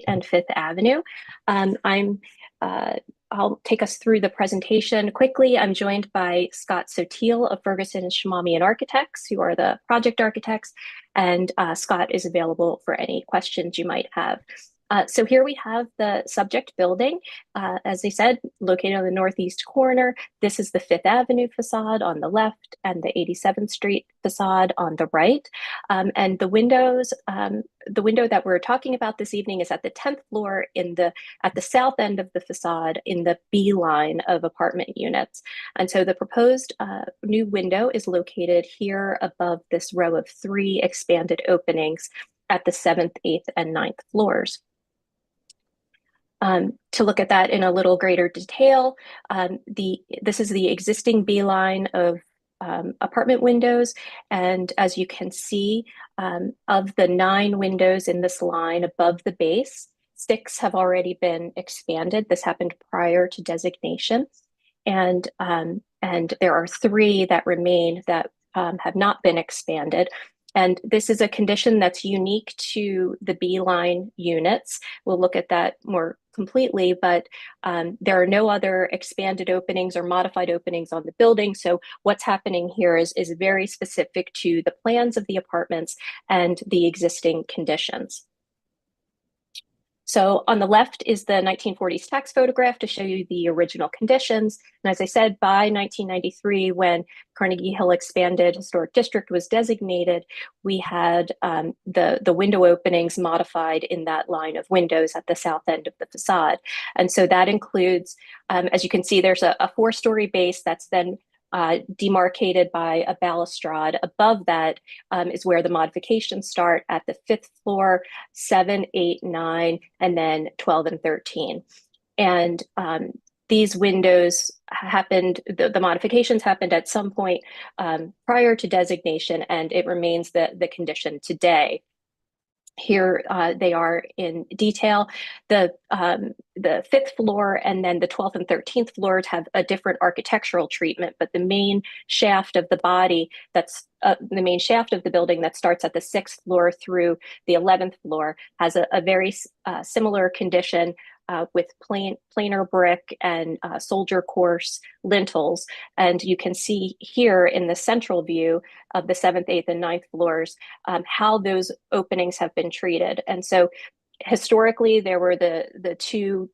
and Fifth Avenue. I'll take us through the presentation quickly. I'm joined by Scott Sotil of Ferguson and Shimamian Architects, who are the project architects, and Scott is available for any questions you might have. So here we have the subject building, as I said, located on the northeast corner. This is the Fifth Avenue facade on the left and the 87th Street facade on the right. And the windows, the window that we're talking about this evening is at the 10th floor at the south end of the facade in the B line of apartment units. And so the proposed new window is located here above this row of 3 expanded openings at the 7th, 8th, and 9th floors. To look at that in a little greater detail, this is the existing B line of apartment windows. And as you can see, of the 9 windows in this line above the base, 6 have already been expanded. This happened prior to designation. And there are 3 that remain that have not been expanded. And this is a condition that's unique to the B line units. We'll look at that more completely, but there are no other expanded openings or modified openings on the building. So what's happening here is very specific to the plans of the apartments and the existing conditions. So on the left is the 1940s tax photograph to show you the original conditions. And as I said, by 1993, when Carnegie Hill Expanded Historic District was designated, we had the window openings modified in that line of windows at the south end of the facade. And so that includes, as you can see, there's a 4-story base that's then demarcated by a balustrade. Above that is where the modifications start at the 5th floor, 7, 8, 9, and then 12 and 13. And these windows happened, the modifications happened at some point prior to designation, and it remains the condition today. Here they are in detail. The 5th floor and then the 12th and 13th floors have a different architectural treatment, but the main shaft of the body, that's the main shaft of the building that starts at the 6th floor through the 11th floor, has a very similar condition with planar brick and soldier course lintels. And you can see here in the central view of the 7th, 8th, and 9th floors how those openings have been treated. And so historically, there were the 2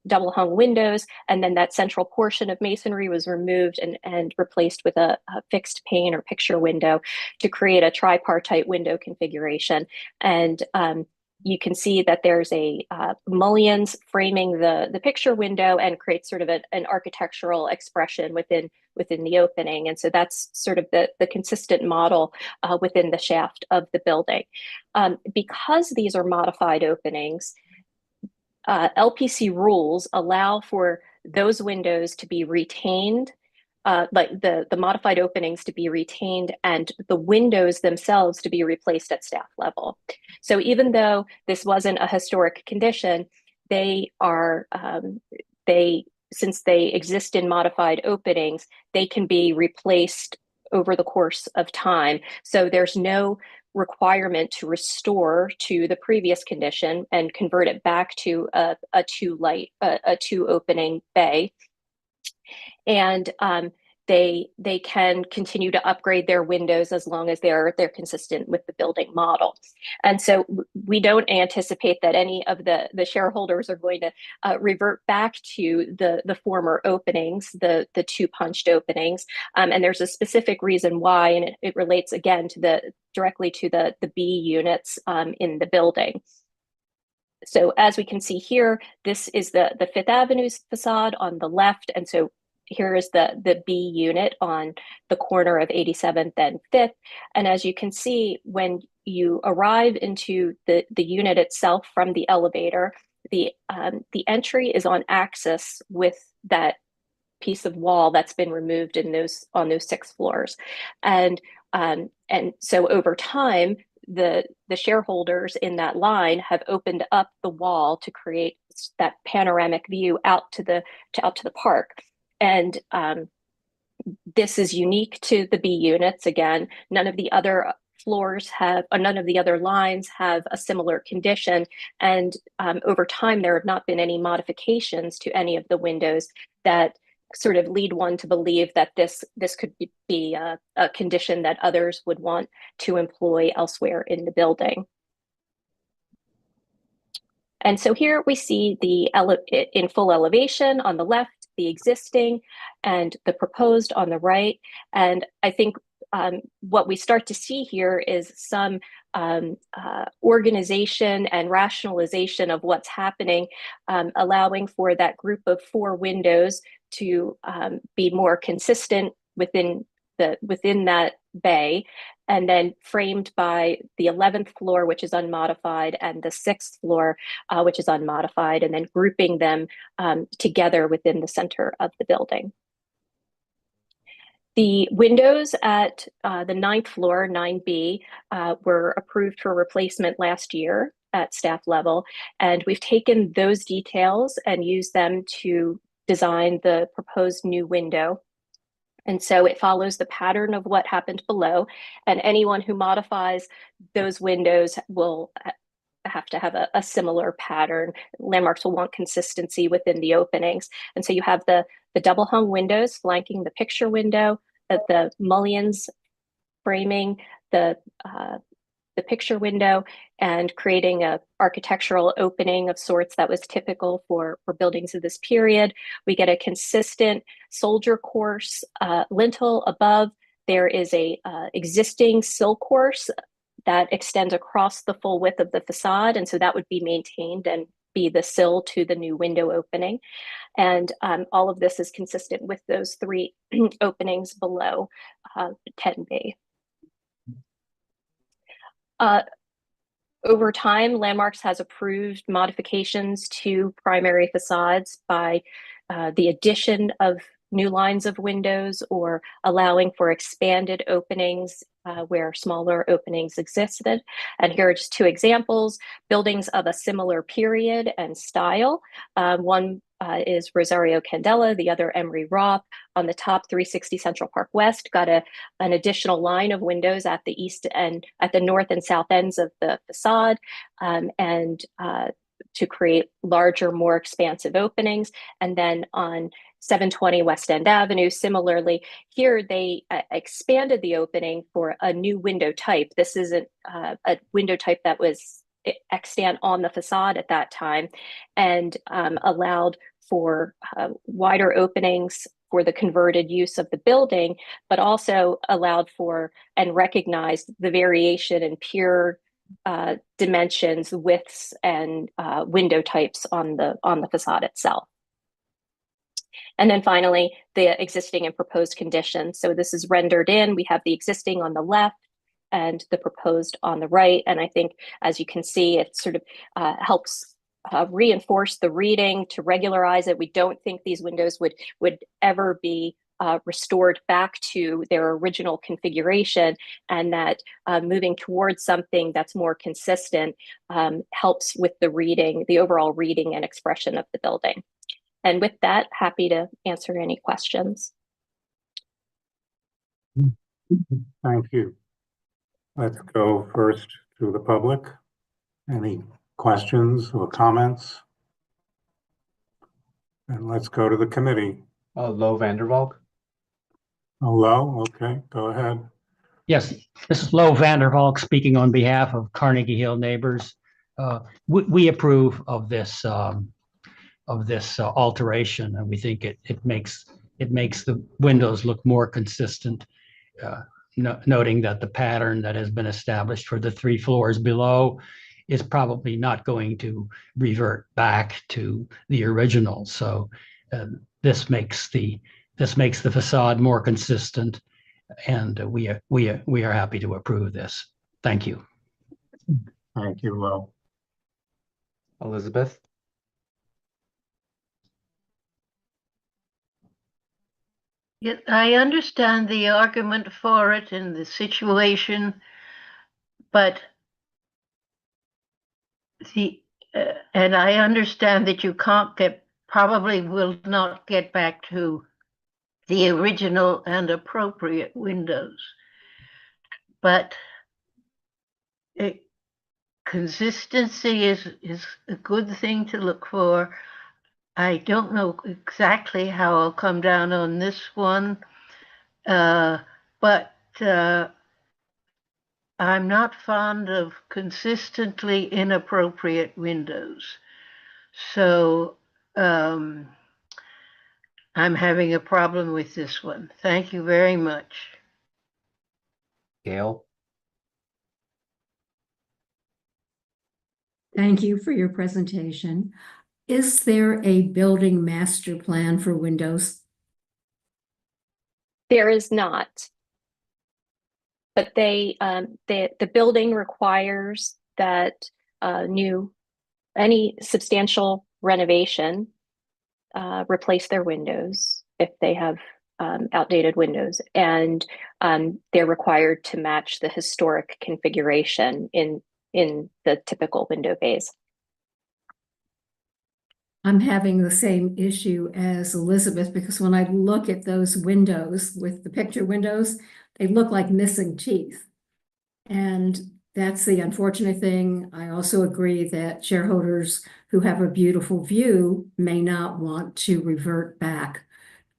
double hung windows, and then that central portion of masonry was removed and replaced with a fixed pane or picture window to create a tripartite window configuration. And you can see that there's a mullions framing the picture window and creates sort of an architectural expression within the opening. And so that's sort of the consistent model within the shaft of the building. Because these are modified openings, LPC rules allow for those windows to be retained, like the modified openings to be retained and the windows themselves to be replaced at staff level. So even though this wasn't a historic condition, they are, since they exist in modified openings, they can be replaced over the course of time. So there's no requirement to restore to the previous condition and convert it back to a 2 opening bay. And they can continue to upgrade their windows as long as they're consistent with the building model. And so we don't anticipate that any of the shareholders are going to revert back to the former openings, the 2 punched openings. And there's a specific reason why, and it relates again to directly to the B units in the building. So as we can see here, this is the 5th Avenue facade on the left. And so here is the B unit on the corner of 87th and 5th. And as you can see, when you arrive into the unit itself from the elevator, the entry is on axis with that piece of wall that's been removed on those 6 floors. And so over time, the shareholders in that line have opened up the wall to create that panoramic view out to the park. And this is unique to the B units. Again, none of the other floors have, or none of the other lines have a similar condition. And over time, there have not been any modifications to any of the windows that sort of lead one to believe that this could be a condition that others would want to employ elsewhere in the building. And so here we see in full elevation on the left, the existing, and the proposed on the right. And I think what we start to see here is some organization and rationalization of what's happening, allowing for that group of 4 windows to be more consistent within that bay, and then framed by the 11th floor, which is unmodified, and the 6th floor, which is unmodified, and then grouping them together within the center of the building. The windows at the 9th floor, 9B, were approved for replacement last year at staff level, and we've taken those details and used them to design the proposed new window. And so it follows the pattern of what happened below, and anyone who modifies those windows will have to have a similar pattern. Landmarks will want consistency within the openings. And so you have the double hung windows flanking the picture window, the mullions framing the picture window, and creating a architectural opening of sorts that was typical for buildings of this period. We get a consistent soldier course lintel above. There is a existing sill course that extends across the full width of the facade, and so that would be maintained and be the sill to the new window opening. And all of this is consistent with those 3 openings below 10B. Over time, Landmarks has approved modifications to primary facades by the addition of new lines of windows or allowing for expanded openings where smaller openings existed. And here are just 2 examples, buildings of a similar period and style. One is Rosario Candela, the other Emery Roth. On the top, 360 Central Park West got an additional line of windows at the east and at the north and south ends of the facade, and to create larger, more expansive openings. And then on 720 West End Avenue, similarly, here they expanded the opening for a new window type. This isn't a window type that was extant on the facade at that time, and allowed for wider openings for the converted use of the building, but also allowed for and recognized the variation in pure dimensions, widths, and window types on the facade itself. And then finally, the existing and proposed conditions. So this is rendered in. We have the existing on the left and the proposed on the right. And I think, as you can see, it sort of helps reinforce the reading to regularize it. We don't think these windows would ever be restored back to their original configuration, and that moving towards something that's more consistent helps with the reading, the overall reading and expression of the building. And with that, happy to answer any questions. Thank you. Let's go first to the public. Any questions or comments? And let's go to the committee. Lo Vandervalk. Hello, okay, go ahead. Yes, this is Lo Vandervalk speaking on behalf of Carnegie Hill neighbors. We approve of this alteration, and we think it makes the windows look more consistent, noting that the pattern that has been established for the 3 floors below is probably not going to revert back to the original. So this makes the facade more consistent, and we are happy to approve this. Thank you. Thank you, Lo. Elizabeth. Yeah, I understand the argument for it in the situation, but and I understand that you probably will not get back to the original and appropriate windows. But consistency is a good thing to look for. I don't know exactly how I'll come down on this one, but I'm not fond of consistently inappropriate windows. So I'm having a problem with this one. Thank you very much. Gail? Thank you for your presentation. Is there a building master plan for windows? There is not. But the building requires that any substantial renovation replace their windows if they have outdated windows, and they're required to match the historic configuration in the typical window bays. I'm having the same issue as Elizabeth, because when I look at those windows with the picture windows, they look like missing teeth. And that's the unfortunate thing. I also agree that shareholders who have a beautiful view may not want to revert back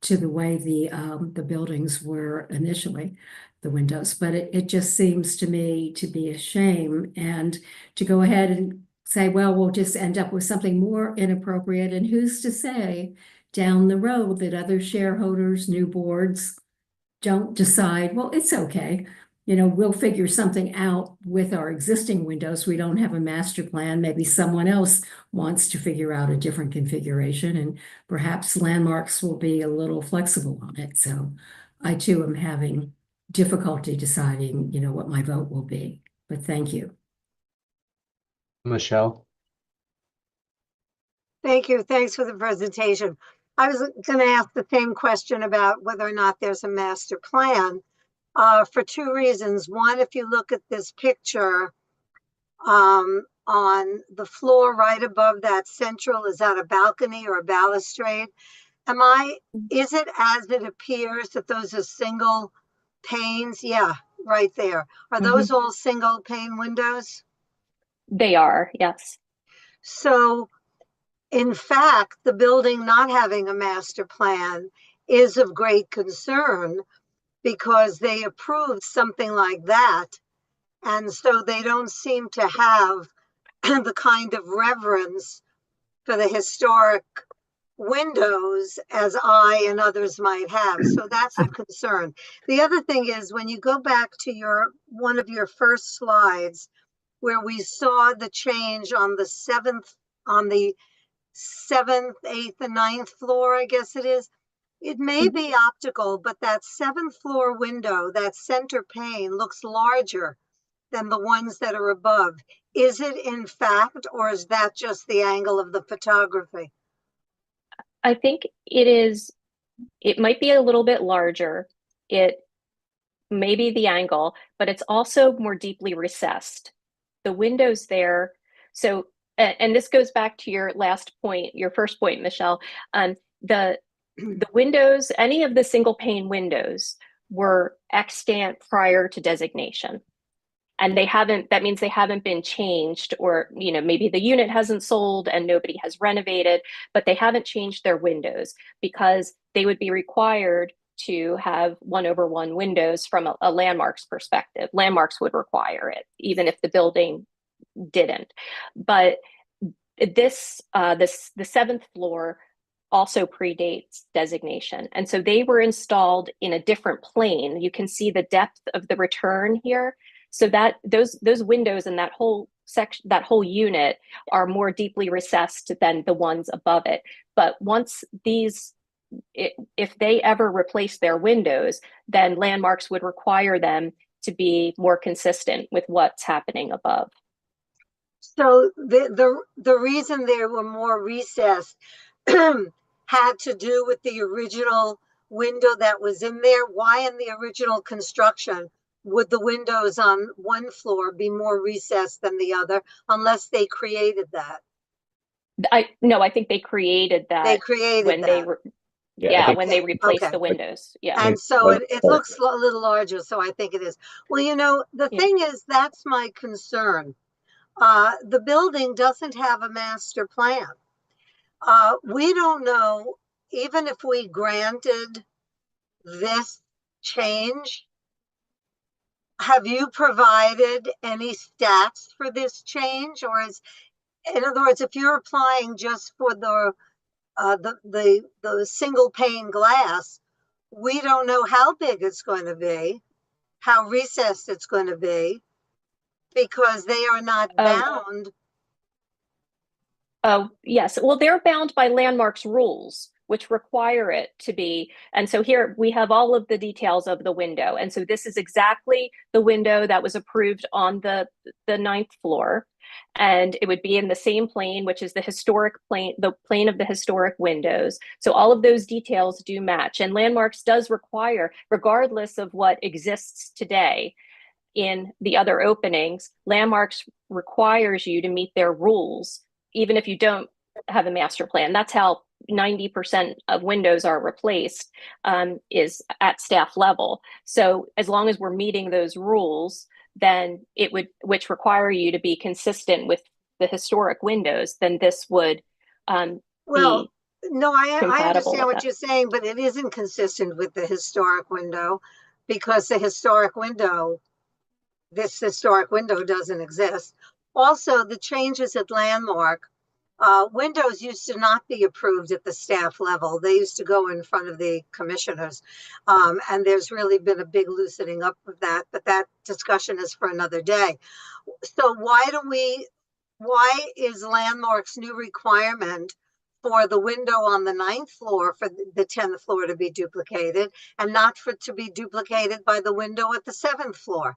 to the way the buildings were initially, the windows. But it just seems to me to be a shame, and to go ahead and say, well, we'll just end up with something more inappropriate. And who's to say down the road that other shareholders, new boards, don't decide, well, it's okay. We'll figure something out with our existing windows. We don't have a master plan. Maybe someone else wants to figure out a different configuration, and perhaps Landmarks will be a little flexible on it. So I too am having difficulty deciding, what my vote will be. But thank you. Michelle? Thank you. Thanks for the presentation. I was going to ask the same question about whether or not there's a master plan for two reasons. One, if you look at this picture on the floor right above that central, is that a balcony or a balustrade? Is it as it appears that those are single panes? Yeah, right there. Are those all single pane windows? They are, yes. So in fact, the building not having a master plan is of great concern, because they approved something like that. And so they don't seem to have the kind of reverence for the historic windows as I and others might have. So that's of concern. The other thing is, when you go back to one of your first slides, where we saw the change on the seventh, 8th, and 9th floor, I guess it is. It may be optical, but that 7th floor window, that center pane, looks larger than the ones that are above. Is it in fact, or is that just the angle of the photography? I think it is. It might be a little bit larger. It may be the angle, but it's also more deeply recessed. The windows there. So, and this goes back to your last point, your first point, Michelle. The windows, any of the single pane windows, were extant prior to designation. And that means they haven't been changed, or, maybe the unit hasn't sold and nobody has renovated, but they haven't changed their windows, because they would be required to have 1/1 windows from a Landmarks perspective. Landmarks would require it, even if the building didn't. But the 7th floor also predates designation. And so they were installed in a different plane. You can see the depth of the return here. So that those windows and that whole section, that whole unit, are more deeply recessed than the ones above it. But once if they ever replace their windows, then Landmarks would require them to be more consistent with what's happening above. So the reason they were more recessed had to do with the original window that was in there. Why in the original construction would the windows on one floor be more recessed than the other, unless they created that? I think they created that. They created when that. they were. Yeah, think- when they replace Okay. the windows. Yeah. And so Well, it looks a little larger, so I think it is. Well, the Yeah. thing is, that's my concern. The building doesn't have a master plan. We don't know, even if we granted this change, have you provided any stats for this change? Or in other words, if you're applying just for the single pane glass, we don't know how big it's going to be, how recessed it's going to be, because they are not bound. Oh, yes. Well, they're bound by Landmark's rules, which require it to be. And so here we have all of the details of the window. And so this is exactly the window that was approved on the 9th floor. And it would be in the same plane, which is the historic plane, the plane of the historic windows. So all of those details do match. And Landmarks does require, regardless of what exists today in the other openings, Landmarks requires you to meet their rules, even if you don't have a master plan. That's how 90% of windows are replaced, is at staff level. So as long as we're meeting those rules, then it would, which require you to be consistent with the historic windows, then this would Well, be no, I compatible understand with what that. you're saying, but it isn't consistent with the historic window, because this historic window doesn't exist. Also, the changes at Landmark, windows used to not be approved at the staff level. They used to go in front of the commissioners. And there's really been a big loosening up of that, but that discussion is for another day. So why is Landmark's new requirement for the window on the 9th floor for the 10th floor to be duplicated, and not for it to be duplicated by the window at the 7th floor?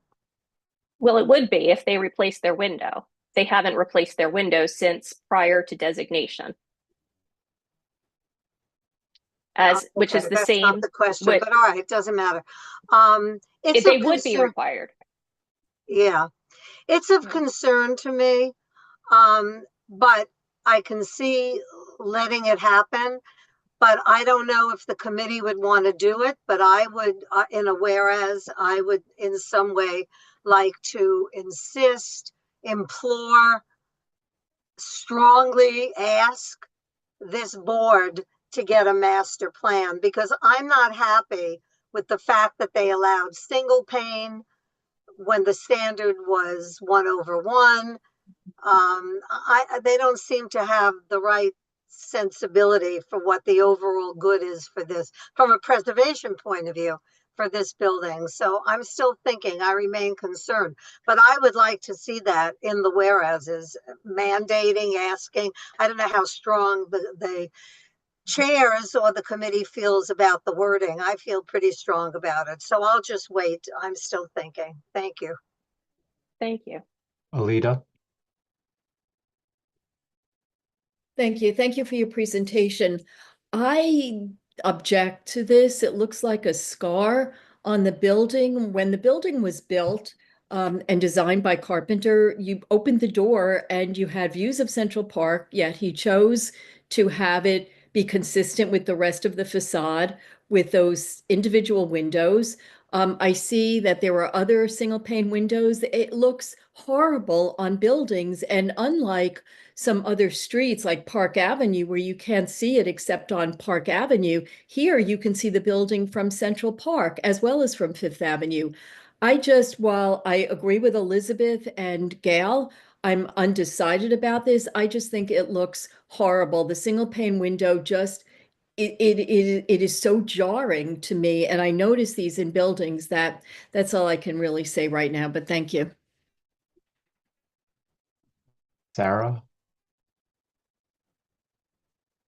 Well, it would be if they replaced their window. They haven't replaced their window since prior to designation. Which is Okay, the that's same. not the question, What but all right, doesn't matter. It's they of would be concern. required. Yeah, it's of Yeah. concern to me. But I can see letting it happen. But I don't know if the committee would want to do it, but I would, in a whereas, I would in some way like to insist, implore, strongly ask this board to get a master plan, because I'm not happy with the fact that they allowed single pane when the standard was 1/1. They don't seem to have the right sensibility for what the overall good is for this, from a preservation point of view, for this building. So I'm still thinking, I remain concerned, but I would like to see that in the whereases, mandating, asking. I don't know how strong the chairs or the committee feels about the wording. I feel pretty strong about it. So I'll just wait. I'm still thinking. Thank you. Thank you. Alita? Thank you. Thank you for your presentation. I object to this. It looks like a scar on the building. When the building was built and designed by Carpenter, you opened the door and you had views of Central Park, yet he chose to have it be consistent with the rest of the facade with those individual windows. I see that there are other single pane windows. It looks horrible on buildings, and unlike some other streets like Park Avenue, where you can't see it except on Park Avenue, here you can see the building from Central Park as well as from Fifth Avenue. While I agree with Elizabeth and Gail, I'm undecided about this. I just think it looks horrible. The single pane window it is so jarring to me, and I notice these in buildings. That's all I can really say right now, but thank you. Sarah?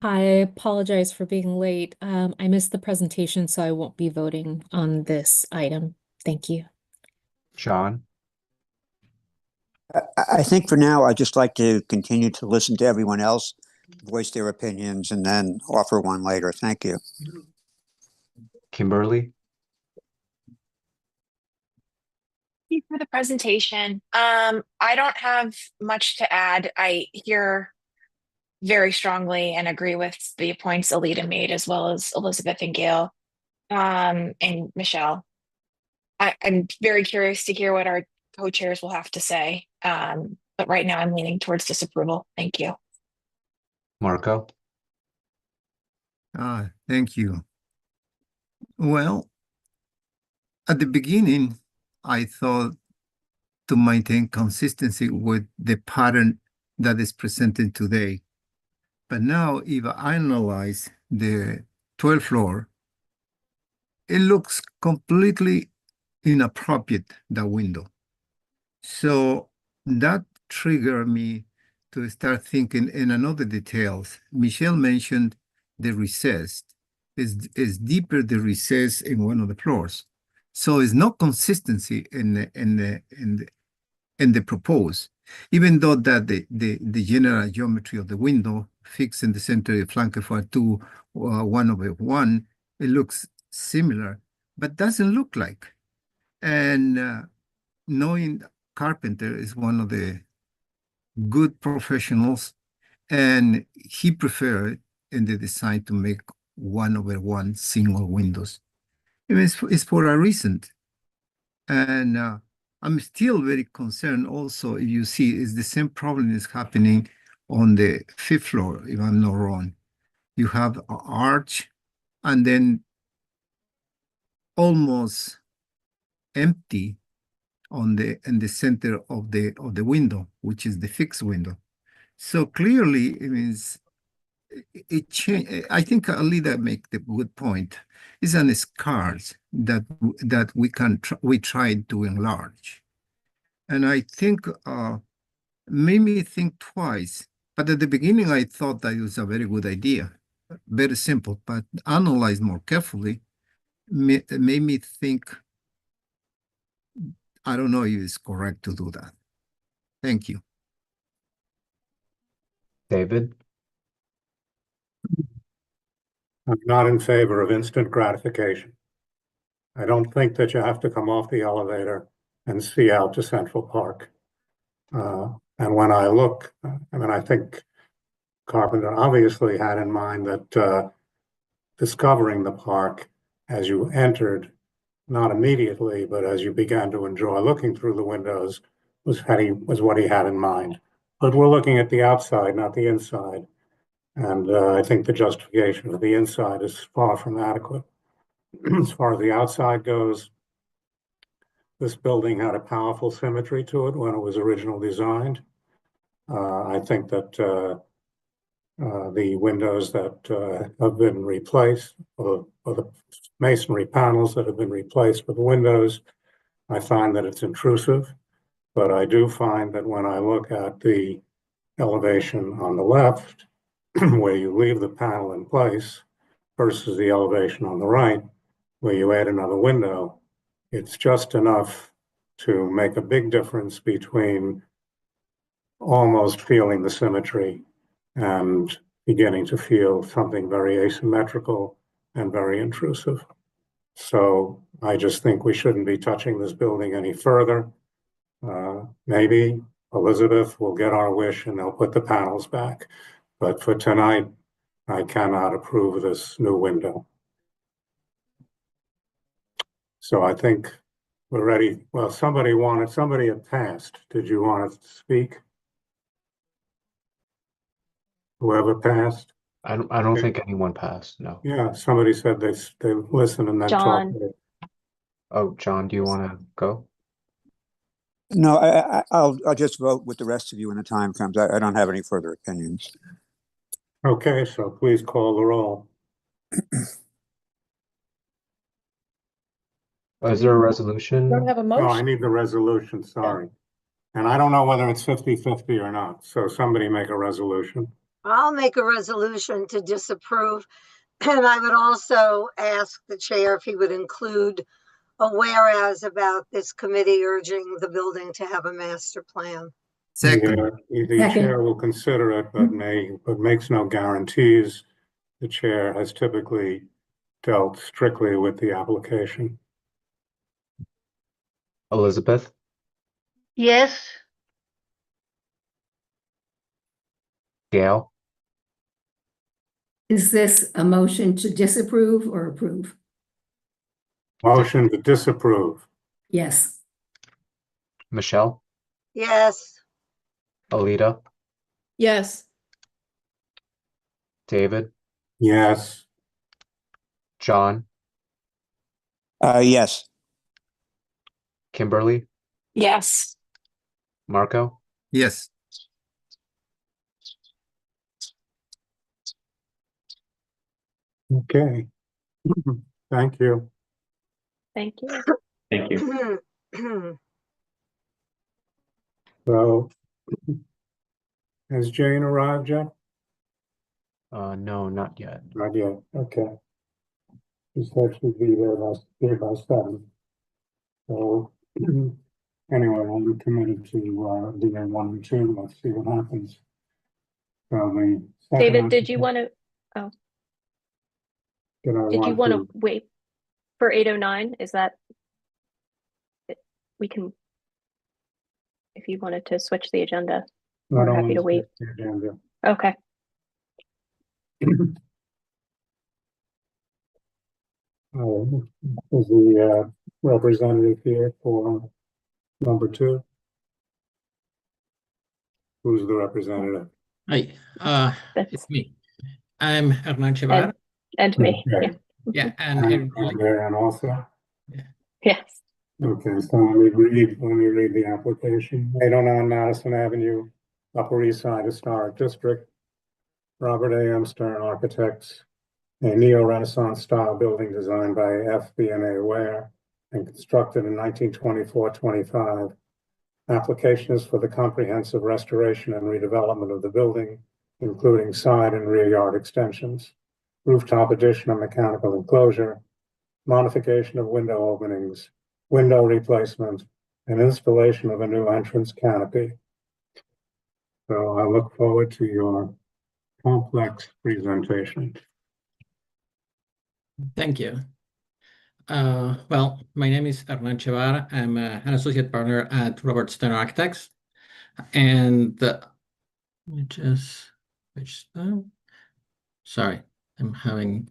I apologize for being late. I missed the presentation, so I won't be voting on this item. Thank you. John? I think for now, I'd just like to continue to listen to everyone else, voice their opinions, and then offer one later. Thank you. Kimberly? Thank you for the presentation. I don't have much to add. I hear very strongly and agree with the points Alita made, as well as Elizabeth and Gail, and Michelle. I'm very curious to hear what our co-chairs will have to say. But right now I'm leaning towards disapproval. Thank you. Marco? Thank you. Well, at the beginning, I thought to maintain consistency with the pattern that is presented today. But now, if I analyze the 12th floor, it looks completely inappropriate, the window. So that triggered me to start thinking in another details. Michelle mentioned the recess. Is deeper the recess in one of the floors. So it's no consistency in the proposed, even though that the general geometry of the window fixed in the center of flanker 2, 1/1, it looks similar, but doesn't look like. And knowing Carpenter is one of the good professionals, and he preferred in the design to make 1/1 single windows. I mean, it's for a reason. And I'm still very concerned also, if you see, is the same problem is happening on the 5th floor, if I'm not wrong. You have an arch and then almost empty in the center of the window, which is the fixed window. So clearly, it means it changed. I think Alida make the good point. It's an scars that we tried to enlarge, and I think made me think twice. But at the beginning, I thought that it was a very good idea, very simple. But analyze more carefully, made me think. I don't know if it's correct to do that. Thank you. David? I'm not in favor of instant gratification. I don't think that you have to come off the elevator and see out to Central Park. And when I look, I mean, I think Carpenter obviously had in mind that discovering the park as you entered, not immediately, but as you began to enjoy looking through the windows, was what he had in mind. But we're looking at the outside, not the inside. And I think the justification of the inside is far from adequate. As far as the outside goes, this building had a powerful symmetry to it when it was originally designed. I think that the windows that have been replaced, or the masonry panels that have been replaced with the windows, I find that it's intrusive. But I do find that when I look at the elevation on the left, where you leave the panel in place, versus the elevation on the right, where you add another window, it's just enough to make a big difference between almost feeling the symmetry and beginning to feel something very asymmetrical and very intrusive. So I just think we shouldn't be touching this building any further. Maybe Elizabeth will get our wish and they'll put the panels back. But for tonight, I cannot approve this new window. So I think we're ready. Well, somebody had passed. Did you want to speak? Whoever passed? I don't think anyone passed, no. Yeah, somebody said they listened and then John. talked. Oh, John, do you want to go? No, I'll just vote with the rest of you when the time comes. I don't have any further opinions. Okay, so please call the roll. Is there a resolution? Don't have a No, I motion. need the resolution, sorry. And I don't know whether it's 50-50 or not, so somebody make a resolution. I'll make a resolution to disapprove. And I would also ask the chair if he would include a whereas about this committee urging the building to have a master plan. Second. The chair will consider it, but makes no guarantees. The chair has typically dealt strictly with the application. Elizabeth? Yes, Gail? Is this a motion to disapprove or approve? Motion to disapprove. Yes. Michelle, Yes. Alita, Yes. David, Yes. John, Yes. Kimberly, Yes. Marco. Yes. Okay. Thank you. Thank you. Thank you. So, has Jane arrived yet? No, not yet. Not yet. Okay. She said she'd be here by 7. So, anyway, I'm committed to doing 1 and 2. Let's see what happens. So the second David, did you want to, Did I did you want want to? to wait for 809? Is that, we can, if you wanted to switch the agenda, I we're don't happy want to wait. switch the agenda. Okay. Is the representative here for number 2? Who's the representative? Hi, That's it's me. I'm Hernan Chevar. and me. Okay. Yeah. Yeah, and And Darren also. Yes. Okay, so let me read the application. 809 Madison Avenue, Upper East Side Historic District. Robert A.M. Stern Architects, a neo-Renaissance style building designed by FB&A Ware and constructed in 1924-25. Application is for the comprehensive restoration and redevelopment of the building, including side and rear yard extensions, rooftop addition and mechanical enclosure, modification of window openings, window replacement, and installation of a new entrance canopy. So I look forward to your complex presentation. thank you. Well, my name is Hernan Chevar. I'm an associate partner at Robert Stern Architects. And let me just switch that. Sorry, I'm having.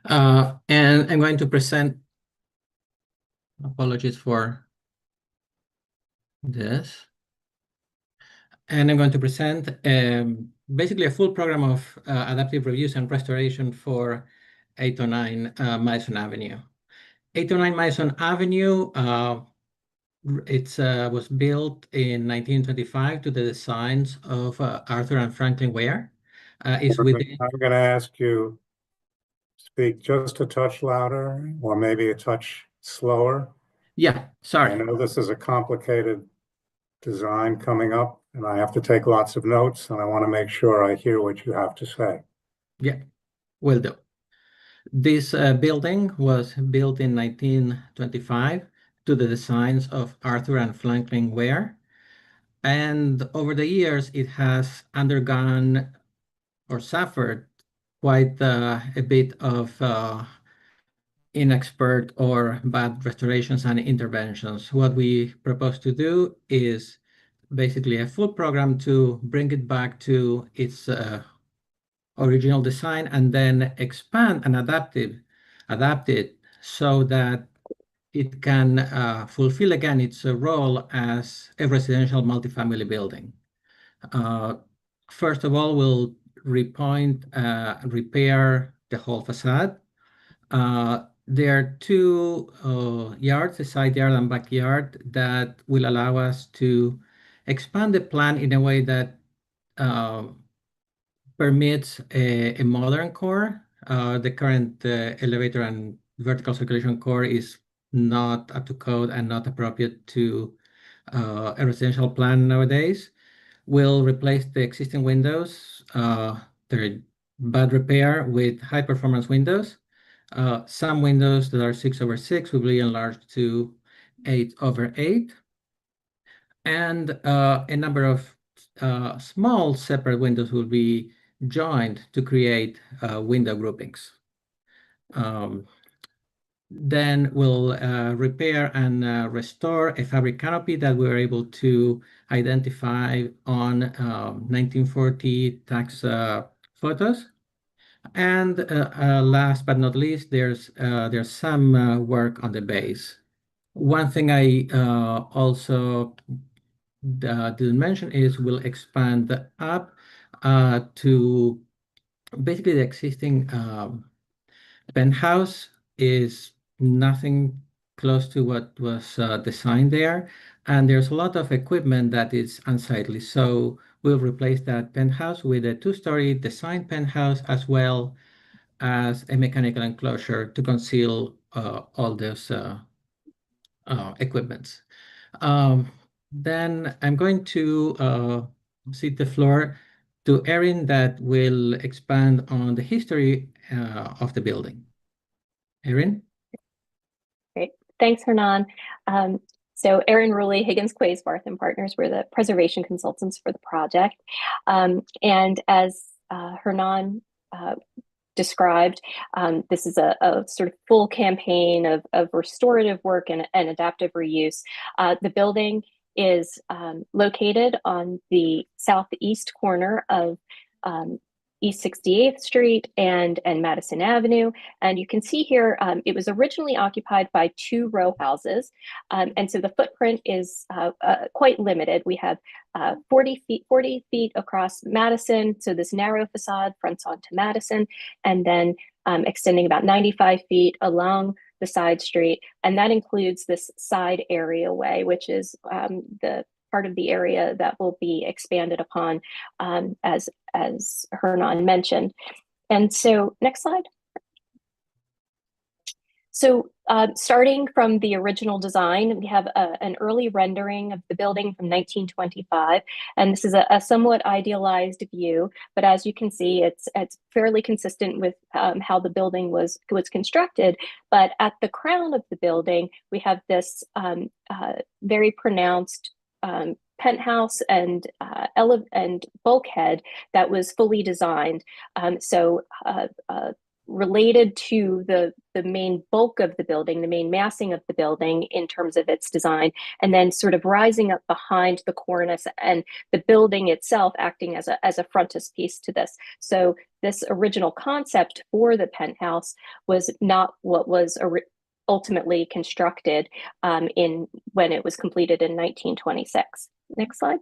And I'm going to present, apologies for this. And I'm going to present basically a full program of adaptive reviews and restoration for 809 Madison Avenue. 809 Madison Avenue, it was built in 1925 to the designs of Arthur and Franklin Ware. It's within. I'm going to ask you speak just a touch louder or maybe a touch slower. Yeah, sorry. I know this is a complicated design coming up and I have to take lots of notes and I want to make sure I hear what you have to say. Yeah, will do. This building was built in 1925 to the designs of Arthur and Franklin Ware. And over the years, it has undergone or suffered quite a bit of inexpert or bad restorations and interventions. What we propose to do is basically a full program to bring it back to its original design and then expand and adapt it so that it can fulfill again its role as a residential multifamily building. First of all, we'll repair the whole facade. There are 2 yards, a side yard and backyard, that will allow us to expand the plan in a way that permits a modern core. The current elevator and vertical circulation core is not up to code and not appropriate to a residential plan nowadays. We'll replace the existing windows. They're bad repair with high performance windows. Some windows that are 6/6 will be enlarged to 8/8. And a number of small separate windows will be joined to create window groupings. Then we'll repair and restore a fabric canopy that we were able to identify on 1940 tax photos. And last but not least, there's some work on the base. One thing I also didn't mention is we'll expand up to basically the existing penthouse is nothing close to what was designed there. And there's a lot of equipment that is unsightly. So we'll replace that penthouse with a two-story design penthouse as well as a mechanical enclosure to conceal all those equipments. Then I'm going to cede the floor to Erin that will expand on the history of the building. Erin? Great. Thanks, Hernan. So Erin Ruley, Higgins Quays, Barth and Partners were the preservation consultants for the project. And as Hernan described, this is a sort of full campaign of restorative work and adaptive reuse. The building is located on the southeast corner of East 68th Street and Madison Avenue. And you can see here, it was originally occupied by two row houses. And so the footprint is quite limited. We have 40 feet across Madison. So this narrow facade fronts onto Madison, and then extending about 95 feet along the side street. And that includes this side areaway, which is the part of the area that will be expanded upon, as Hernan mentioned. And so next slide. So starting from the original design, we have an early rendering of the building from 1925. And this is a somewhat idealized view, but as you can see, it's fairly consistent with how the building was constructed. But at the crown of the building, we have this very pronounced penthouse and bulkhead that was fully designed. Related to the main bulk of the building, the main massing of the building in terms of its design, and then sort of rising up behind the cornice and the building itself acting as a frontispiece to this. So this original concept for the penthouse was not what was ultimately constructed when it was completed in 1926. Next slide.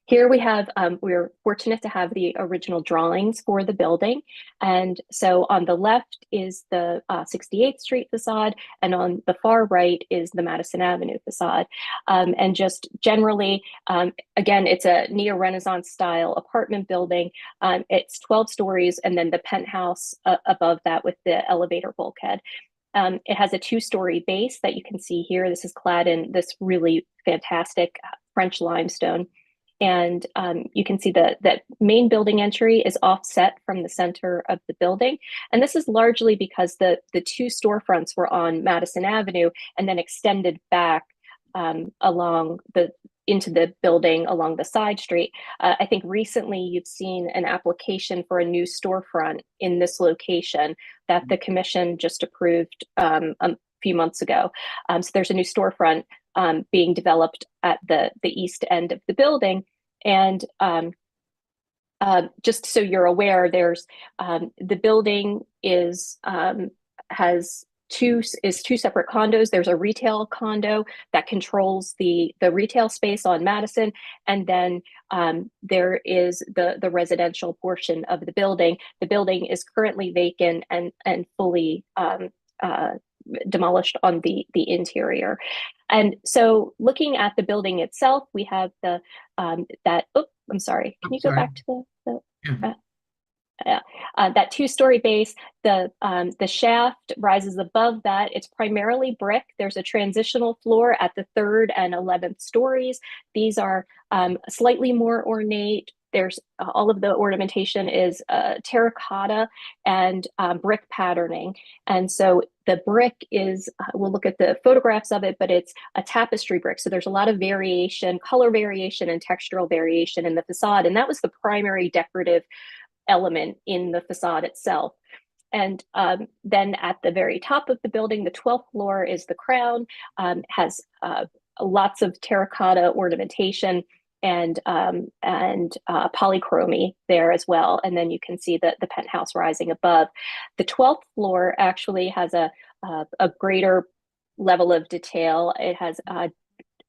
Here we have, we're fortunate to have the original drawings for the building. And so on the left is the 68th Street facade, and on the far right is the Madison Avenue facade. And just generally, again, it's a neo-Renaissance style apartment building. It's 12 stories, and then the penthouse above that with the elevator bulkhead. It has a two-story base that you can see here. This is clad in this really fantastic French limestone. And you can see that main building entry is offset from the center of the building. And this is largely because the two storefronts were on Madison Avenue and then extended back into the building along the side street. I think recently you've seen an application for a new storefront in this location that the commission just approved a few months ago. So there's a new storefront being developed at the east end of the building. And just so you're aware, there's the building has two separate condos. There's a retail condo that controls the retail space on Madison, and then there is the residential portion of the building. The building is currently vacant and fully demolished on the interior. And so looking at the building itself, we have the I'm sorry, can you go back to that two-story base? The shaft rises above that. It's primarily brick. There's a transitional floor at the 3rd and 11th stories. These are slightly more ornate. There's all of the ornamentation is terracotta and brick patterning. And so the brick is, we'll look at the photographs of it, but it's a tapestry brick. So there's a lot of variation, color variation and textural variation in the facade. And that was the primary decorative element in the facade itself. And then at the very top of the building, the 12th floor is the crown, has lots of terracotta ornamentation and polychromy there as well. And then you can see the penthouse rising above. The 12th floor actually has a greater level of detail. It has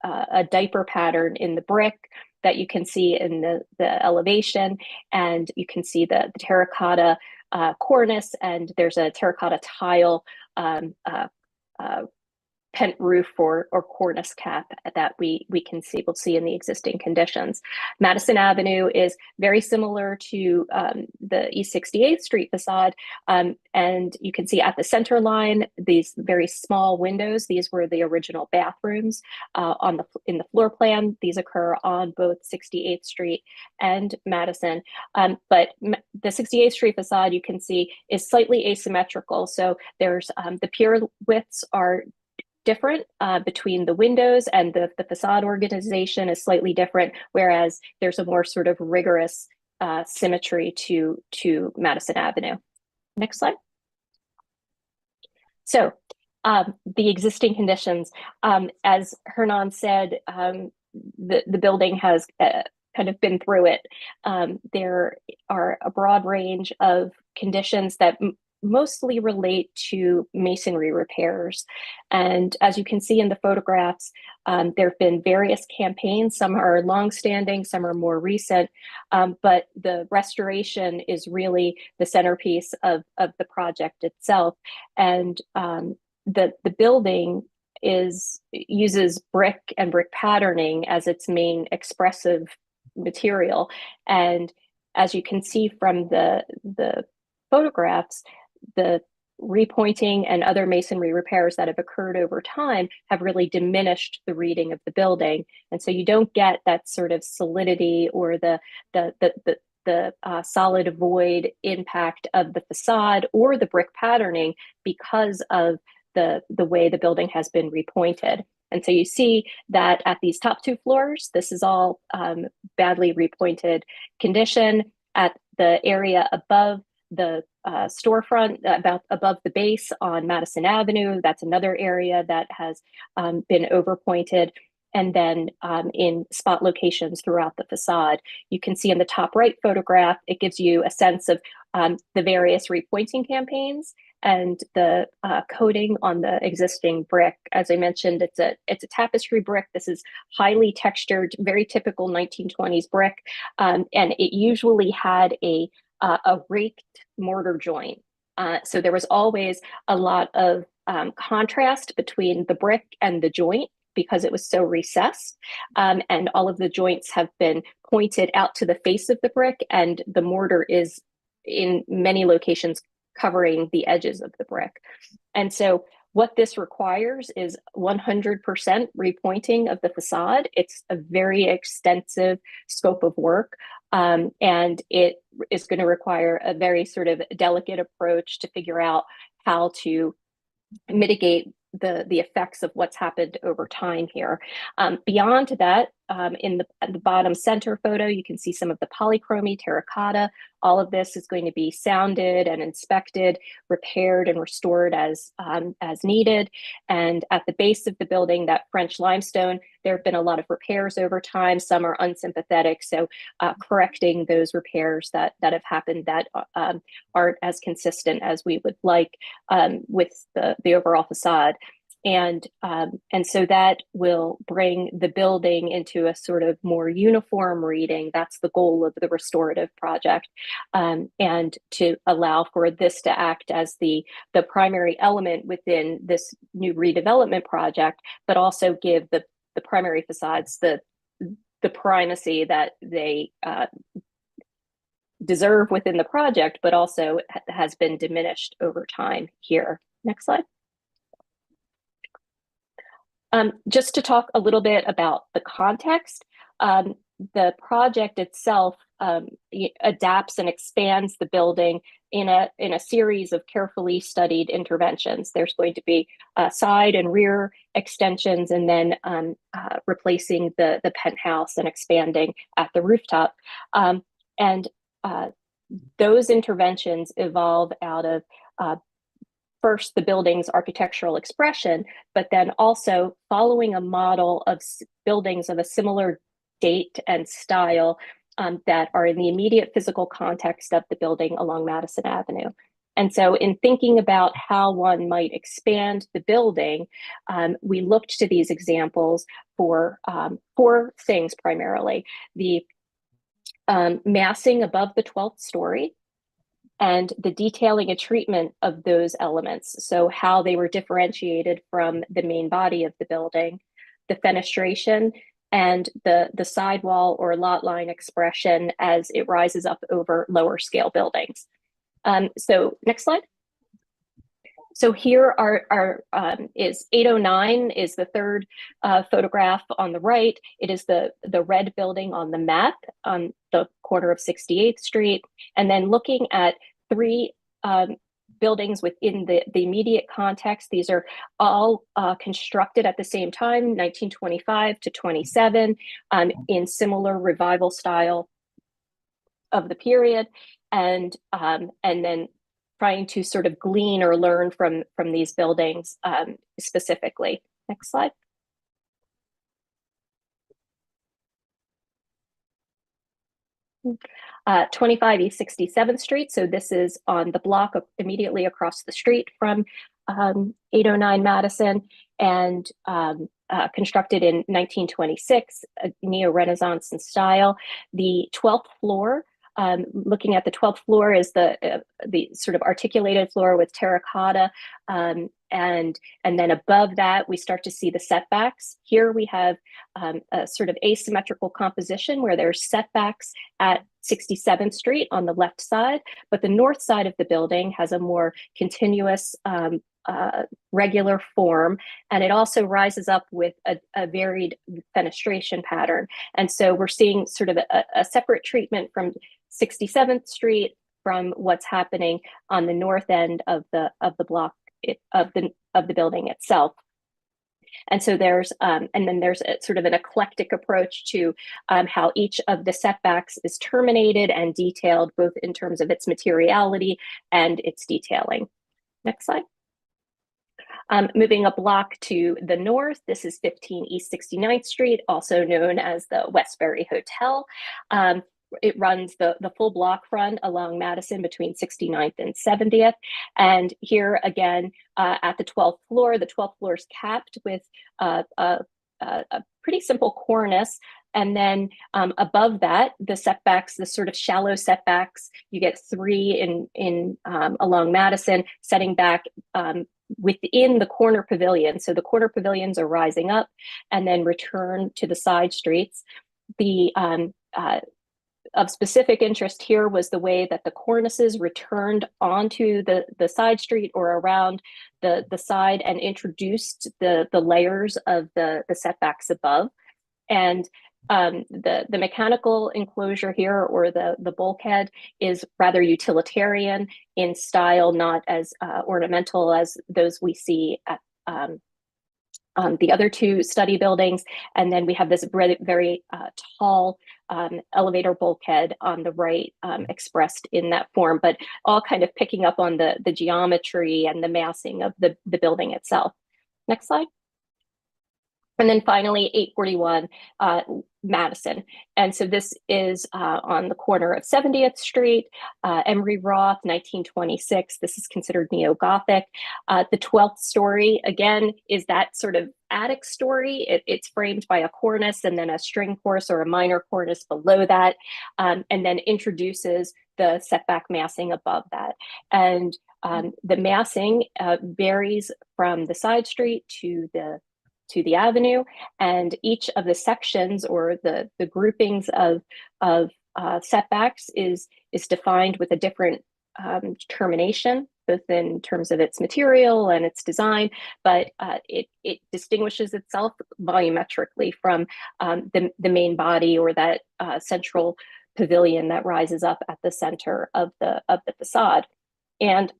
a diaper pattern in the brick that you can see in the elevation, and you can see the terracotta cornice, and there's a terracotta tile pent roof or cornice cap that we'll see in the existing conditions. Madison Avenue is very similar to the East 68th Street facade, and you can see at the center line these very small windows. These were the original bathrooms in the floor plan. These occur on both 68th Street and Madison, but the 68th Street facade, you can see, is slightly asymmetrical. So there's the pier widths are different between the windows, and the facade organization is slightly different, whereas there's a more sort of rigorous symmetry to Madison Avenue. Next slide. So the existing conditions, as Hernan said, the building has kind of been through it. There are a broad range of conditions that mostly relate to masonry repairs. And as you can see in the photographs, there have been various campaigns. Some are longstanding, some are more recent, but the restoration is really the centerpiece of the project itself. And the building uses brick and brick patterning as its main expressive material. And as you can see from the photographs, the repointing and other masonry repairs that have occurred over time have really diminished the reading of the building. And so you don't get that sort of solidity or the solid void impact of the facade or the brick patterning because of the way the building has been repointed. And so you see that at these top two floors, this is all badly repointed condition. At the area above the storefront, above the base on Madison Avenue, that's another area that has been overpointed. And then in spot locations throughout the facade. You can see in the top right photograph, it gives you a sense of the various repointing campaigns and the coating on the existing brick. As I mentioned, it's a tapestry brick. This is highly textured, very typical 1920s brick, and it usually had a raked mortar joint. So there was always a lot of contrast between the brick and the joint because it was so recessed, and all of the joints have been pointed out to the face of the brick, and the mortar is in many locations covering the edges of the brick. And so what this requires is 100% repointing of the facade. It's a very extensive scope of work, and it is going to require a very sort of delicate approach to figure out how to mitigate the effects of what's happened over time here. Beyond that, in the bottom center photo, you can see some of the polychromy terracotta. All of this is going to be sounded and inspected, repaired and restored as needed. And at the base of the building, that French limestone, there have been a lot of repairs over time. Some are unsympathetic, so correcting those repairs that have happened that aren't as consistent as we would like with the overall facade. And so that will bring the building into a sort of more uniform reading. That's the goal of the restorative project, and to allow for this to act as the primary element within this new redevelopment project, but also give the primary facades the primacy that they deserve within the project, but also has been diminished over time here. Next slide. Just to talk a little bit about the context, the project itself adapts and expands the building in a series of carefully studied interventions. There's going to be side and rear extensions, and then replacing the penthouse and expanding at the rooftop. And those interventions evolve out of first the building's architectural expression, but then also following a model of buildings of a similar date and style that are in the immediate physical context of the building along Madison Avenue. And so in thinking about how one might expand the building, we looked to these examples for four things primarily: the massing above the 12th story, and the detailing and treatment of those elements. So how they were differentiated from the main body of the building, the fenestration, and the sidewall or lot line expression as it rises up over lower scale buildings. So next slide. So here is 809 is the third photograph on the right. It is the red building on the map on the corner of 68th Street. And then looking at three buildings within the immediate context. These are all constructed at the same time, 1925 to 27, in similar revival style of the period. And then trying to sort of glean or learn from these buildings specifically. Next slide. Uh, 25 East 67th Street. So this is on the block immediately across the street from 809 Madison, and constructed in 1926, neo-Renaissance in style. The 12th floor, looking at the 12th floor, is the sort of articulated floor with terracotta, and then above that we start to see the setbacks. Here we have a sort of asymmetrical composition where there's setbacks at 67th Street on the left side, but the north side of the building has a more continuous regular form, and it also rises up with a varied fenestration pattern. And so we're seeing sort of a separate treatment from 67th Street from what's happening on the north end of the block of the building itself. And so there's and then there's a sort of an eclectic approach to how each of the setbacks is terminated and detailed, both in terms of its materiality and its detailing. Next slide. Moving a block to the north, this is 15 East 69th Street, also known as the Westbury Hotel. It runs the full block front along Madison between 69th and 70th. And here again, at the 12th floor is capped with a pretty simple cornice. And then above that, the setbacks, the sort of shallow setbacks, you get three in along Madison, setting back within the corner pavilion. So the corner pavilions are rising up and then return to the side streets. The of specific interest here was the way that the cornices returned onto the side street or around the side and introduced the layers of the setbacks above. And the mechanical enclosure here, or the bulkhead, is rather utilitarian in style, not as ornamental as those we see at the other two study buildings. And then we have this very tall elevator bulkhead on the right, expressed in that form, but all kind of picking up on the geometry and the massing of the building itself. Next slide. And then finally, 841 Madison. And so this is on the corner of 70th Street, Emery Roth, 1926. This is considered neo-Gothic. The 12th story, again, is that sort of attic story. It's framed by a cornice and then a string course or a minor cornice below that, and then introduces the setback massing above that. And the massing varies from the side street to the avenue, and each of the sections or the groupings of setbacks is defined with a different termination, both in terms of its material and its design, but it distinguishes itself volumetrically from the main body or that central pavilion that rises up at the center of the facade. And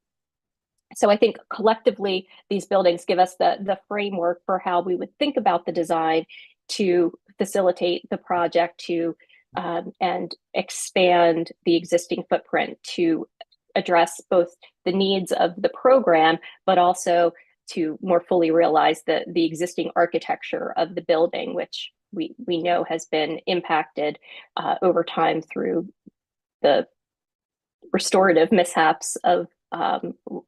so I think collectively, these buildings give us the framework for how we would think about the design to facilitate the project to and expand the existing footprint to address both the needs of the program, but also to more fully realize the existing architecture of the building, which we know has been impacted over time through the restorative mishaps of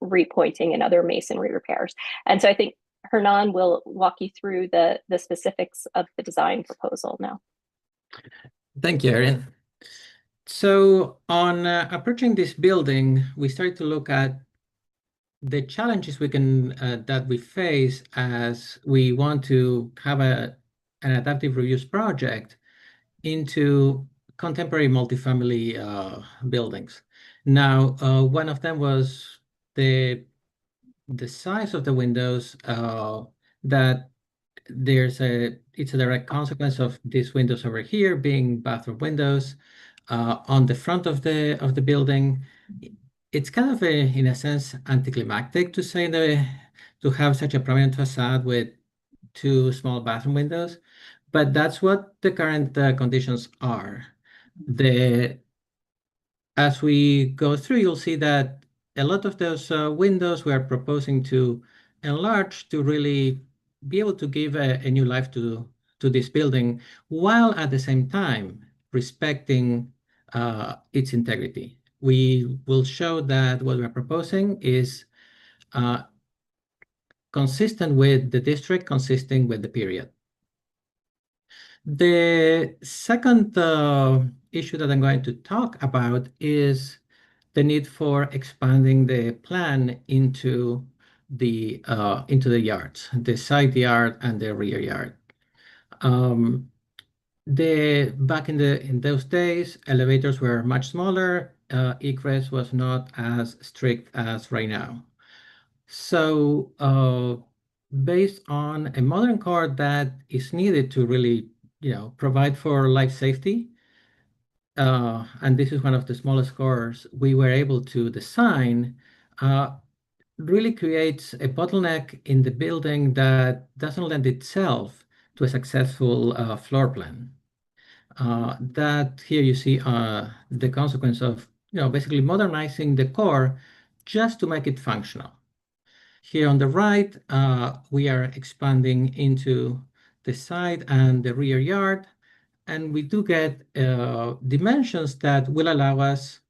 repointing and other masonry repairs. And so I think Hernan will walk you through the specifics of the design proposal now. Thank you, Erin. So on approaching this building, we started to look at the challenges that we face as we want to have an adaptive reuse project into contemporary multifamily buildings. Now, one of them was the size of the windows, that it's a direct consequence of these windows over here being bathroom windows. On the front of the building, it's kind of in a sense anticlimactic to say to have such a prominent facade with two small bathroom windows, but that's what the current conditions are. As we go through, you'll see that a lot of those windows we are proposing to enlarge to really be able to give a new life to this building, while at the same time respecting its integrity. We will show that what we're proposing is consistent with the district, consistent with the period. The second issue that I'm going to talk about is the need for expanding the plan into the yards, the side yard and the rear yard. Back in those days, elevators were much smaller. Egress was not as strict as right now. So based on a modern code that is needed to really, provide for life safety, and this is one of the smallest cores we were able to design, really creates a bottleneck in the building that doesn't lend itself to a successful floor plan. That here you see the consequence of basically modernizing the core just to make it functional. Here on the right, we are expanding into the side and the rear yard, and we do get dimensions that will allow us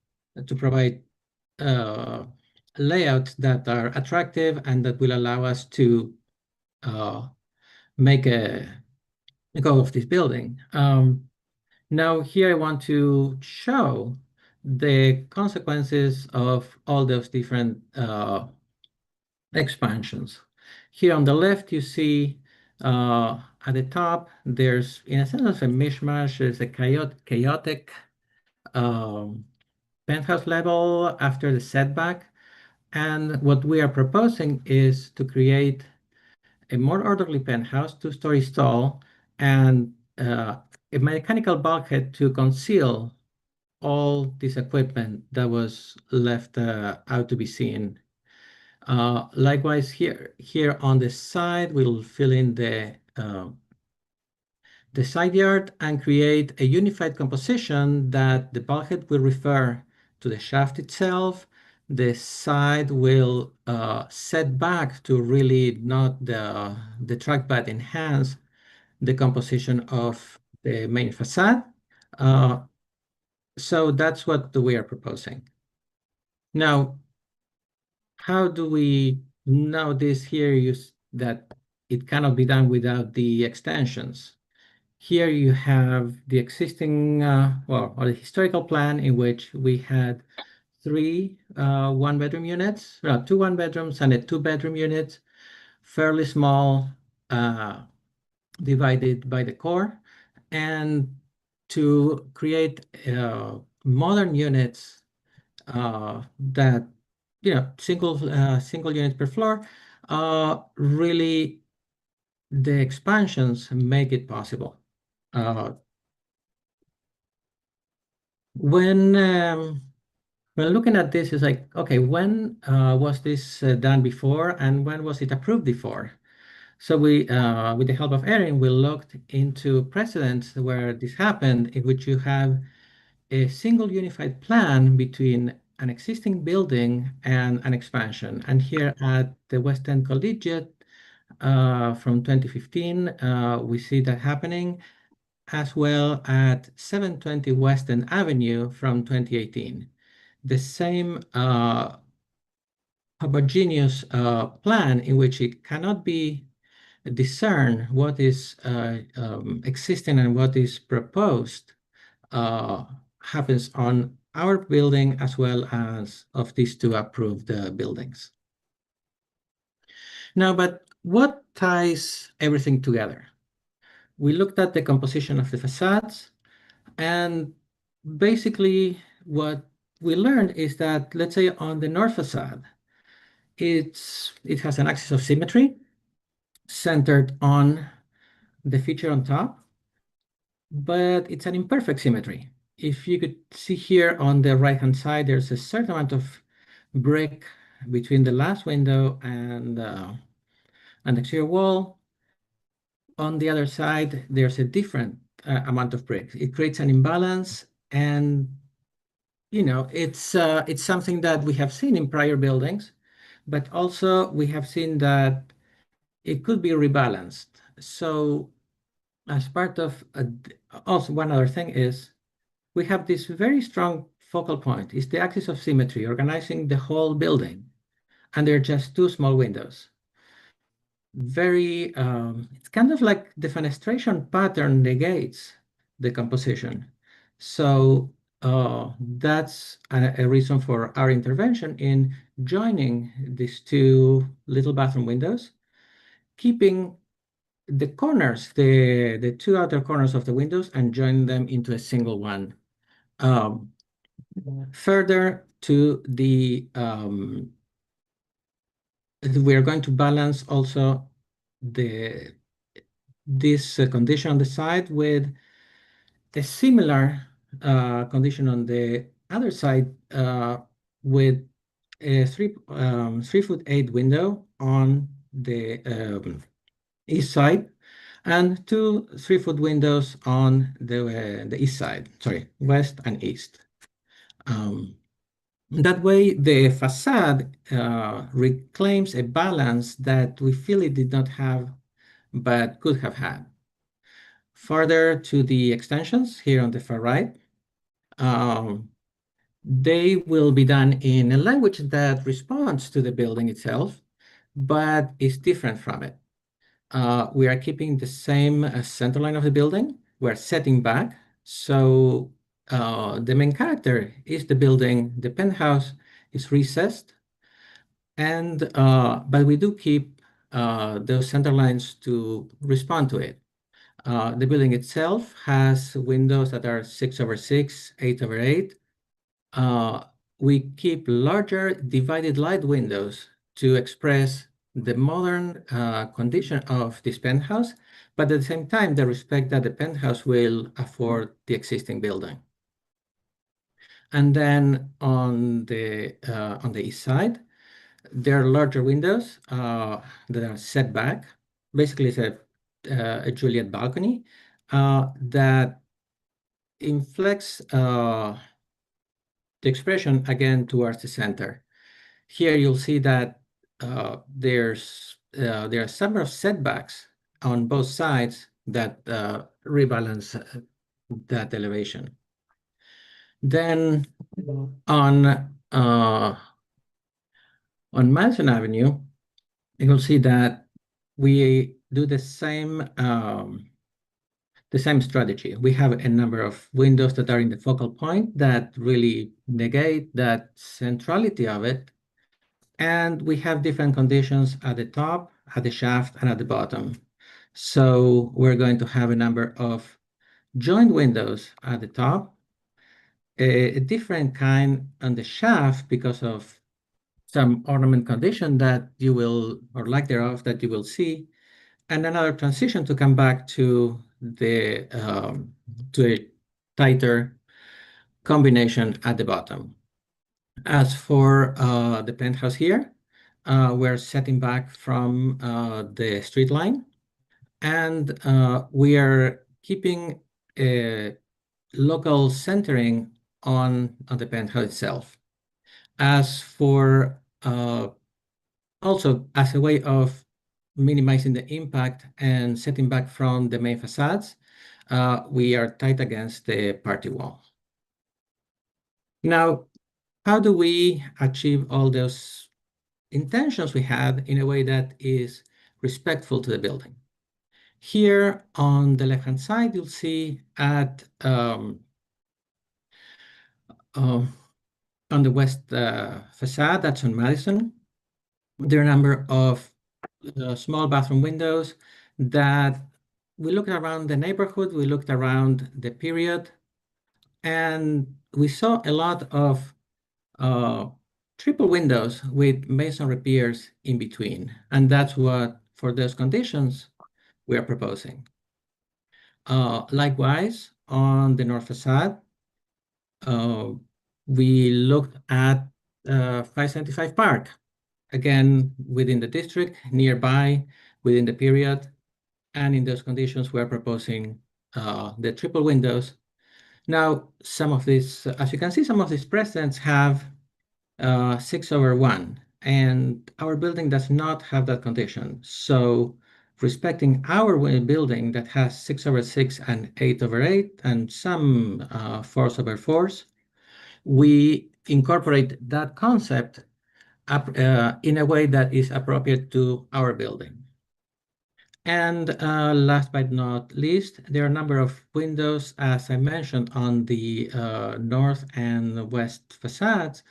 to provide layouts that are attractive and that will allow us to make a go of this building. Now here I want to show the consequences of all those different expansions. Here on the left, you see at the top, there's in a sense a mishmash, there's a chaotic penthouse level after the setback. And what we are proposing is to create a more orderly penthouse, 2-story tall, and a mechanical bulkhead to conceal all this equipment that was left out to be seen. Likewise, here on the side, we'll fill in the side yard and create a unified composition that the bulkhead will refer to the shaft itself. The side will set back to really not the track, but enhance the composition of the main facade. So that's what we are proposing. Now, how do we know this here that it cannot be done without the extensions? Here you have the existing, or the historical plan in which we had 3 one-bedroom units, 2 one-bedrooms and a 2-bedroom unit, fairly small, divided by the core, and to create modern units that single unit per floor, really the expansions make it possible. When looking at this, it's like, okay, when was this done before, and when was it approved before? So we, with the help of Erin, we looked into precedents where this happened, in which you have a single unified plan between an existing building and an expansion. And here at the West End Collegiate from 2015, we see that happening, as well at 720 West End Avenue from 2018. The same homogeneous plan in which it cannot be discern what is existing and what is proposed happens on our building as well as of these two approved buildings. Now, but what ties everything together? We looked at the composition of the facades, and basically what we learned is that, let's say on the north facade, it has an axis of symmetry centered on the feature on top, but it's an imperfect symmetry. If you could see here on the right-hand side, there's a certain amount of brick between the last window and the exterior wall. On the other side, there's a different amount of brick. It creates an imbalance, and it's something that we have seen in prior buildings, but also we have seen that it could be rebalanced. So as part of also one other thing is we have this very strong focal point. It's the axis of symmetry organizing the whole building, and there are just two small windows. It's kind of like the fenestration pattern negates the composition. So that's a reason for our intervention in joining these two little bathroom windows, keeping the corners, the two outer corners of the windows, and join them into a single one. Further to the, we are going to balance also this condition on the side with a similar condition on the other side with a 3'8" window on the east side and two 3-foot windows on the east side, sorry, west and east. That way, the facade reclaims a balance that we feel it did not have, but could have had. Further to the extensions here on the far right, they will be done in a language that responds to the building itself, but is different from it. We are keeping the same center line of the building. We're setting back. So the main character is the building. The penthouse is recessed. But we do keep those center lines to respond to it. The building itself has windows that are 6/6, 8/8. We keep larger divided light windows to express the modern condition of this penthouse, but at the same time, the respect that the penthouse will afford the existing building. And then on the east side, there are larger windows that are set back. Basically, it's a Juliet balcony that inflects the expression again towards the center. Here you'll see that there are several setbacks on both sides that rebalance that elevation. Then on Madison Avenue, you'll see that we do the same strategy. We have a number of windows that are in the focal point that really negate that centrality of it. And we have different conditions at the top, at the shaft, and at the bottom. So we're going to have a number of joined windows at the top, a different kind on the shaft because of some ornament condition that you will, or lack thereof, that you will see, and another transition to come back to the to a tighter combination at the bottom. As for the penthouse here, we're setting back from the street line, and we are keeping a local centering on the penthouse itself. As for also as a way of minimizing the impact and setting back from the main facades, we are tight against the party wall. Now, how do we achieve all those intentions we had in a way that is respectful to the building? Here on the left-hand side, you'll see at on the west facade, that's on Madison, there are a number of small bathroom windows that we looked around the neighborhood, we looked around the period, and we saw a lot of triple windows with masonry piers in between. And that's what, for those conditions, we are proposing. Likewise, on the north facade, we looked at 575 Park, again, within the district, nearby, within the period. And in those conditions, we're proposing the triple windows. Now, some of these, as you can see, some of these precedents have 6/1, and our building does not have that condition. So respecting our building that has 6/6 and 8/8 and some 4/4s, we incorporate that concept in a way that is appropriate to our building. And last but not least, there are a number of windows, as I mentioned, on the north and west facades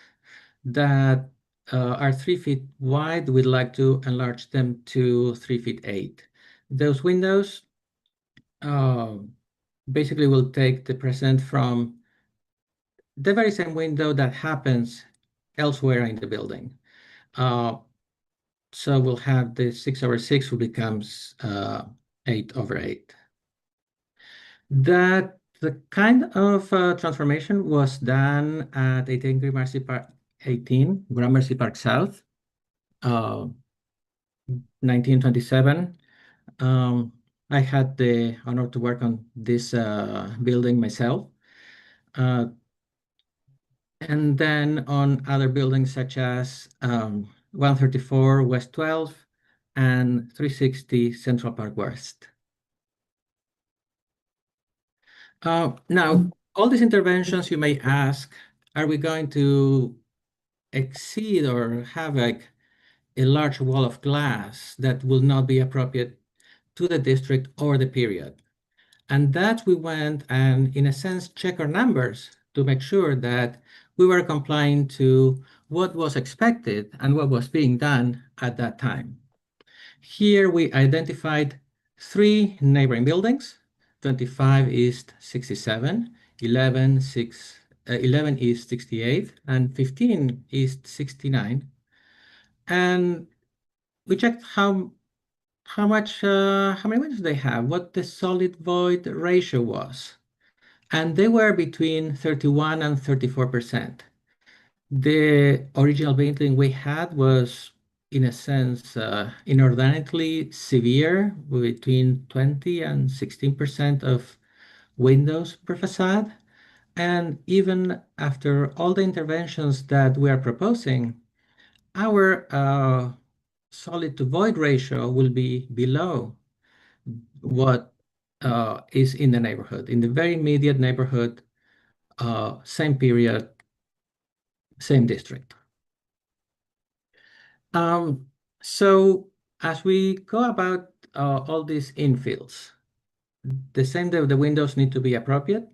that are 3 feet wide. We'd like to enlarge them to 3'8". Those windows basically will take the present from the very same window that happens elsewhere in the building. So we'll have the 6/6 will becomes 8/8. That the kind of transformation was done at 18 Gramercy Park South, 1927. I had the honor to work on this building myself. And then on other buildings such as 134 West 12 and 360 Central Park West. Now, all these interventions, you may ask, are we going to exceed or have like a large wall of glass that will not be appropriate to the district or the period? And that we went and, in a sense, check our numbers to make sure that we were complying to what was expected and what was being done at that time. Here we identified 3 neighboring buildings: 25 East 67, 11 East 68, and 15 East 69. And we checked how many windows they have, what the solid void ratio was. And they were between 31 and 34%. The original building we had was, in a sense, inordinately severe, between 20 and 16% of windows per facade. And even after all the interventions that we are proposing, our solid to void ratio will be below what is in the neighborhood, in the very immediate neighborhood, same period, same district. So as we go about all these infills, the same that the windows need to be appropriate,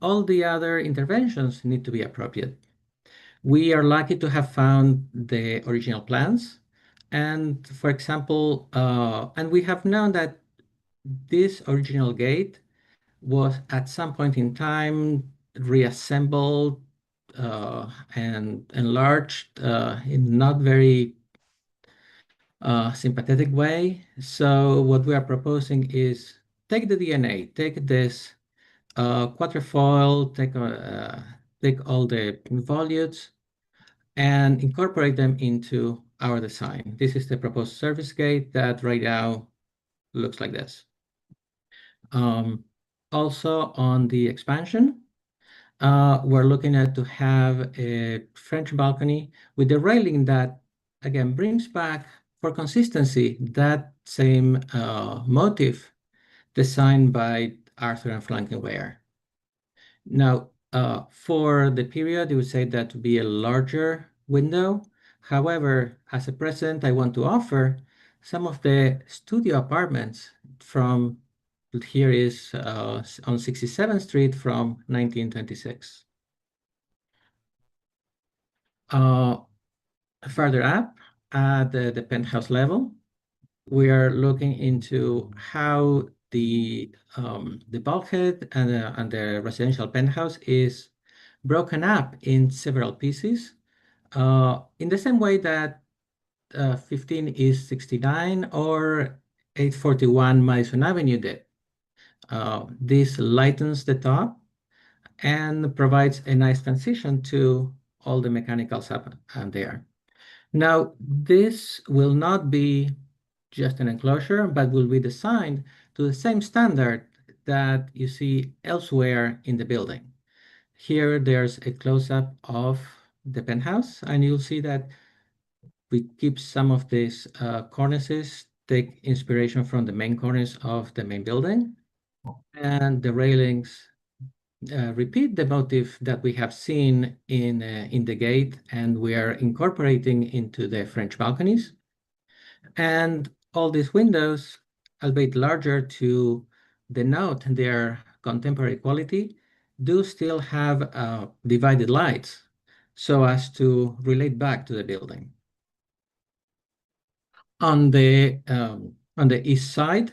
all the other interventions need to be appropriate. We are lucky to have found the original plans. And for example, and we have known that this original gate was at some point in time reassembled and enlarged in not very sympathetic way. So what we are proposing is take the DNA, take this quatrefoil, take all the volutes and incorporate them into our design. This is the proposed service gate that right now looks like this. Also on the expansion, We're looking at to have a French balcony with the railing that, again, brings back, for consistency, that same motif designed by Arthur and Flankenwehr. Now, for the period, you would say that to be a larger window. However, as a present, I want to offer some of the studio apartments from, here is on 67th Street from 1926. Further up at the penthouse level, we are looking into how the bulkhead and the residential penthouse is broken up in several pieces, in the same way that 15 East 69 or 841 Madison Avenue did. This lightens the top and provides a nice transition to all the mechanicals up there. Now, this will not be just an enclosure, but will be designed to the same standard that you see elsewhere in the building. Here, there's a close-up of the penthouse, and you'll see that we keep some of these cornices, take inspiration from the main cornice of the main building, and the railings repeat the motif that we have seen in the gate, and we are incorporating into the French balconies. And all these windows, albeit larger to denote their contemporary quality, do still have divided lights so as to relate back to the building. On the east side,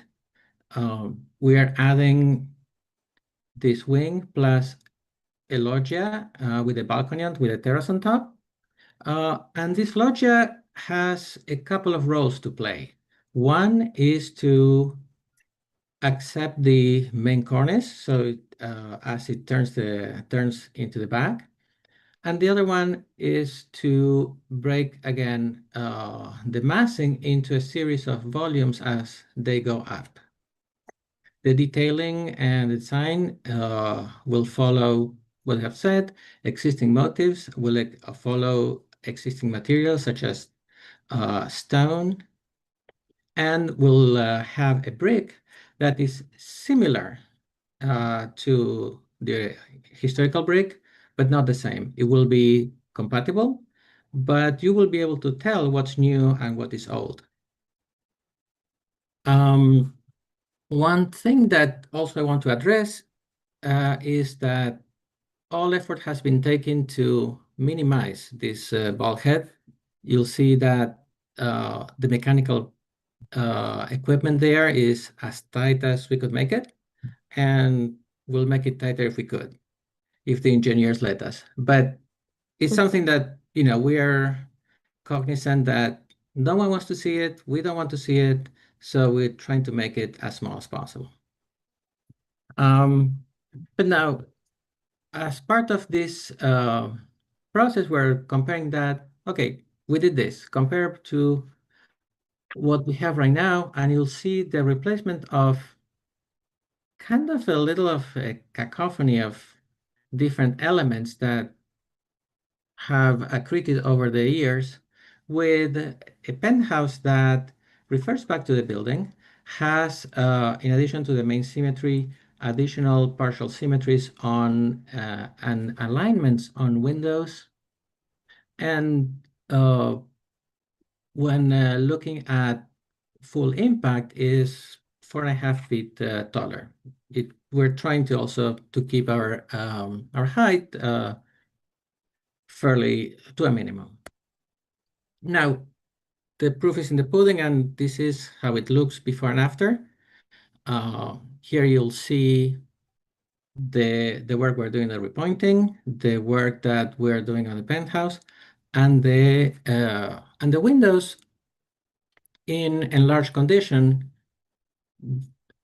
we are adding this wing plus a loggia with a balcony and with a terrace on top. And this loggia has a couple of roles to play. One is to accept the main cornice, so as it turns into the back. And the other one is to break again the massing into a series of volumes as they go up. The detailing and design will follow what I have said. Existing motifs will follow existing materials such as stone, and will have a brick that is similar to the historical brick, but not the same. It will be compatible, but you will be able to tell what's new and what is old. One thing that also I want to address is that all effort has been taken to minimize this bulkhead. You'll see that the mechanical equipment there is as tight as we could make it, and we'll make it tighter if we could, if the engineers let us. But it's something that, we are cognizant that no one wants to see it, we don't want to see it, so we're trying to make it as small as possible. But now, as part of this process, we're comparing that, okay, we did this, compared to what we have right now, and you'll see the replacement of kind of a little of a cacophony of different elements that have accreted over the years, with a penthouse that refers back to the building, has, in addition to the main symmetry, additional partial symmetries on and alignments on windows. And when looking at full impact, is 4.5 feet taller. We're trying to also to keep our height fairly to a minimum. Now, the proof is in the pudding, and this is how it looks before and after. Here you'll see the work we're doing, the repointing, the work that we're doing on the penthouse, and the windows in enlarged condition.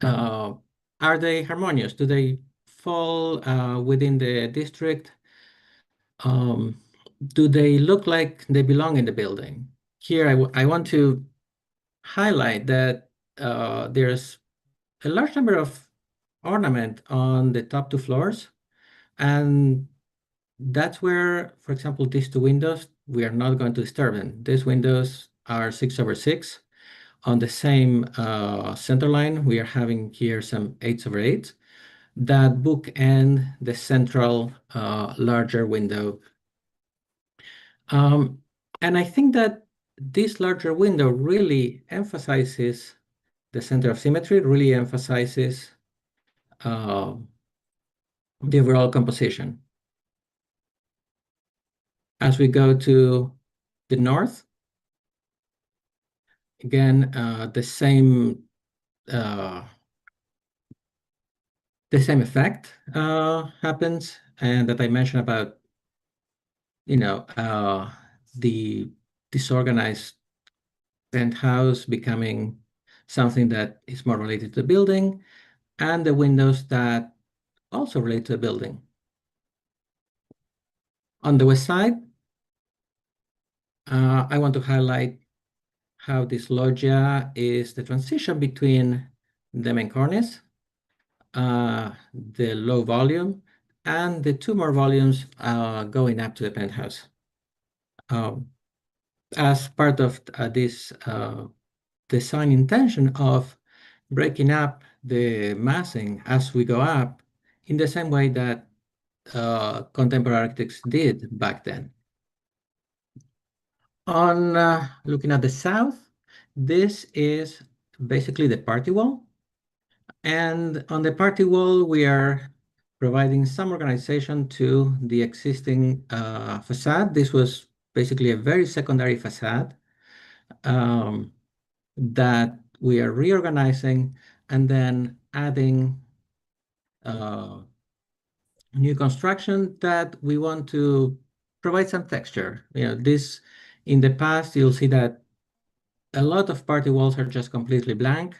Are they harmonious? Do they fall within the district? Do they look like they belong in the building? Here, I want to highlight that there's a large number of ornament on the top two floors, And that's where, for example, these two windows, we are not going to disturb them. These windows are 6/6. On the same center line, we are having here some 8/8 that bookend the central larger window. And I think that this larger window really emphasizes the center of symmetry, really emphasizes the overall composition. As we go to the north, again, the same effect happens, and that I mentioned about, the disorganized penthouse becoming something that is more related to the building, and the windows that also relate to the building. On the west side, I want to highlight how this loggia is the transition between the main cornice, the low volume, and the two more volumes going up to the penthouse. As part of this design intention of breaking up the massing as we go up in the same way that contemporary architects did back then. On looking at the south, this is basically the party wall. And on the party wall, we are providing some organization to the existing facade. This was basically a very secondary facade that we are reorganizing and then adding new construction that we want to provide some texture. This in the past, you'll see that a lot of party walls are just completely blank.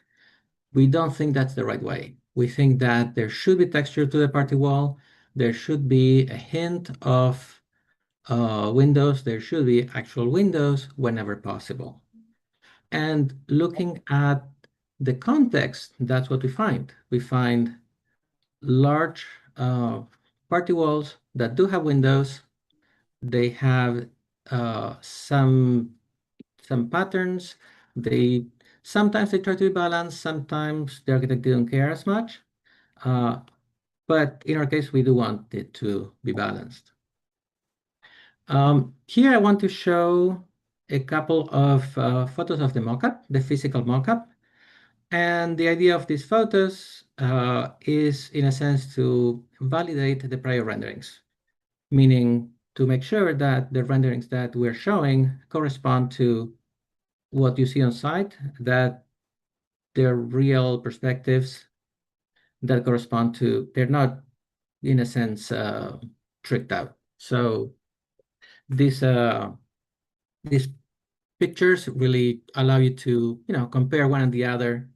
We don't think that's the right way. We think that there should be texture to the party wall. There should be a hint of windows. There should be actual windows whenever possible. And looking at the context, that's what we find. We find large party walls that do have windows. They have some patterns. Sometimes they try to be balanced. Sometimes the architect didn't care as much. But in our case, we do want it to be balanced. Here I want to show a couple of photos of the mockup, the physical mockup. And the idea of these photos is, in a sense, to validate the prior renderings, meaning to make sure that the renderings that we're showing correspond to what you see on site, that they're real perspectives that correspond to, they're not, in a sense, tricked out. So these pictures really allow you to, compare one and the other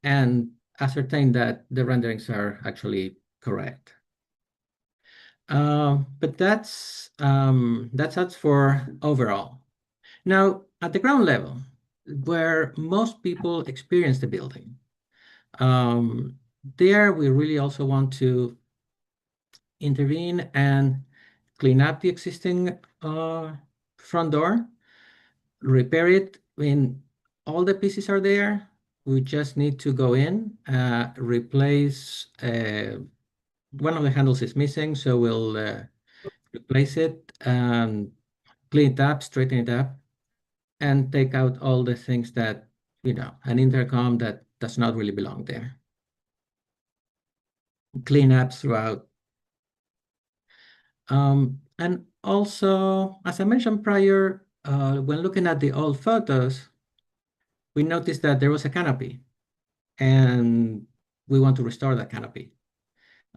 and ascertain that the renderings are actually correct. But that's for overall. Now, at the ground level, where most people experience the building, there we really also want to intervene and clean up the existing front door, repair it. All the pieces are there. We just need to go in, replace one of the handles is missing, so we'll replace it, clean it up, straighten it up, and take out all the things that, an intercom that does not really belong there. Clean up throughout. And also, as I mentioned prior, when looking at the old photos, we noticed that there was a canopy, and we want to restore that canopy.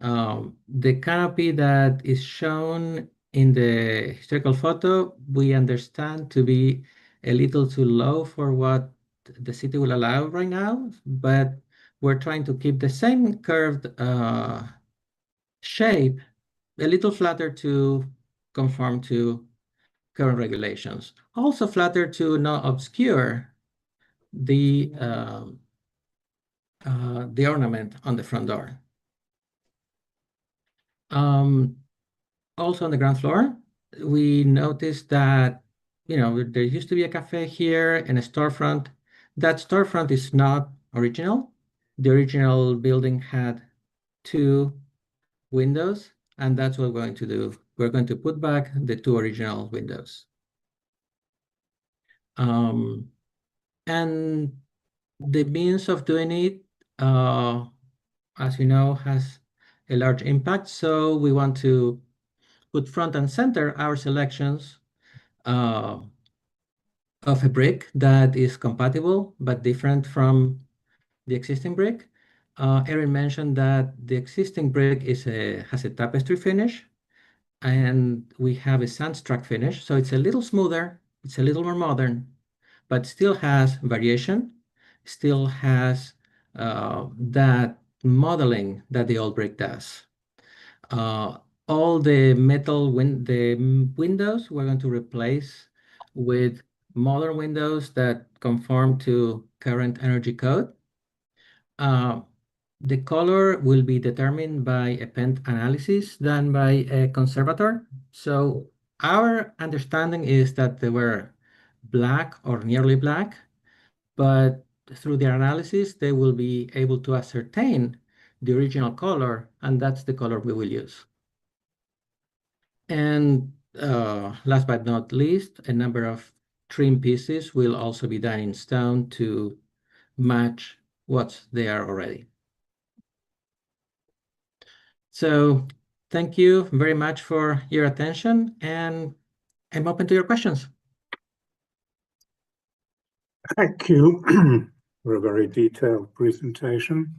The canopy that is shown in the historical photo, we understand to be a little too low for what the city will allow right now, but we're trying to keep the same curved shape, a little flatter to conform to current regulations. Also flatter to not obscure the ornament on the front door. Also on the ground floor, we noticed that, there used to be a cafe here and a storefront. That storefront is not original. The original building had 2 windows, and that's what we're going to do. We're going to put back the 2 original windows. And the means of doing it, as you know, has a large impact. So we want to put front and center our selections of a brick that is compatible but different from the existing brick. Erin mentioned that the existing brick has a tapestry finish, and we have a sandstruck finish, so it's a little smoother, it's a little more modern, but still has variation, still has that modeling that the old brick does. All the windows we're going to replace with modern windows that conform to current energy code. The color will be determined by a paint analysis done by a conservator. So our understanding is that they were black or nearly black, but through their analysis, they will be able to ascertain the original color, and that's the color we will use. And last but not least, a number of trim pieces will also be done in stone to match what's there already. So thank you very much for your attention, and I'm open to your questions. Thank you for a very detailed presentation.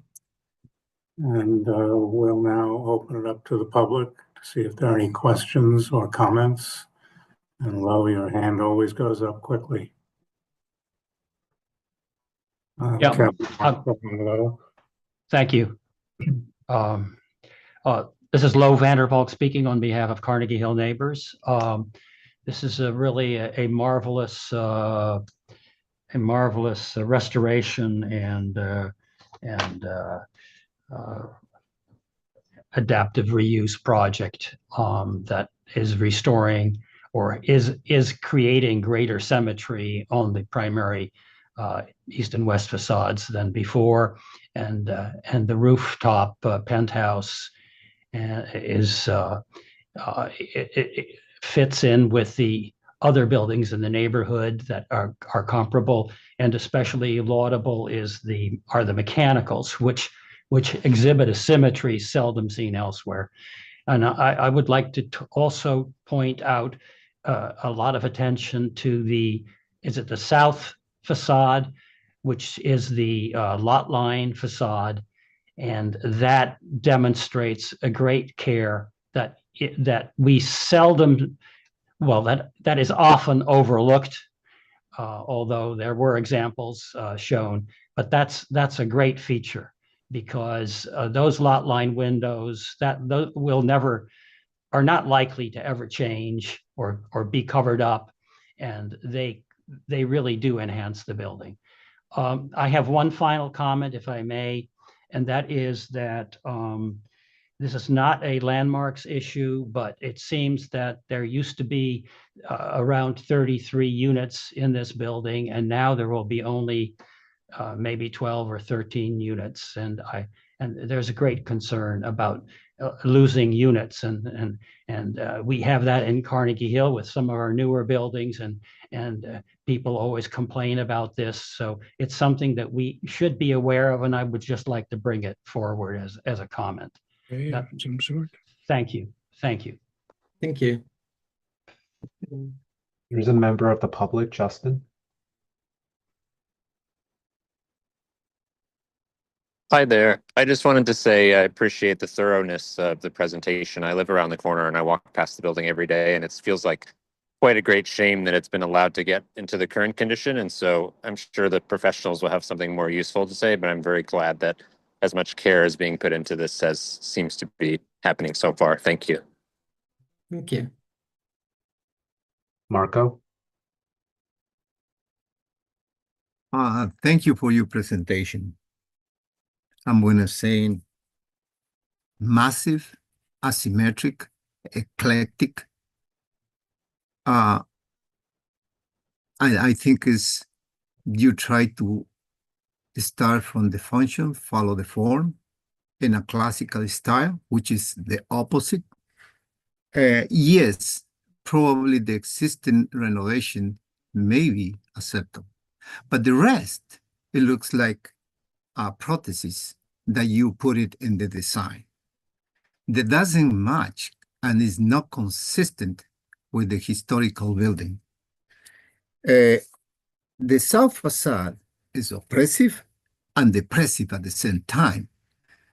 And we'll now open it up to the public to see if there are any questions or comments. And Lo, your hand always goes up quickly. Yeah. Kevin, Thank you. This is Lo Vandervalk speaking on behalf of Carnegie Hill Neighbors. This is really a marvelous restoration and adaptive reuse project that is restoring or is creating greater symmetry on the primary east and west facades than before, and the rooftop penthouse it fits in with the other buildings in the neighborhood that are comparable, and especially laudable are the mechanicals, which exhibit a symmetry seldom seen elsewhere. And I would like to also point out a lot of attention to the south facade, which is the lot line facade, and that demonstrates a great care that we seldom, well, that is often overlooked, although there were examples shown, but that's a great feature, because those lot line windows are not likely to ever change or be covered up, and they really do enhance the building. I have one final comment, if I may, and that is that this is not a landmarks issue, but it seems that there used to be around 33 units in this building, and now there will be only maybe 12 or 13 units. And there's a great concern about losing units, and we have that in Carnegie Hill with some of our newer buildings, and people always complain about this. So it's something that we should be aware of, and I would just like to bring it forward as a comment. Some sort. Thank you. Thank you. Thank you. There's a member of the public, Justin. Hi there. I just wanted to say I appreciate the thoroughness of the presentation. I live around the corner and I walk past the building every day, and it feels like quite a great shame that it's been allowed to get into the current condition. And so I'm sure the professionals will have something more useful to say, but I'm very glad that as much care is being put into this as seems to be happening so far. Thank you. Thank you. Marco? Thank you for your presentation. I'm going to say massive asymmetric, eclectic. I think is you try to start from the function, follow the form in a classical style, which is the opposite. Yes, probably the existing renovation may be acceptable, but the rest, it looks like a prosthesis that you put it in the design that doesn't match and is not consistent with the historical building. The south facade is oppressive and depressive at the same time,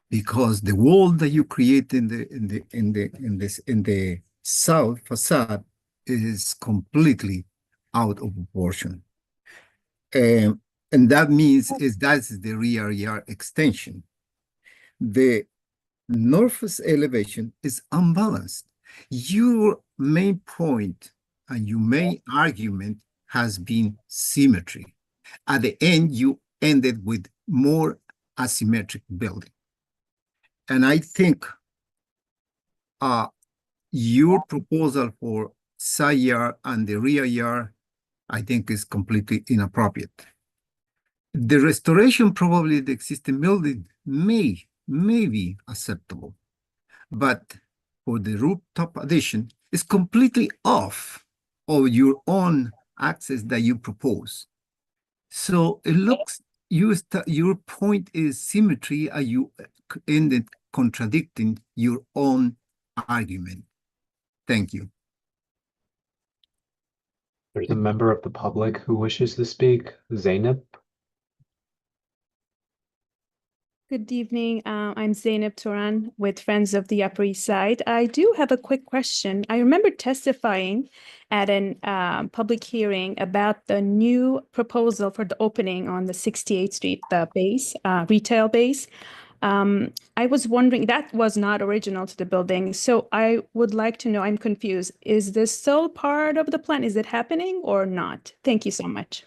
because the wall that you create in the south facade is completely out of proportion. And that means that's the rear yard extension. The northwest elevation is unbalanced. Your main point and your main argument has been symmetry. At the end, you ended with more asymmetric building. And I think your proposal for side yard and the rear yard, I think is completely inappropriate. The restoration, probably the existing building may be acceptable, but for the rooftop addition, it's completely off of your own access that you propose. So it looks, your point is symmetry, and you ended contradicting your own argument. Thank you. There's a member of the public who wishes to speak. Zainab. Good evening. I'm Zainab Turan with Friends of the Upper East Side. I do have a quick question. I remember testifying at an public hearing about the new proposal for the opening on the 68th Street, the base, retail base. I was wondering, that was not original to the building. So I would like to know, I'm confused. Is this still part of the plan? Is it happening or not? Thank you so much.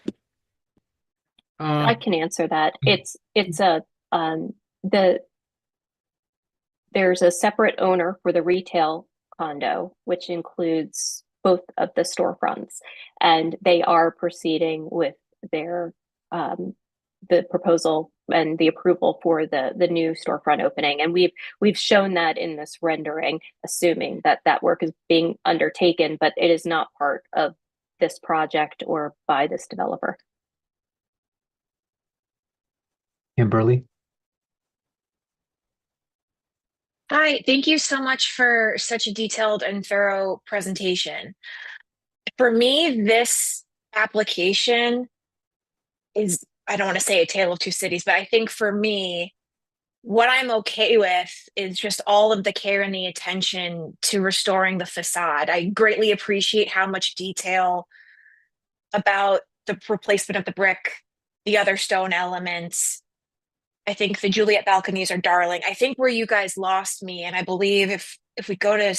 I can answer that. There's a separate owner for the retail condo, which includes both of the storefronts, and they are proceeding with their the proposal and the approval for the new storefront opening. And we've shown that in this rendering, assuming that that work is being undertaken, but it is not part of this project or by this developer. Kimberly. Hi, thank you so much for such a detailed and thorough presentation. For me, this application is, I don't want to say a tale of two cities, but I think for me, what I'm okay with is just all of the care and the attention to restoring the facade. I greatly appreciate how much detail about the replacement of the brick, the other stone elements. I think the Juliet balconies are darling. I think where you guys lost me, and I believe if we go to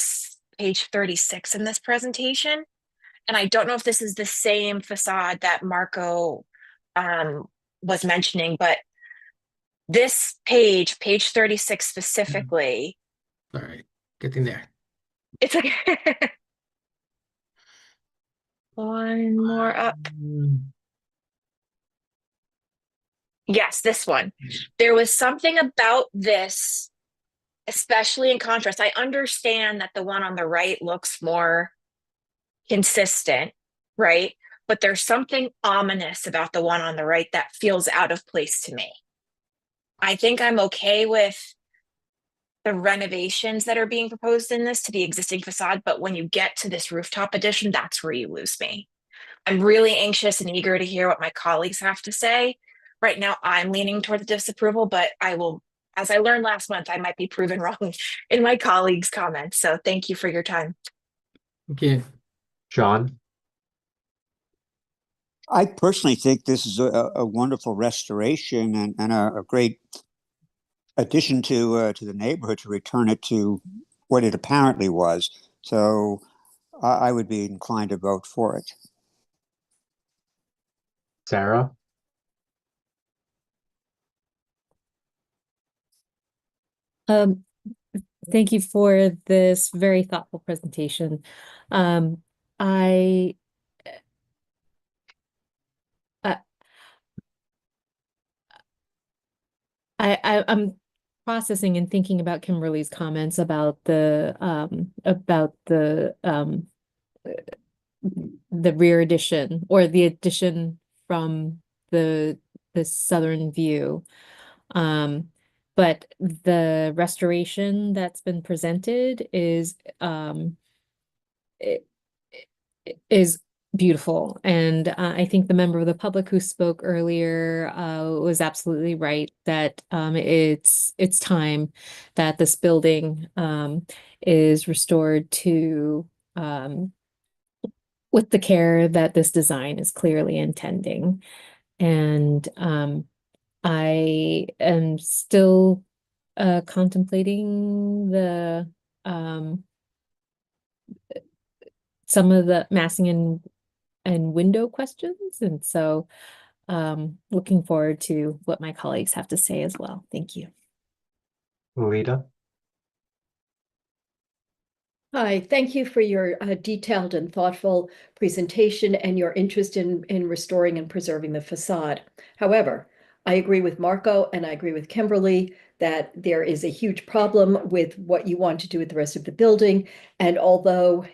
page 36 in this presentation, and I don't know if this is the same facade that Marco was mentioning, but this page 36 specifically. All right, getting there. It's like one more up. Yes, this one. There was something about this, especially in contrast. I understand that the one on the right looks more consistent, right? But there's something ominous about the one on the right that feels out of place to me. I think I'm okay with the renovations that are being proposed in this to the existing facade, but when you get to this rooftop addition, that's where you lose me. I'm really anxious and eager to hear what my colleagues have to say. Right now, I'm leaning toward disapproval, but I will, as I learned last month, I might be proven wrong in my colleagues' comments. So thank you for your time. Okay. John. I personally think this is a wonderful restoration and a great addition to the neighborhood to return it to what it apparently was. So I would be inclined to vote for it. Sarah. Thank you for this very thoughtful presentation. I uh, I'm processing and thinking about Kimberly's comments about the rear addition or the addition from the southern view. But the restoration that's been presented is it, is beautiful. And I think the member of the public who spoke earlier was absolutely right that it's time that this building is restored to with the care that this design is clearly intending. And I am still contemplating the some of the massing and window questions. And so looking forward to what my colleagues have to say as well. Thank you. Lita? Hi, thank you for your detailed and thoughtful presentation and your interest in restoring and preserving the facade. However, I agree with Marco and I agree with Kimberly that there is a huge problem with what you want to do with the rest of the building. And although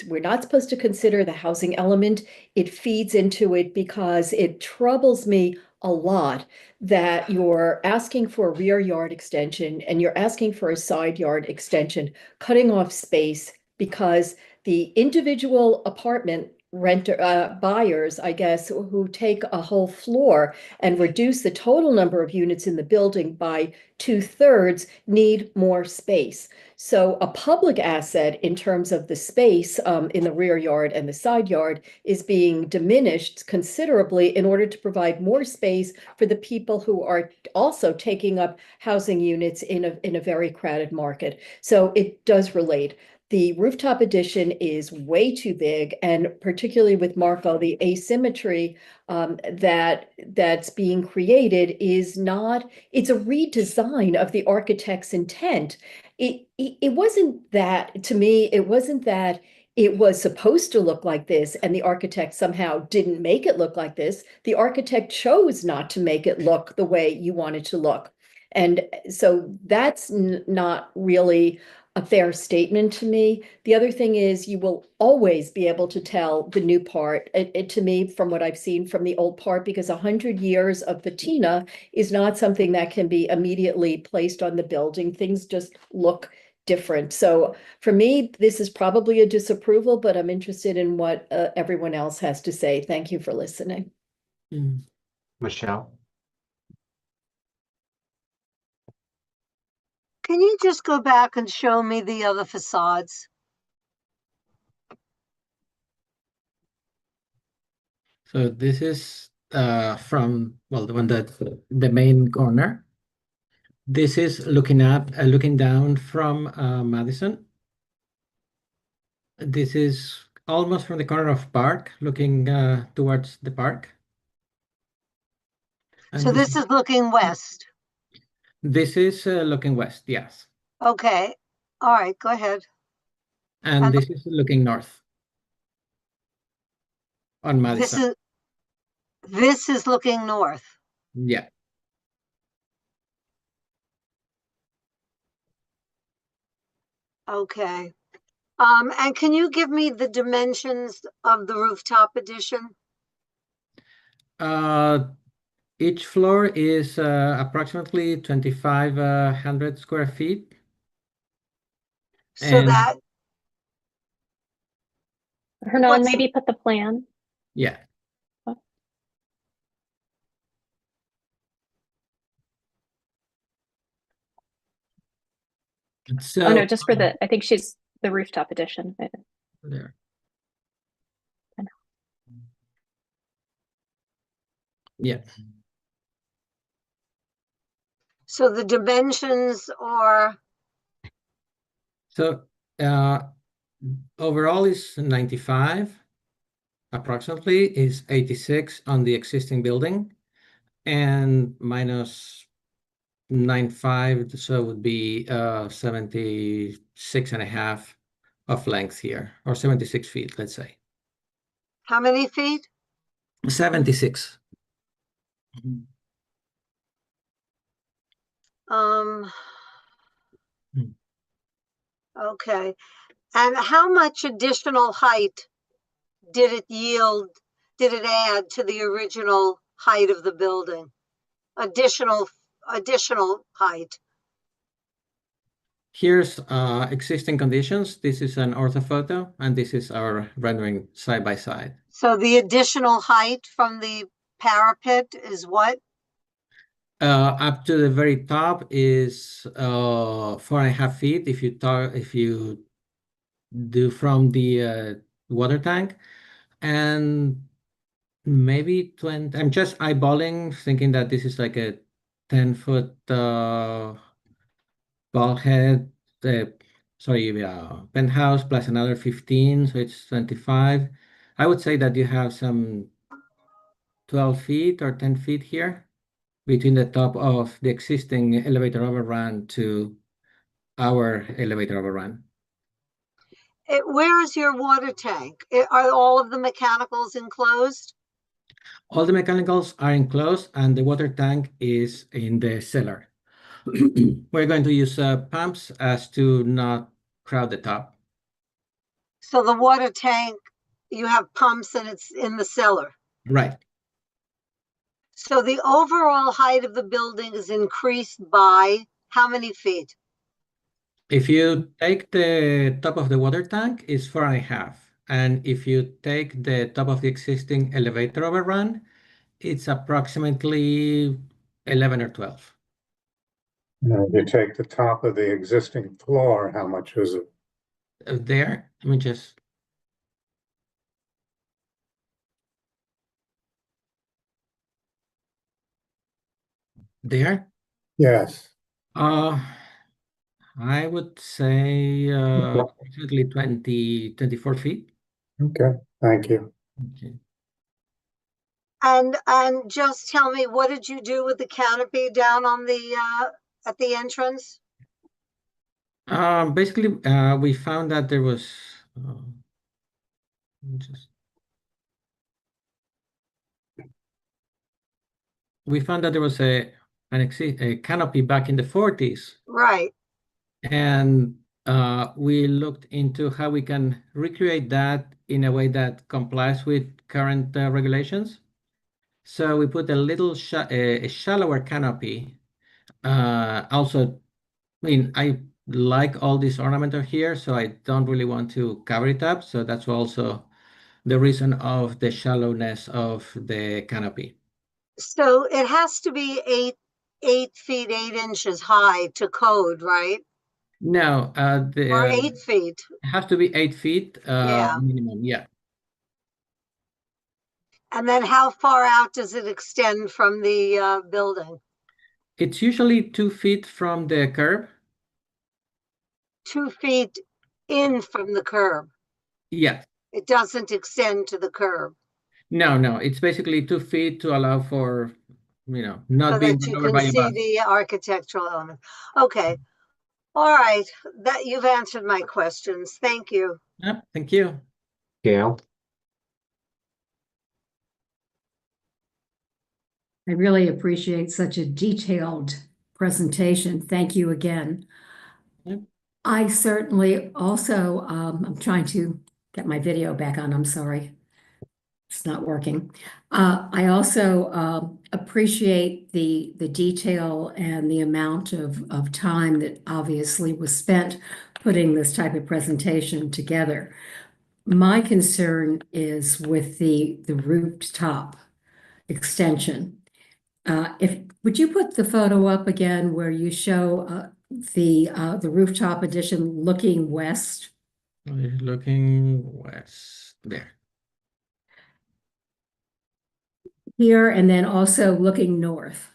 we're not supposed to consider the housing element, it feeds into it because it troubles me a lot that you're asking for a rear yard extension and you're asking for a side yard extension, cutting off space because the individual apartment buyers, I guess, who take a whole floor and reduce the total number of units in the building by 2/3 need more space. So a public asset in terms of the space in the rear yard and the side yard is being diminished considerably in order to provide more space for the people who are also taking up housing units in a very crowded market. So it does relate. The rooftop addition is way too big, and particularly with Marco, the asymmetry that's being created is not, it's a redesign of the architect's intent. It wasn't that, to me, it wasn't that it was supposed to look like this and the architect somehow didn't make it look like this. The architect chose not to make it look the way you want it to look. And so that's not really a fair statement to me. The other thing is you will always be able to tell the new part, to me, from what I've seen from the old part, because 100 years of patina is not something that can be immediately placed on the building. Things just look different. So for me, this is probably a disapproval, but I'm interested in what everyone else has to say. Thank you for listening. Michelle? Can you just go back and show me the other facades? So this is from, well, the one that the main corner. This is looking up, looking down from Madison. This is almost from the corner of Park, looking towards the park. And So this is looking west. This is looking west, yes. Okay. All right, go ahead. And this is looking north on Madison. This is looking north. Yeah. Okay. And can you give me the dimensions of the rooftop addition? Each floor is approximately 2,500 square feet. So that Hernan, maybe put the plan. Yeah. So, oh no, just for I think she's the rooftop addition. There. Yeah. So the dimensions are? So overall is 95, approximately is 86 on the existing building, and minus 9.5, so it would be 76 and a half of length here, or 76 feet, let's say. How many feet? 76. Um, Hmm. okay. And how much additional height did it add to the original height of the building? Additional height. Here's existing conditions. This is an orthophoto, and this is our rendering side by side. So the additional height from the parapet is what? Up to the very top is 4.5 feet if you do from the water tank, and maybe 20. I'm just eyeballing, thinking that this is like a 10-foot bulkhead. Penthouse plus another 15, so it's 25. I would say that you have some 12 feet or 10 feet here between the top of the existing elevator overrun to our elevator overrun. Where is your water tank? Are all of the mechanicals enclosed? All the mechanicals are enclosed and the water tank is in the cellar. We're going to use pumps as to not crowd the top. So the water tank, you have pumps and it's in the cellar. Right. So the overall height of the building is increased by how many feet? If you take the top of the water tank, it's 4.5. And if you take the top of the existing elevator overrun, it's approximately 11 or 12. Now, if you take the top of the existing floor, how much is it? There, let me just. There? Yes. I would say approximately 24 feet. Okay, thank you. Okay. And just tell me, what did you do with the canopy down on the at the entrance? Basically, we found that there was just we found that there was a canopy back in the 40s, Right. and we looked into how we can recreate that in a way that complies with current regulations. So we put a little a shallower canopy. Also, I mean, I like all this ornament here, so I don't really want to cover it up. So that's also the reason of the shallowness of the canopy. So it has to be 8 feet 8 inches high to code, right? No, Or 8 feet. it has to be 8 feet Yeah. minimum. Yeah. And then how far out does it extend from the building? It's usually 2 feet from the curb. 2 feet in from the curb. Yeah. It doesn't extend to the curb. No, it's basically 2 feet to allow for, not So being that run you over can by a see bus. the architectural element. Okay. All right. That you've answered my questions. Thank you. Yep, thank you. Gail? I really appreciate such a detailed presentation. Thank you again. Yep. I certainly also, I'm trying to get my video back on, I'm sorry. It's not working. I also appreciate the detail and the amount of time that obviously was spent putting this type of presentation together. My concern is with the rooftop extension. Would you put the photo up again where you show the rooftop addition looking west? Looking west there. Here and then also looking north.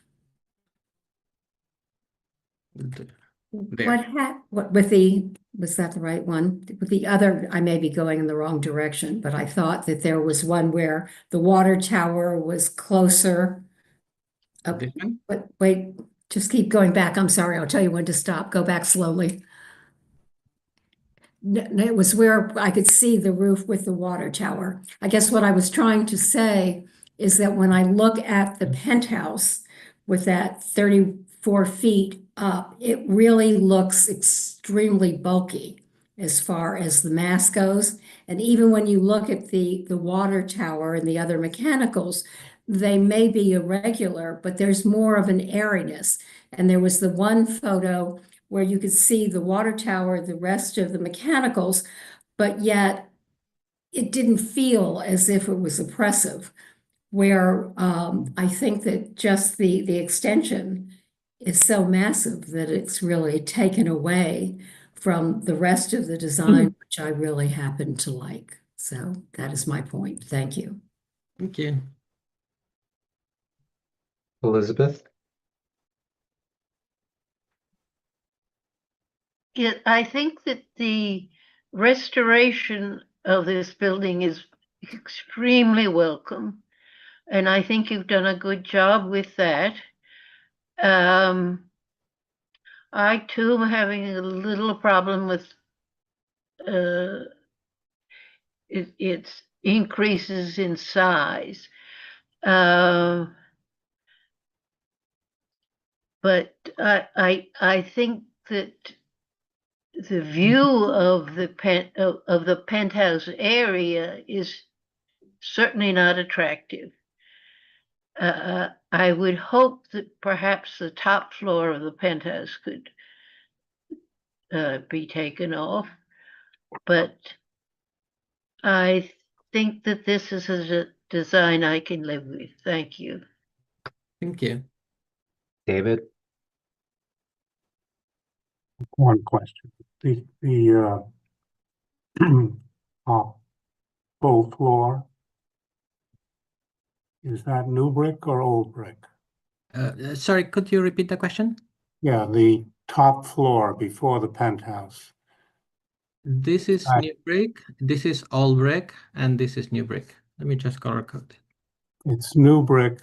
There. What was that the right one? With the other, I may be going in the wrong direction, but I thought that there was one where the water tower was closer. This one? But wait, just keep going back. I'm sorry, I'll tell you when to stop. Go back slowly. It was where I could see the roof with the water tower. I guess what I was trying to say is that when I look at the penthouse with that 34 feet up, it really looks extremely bulky as far as the mass goes. And even when you look at the water tower and the other mechanicals, they may be irregular, but there's more of an airiness. And there was the one photo where you could see the water tower, the rest of the mechanicals, but yet it didn't feel as if it was oppressive. Where I think that just the extension is so massive that it's really taken away from the rest of the design, which I really happen to like. So that is my point. Thank you. Thank you. Elizabeth? I think that the restoration of this building is extremely welcome, and I think you've done a good job with that. I too am having a little problem with its increases in size. But I think that the view of the penthouse area is certainly not attractive. I would hope that perhaps the top floor of the penthouse could be taken off, but I think that this is a design I can live with. Thank you. Thank you. David? One question. The top full floor, is that new brick or old brick? Sorry, could you repeat the question? Yeah, the top floor before the penthouse. This is new brick, this is old brick, and this is new brick. Let me just color code it. It's new brick.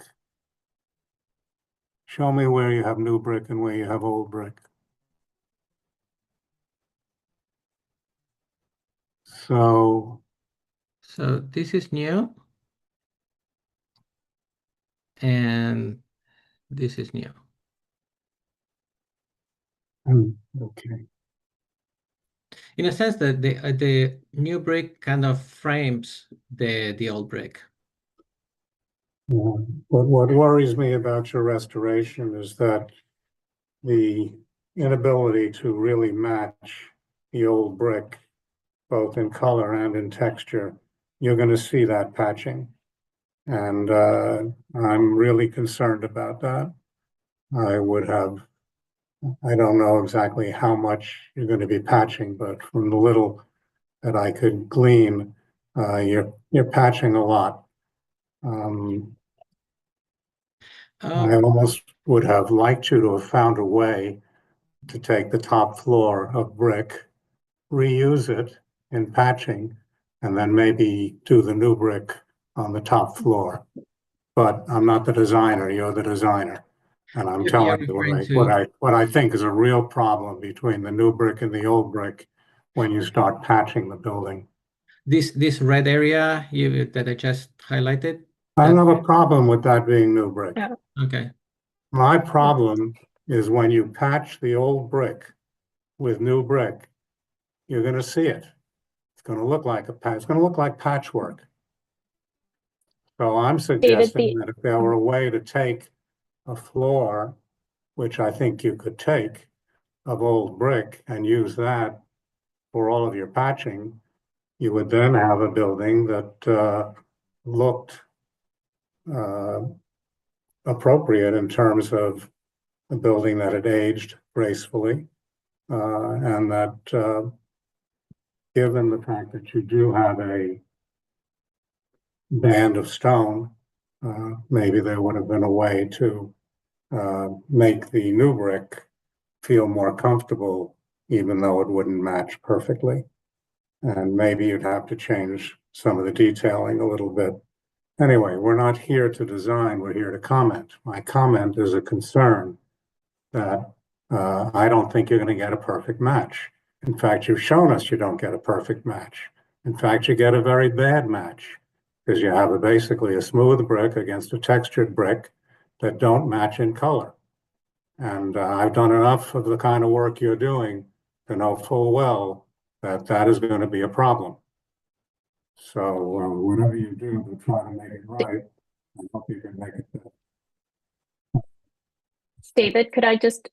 Show me where you have new brick and where you have old brick. So this is new, and this is new. okay. In a sense that the new brick kind of frames the old brick. But what worries me about your restoration is that the inability to really match the old brick, both in color and in texture, you're going to see that patching. And I'm really concerned about that. I don't know exactly how much you're going to be patching, but from the little that I could glean, you're patching a lot. I almost would have liked you to have found a way to take the top floor of brick, reuse it in patching, and then maybe do the new brick on the top floor. But I'm not the designer, you're the designer. And I'm telling you what I think is a real problem between the new brick and the old brick when you start patching the building. This red area that I just highlighted? I don't have a problem with that being new brick. Okay. My problem is when you patch the old brick with new brick, you're going to see it. It's going to look like it's going to look like patchwork. So I'm suggesting that if there were a way to take a floor, which I think you could take, of old brick and use that for all of your patching, you would then have a building that looked appropriate in terms of a building that had aged gracefully, and that given the fact that you do have a band of stone, maybe there would have been a way to make the new brick feel more comfortable, even though it wouldn't match perfectly. And maybe you'd have to change some of the detailing a little bit. Anyway, we're not here to design, we're here to comment. My comment is a concern that I don't think you're going to get a perfect match. In fact, you've shown us you don't get a perfect match. In fact, you get a very bad match because you have basically a smooth brick against a textured brick that don't match in color. And I've done enough of the kind of work you're doing to know full well that that is going to be a problem. So whatever you do to try to make it right, I hope you can make it better. David, could I just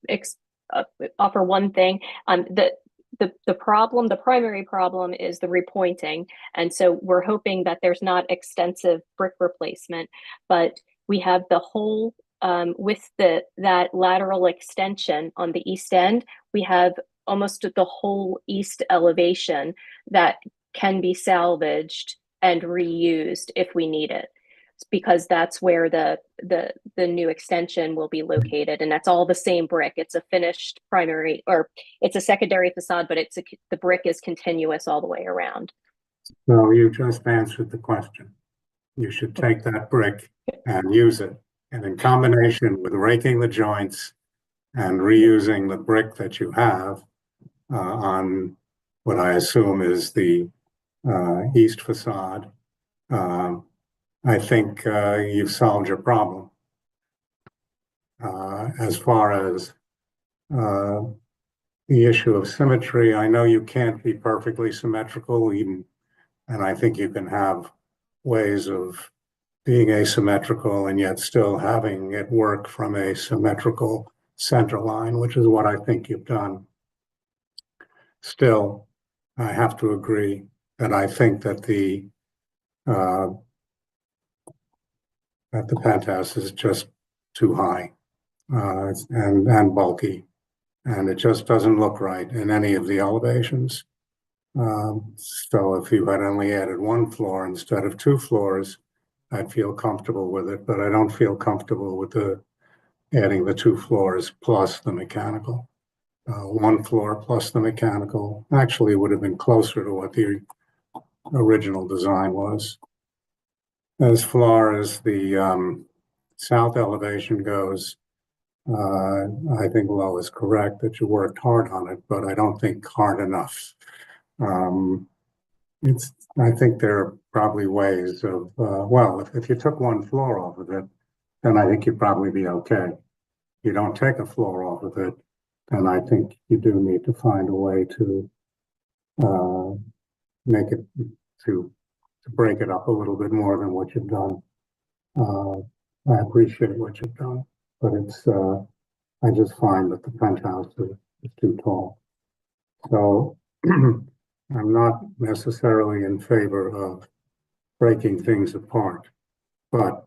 offer one thing? The problem, the primary problem is the repointing. And so we're hoping that there's not extensive brick replacement, but we have the whole, with that lateral extension on the east end, we have almost the whole east elevation that can be salvaged and reused if we need it, because that's where the new extension will be located, and that's all the same brick. It's a finished primary, or it's a secondary facade, but the brick is continuous all the way around. So you just answered the question. You should take that brick and use it, and in combination with raking the joints and reusing the brick that you have on what I assume is the east facade, I think you've solved your problem. As far as the issue of symmetry, I know you can't be perfectly symmetrical, even, and I think you can have ways of being asymmetrical and yet still having it work from a symmetrical center line, which is what I think you've done. Still, I have to agree that I think that the penthouse is just too high and bulky, and it just doesn't look right in any of the elevations. So if you had only added one floor instead of two floors, I'd feel comfortable with it, but I don't feel comfortable with adding the two floors plus the mechanical. One floor plus the mechanical actually would have been closer to what the original design was. As far as the south elevation goes, I think Lo is correct that you worked hard on it, but I don't think hard enough. I think there are probably ways of, well, if you took one floor off of it, then I think you'd probably be okay. You don't take a floor off of it, then I think you do need to find a way to make it, to break it up a little bit more than what you've done. I appreciate what you've done, but it's, I just find that the penthouse is too tall. So I'm not necessarily in favor of breaking things apart, but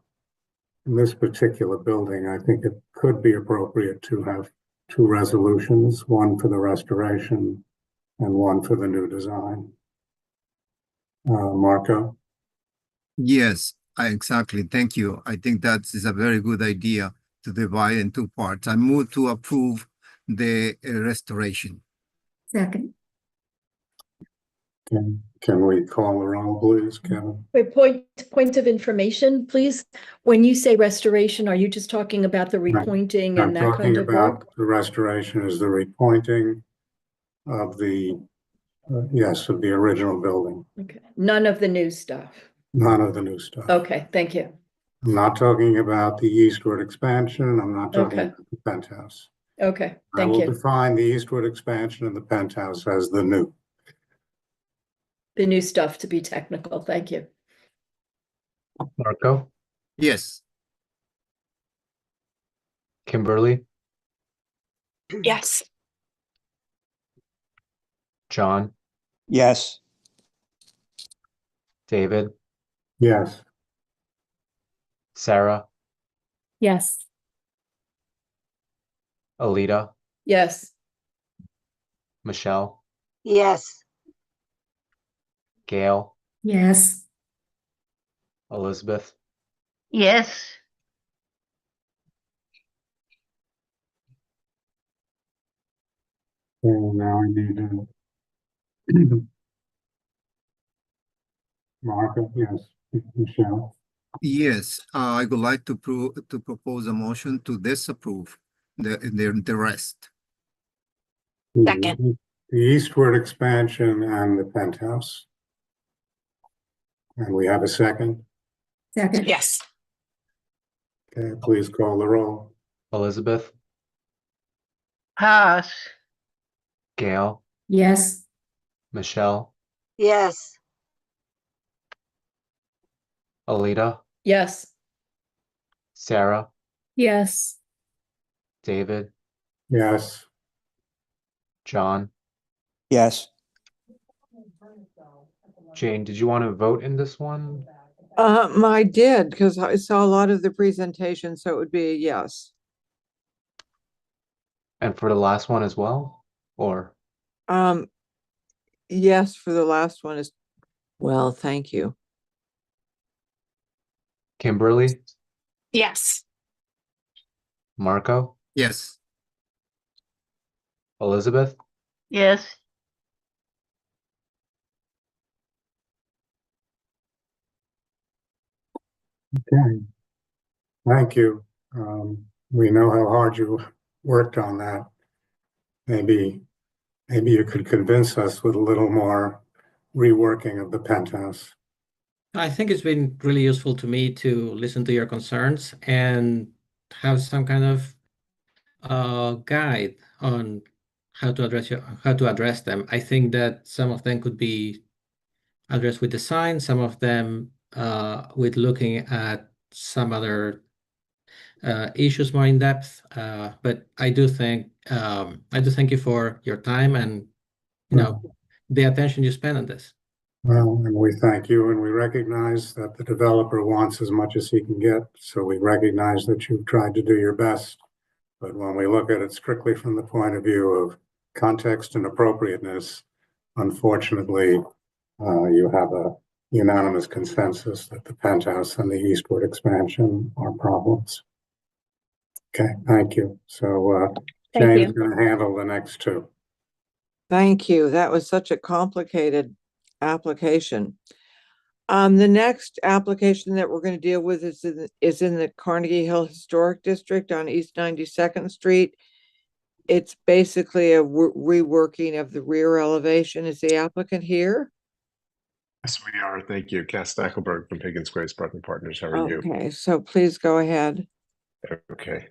in this particular building, I think it could be appropriate to have two resolutions, one for the restoration and one for the new design. Marco? Yes, exactly. Thank you. I think that is a very good idea to divide in two parts. I move to approve the restoration. Second. Can we call the roll, please, Kevin? Wait, point of information, please. When you say restoration, are you just talking about the repointing and that kind of work? I'm talking about the restoration is the repointing of the, yes, of the original building. Okay. None of the new stuff. None of the new stuff. Okay, thank you. I'm not talking about the eastward expansion. I'm not talking Okay. about the penthouse. Okay, I thank will you. define the eastward expansion and the penthouse as the new. The new stuff, to be technical. Thank you. Marco, Yes. Kimberly, Yes. John, Yes. David, Yes. Sarah, Yes. Alita, Yes. Michelle, Yes. Gail, Yes. Elizabeth, Yes. And now I need to. Marco, yes. Michelle? Yes, I would like to propose a motion to disapprove the rest. Second. The eastward expansion and the penthouse. And we have a second. Second. Yes. Okay, please call the roll. Elizabeth, Pass. Gail, Yes. Michelle, Yes. Alita, Yes. Sarah, Yes. David, Yes. John. Yes. Jane, did you want to vote in this one? I did, because I saw a lot of the presentation, so it would be a yes. And for the last one as well? Or Yes, for the last one is, well, thank you. Kimberly, Yes. Marco, Yes. Elizabeth, Yes. Okay. Thank you. We know how hard you worked on that. Maybe you could convince us with a little more reworking of the penthouse. I think it's been really useful to me to listen to your concerns and have some kind of guide on how to address them. I think that some of them could be addressed with design, some of them with looking at some other issues more in depth. But I do thank you for your time and the attention you spend on this. Well, and we thank you, and we recognize that the developer wants as much as he can get. So we recognize that you've tried to do your best. But when we look at it strictly from the point of view of context and appropriateness, unfortunately, you have a unanimous consensus that the penthouse and the eastward expansion are problems. Okay, thank you. So Jane's going to handle the next two. Thank you. That was such a complicated application. The next application that we're going to deal with is in the Carnegie Hill Historic District on East 92nd Street. It's basically a reworking of the rear elevation. Is the applicant here? Yes, we are. Thank you. Cass Stackelberg from Higgins Grace Partners. How are you? Okay, so please go ahead. Okay.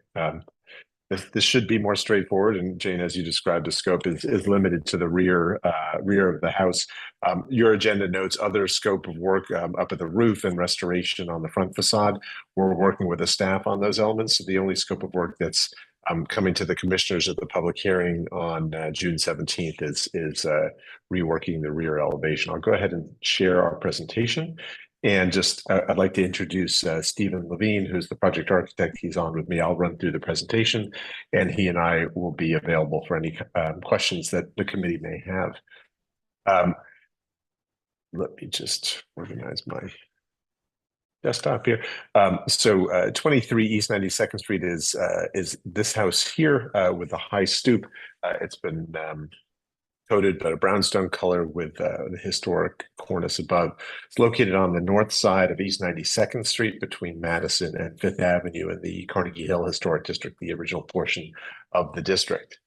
This should be more straightforward, and Jane, as you described, the scope is limited to the rear of the house. Your agenda notes other scope of work up at the roof and restoration on the front facade. We're working with the staff on those elements. So the only scope of work that's coming to the commissioners at the public hearing on June 17th is reworking the rear elevation. I'll go ahead and share our presentation. And just, I'd like to introduce Stephen Levine, who's the project architect. He's on with me. I'll run through the presentation, and he and I will be available for any questions that the committee may have. Let me just organize my desktop here. So 23 East 92nd Street is this house here with the high stoop. It's been coated, but a brownstone color with the historic cornice above. It's located on the north side of East 92nd Street between Madison and Fifth Avenue in the Carnegie Hill Historic District, the original portion of the district.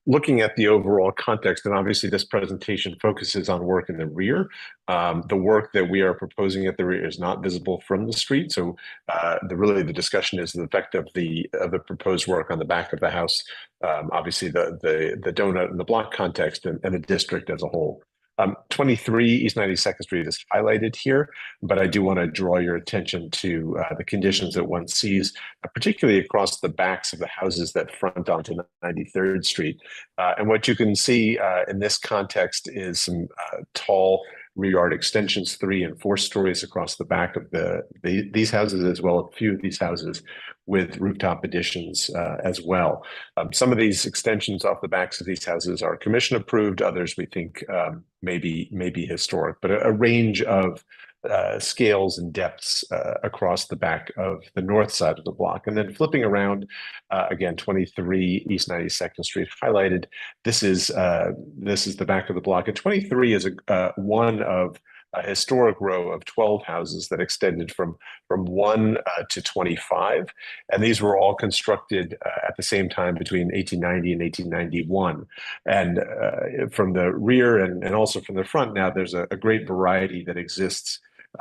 Looking at the overall context, and obviously this presentation focuses on work in the rear. The work that we are proposing at the rear is not visible from the street. So the discussion is the effect of the proposed work on the back of the house. Obviously the donut and the block context and the district as a whole. 23 East 92nd Street is highlighted here, but I do want to draw your attention to the conditions that one sees, particularly across the backs of the houses that front onto 93rd Street. And what you can see in this context is some tall rear yard extensions, 3 and 4 stories across the back of these houses, as well as a few of these houses with rooftop additions as well. Some of these extensions off the backs of these houses are commission approved. Others we think may be historic, but a range of scales and depths across the back of the north side of the block. And then flipping around, again, 23 East 92nd Street highlighted. This is the back of the block. And 23 is one of a historic row of 12 houses that extended from 1 to 25. And these were all constructed at the same time between 1890 and 1891. And from the rear and also from the front now, there's a great variety that exists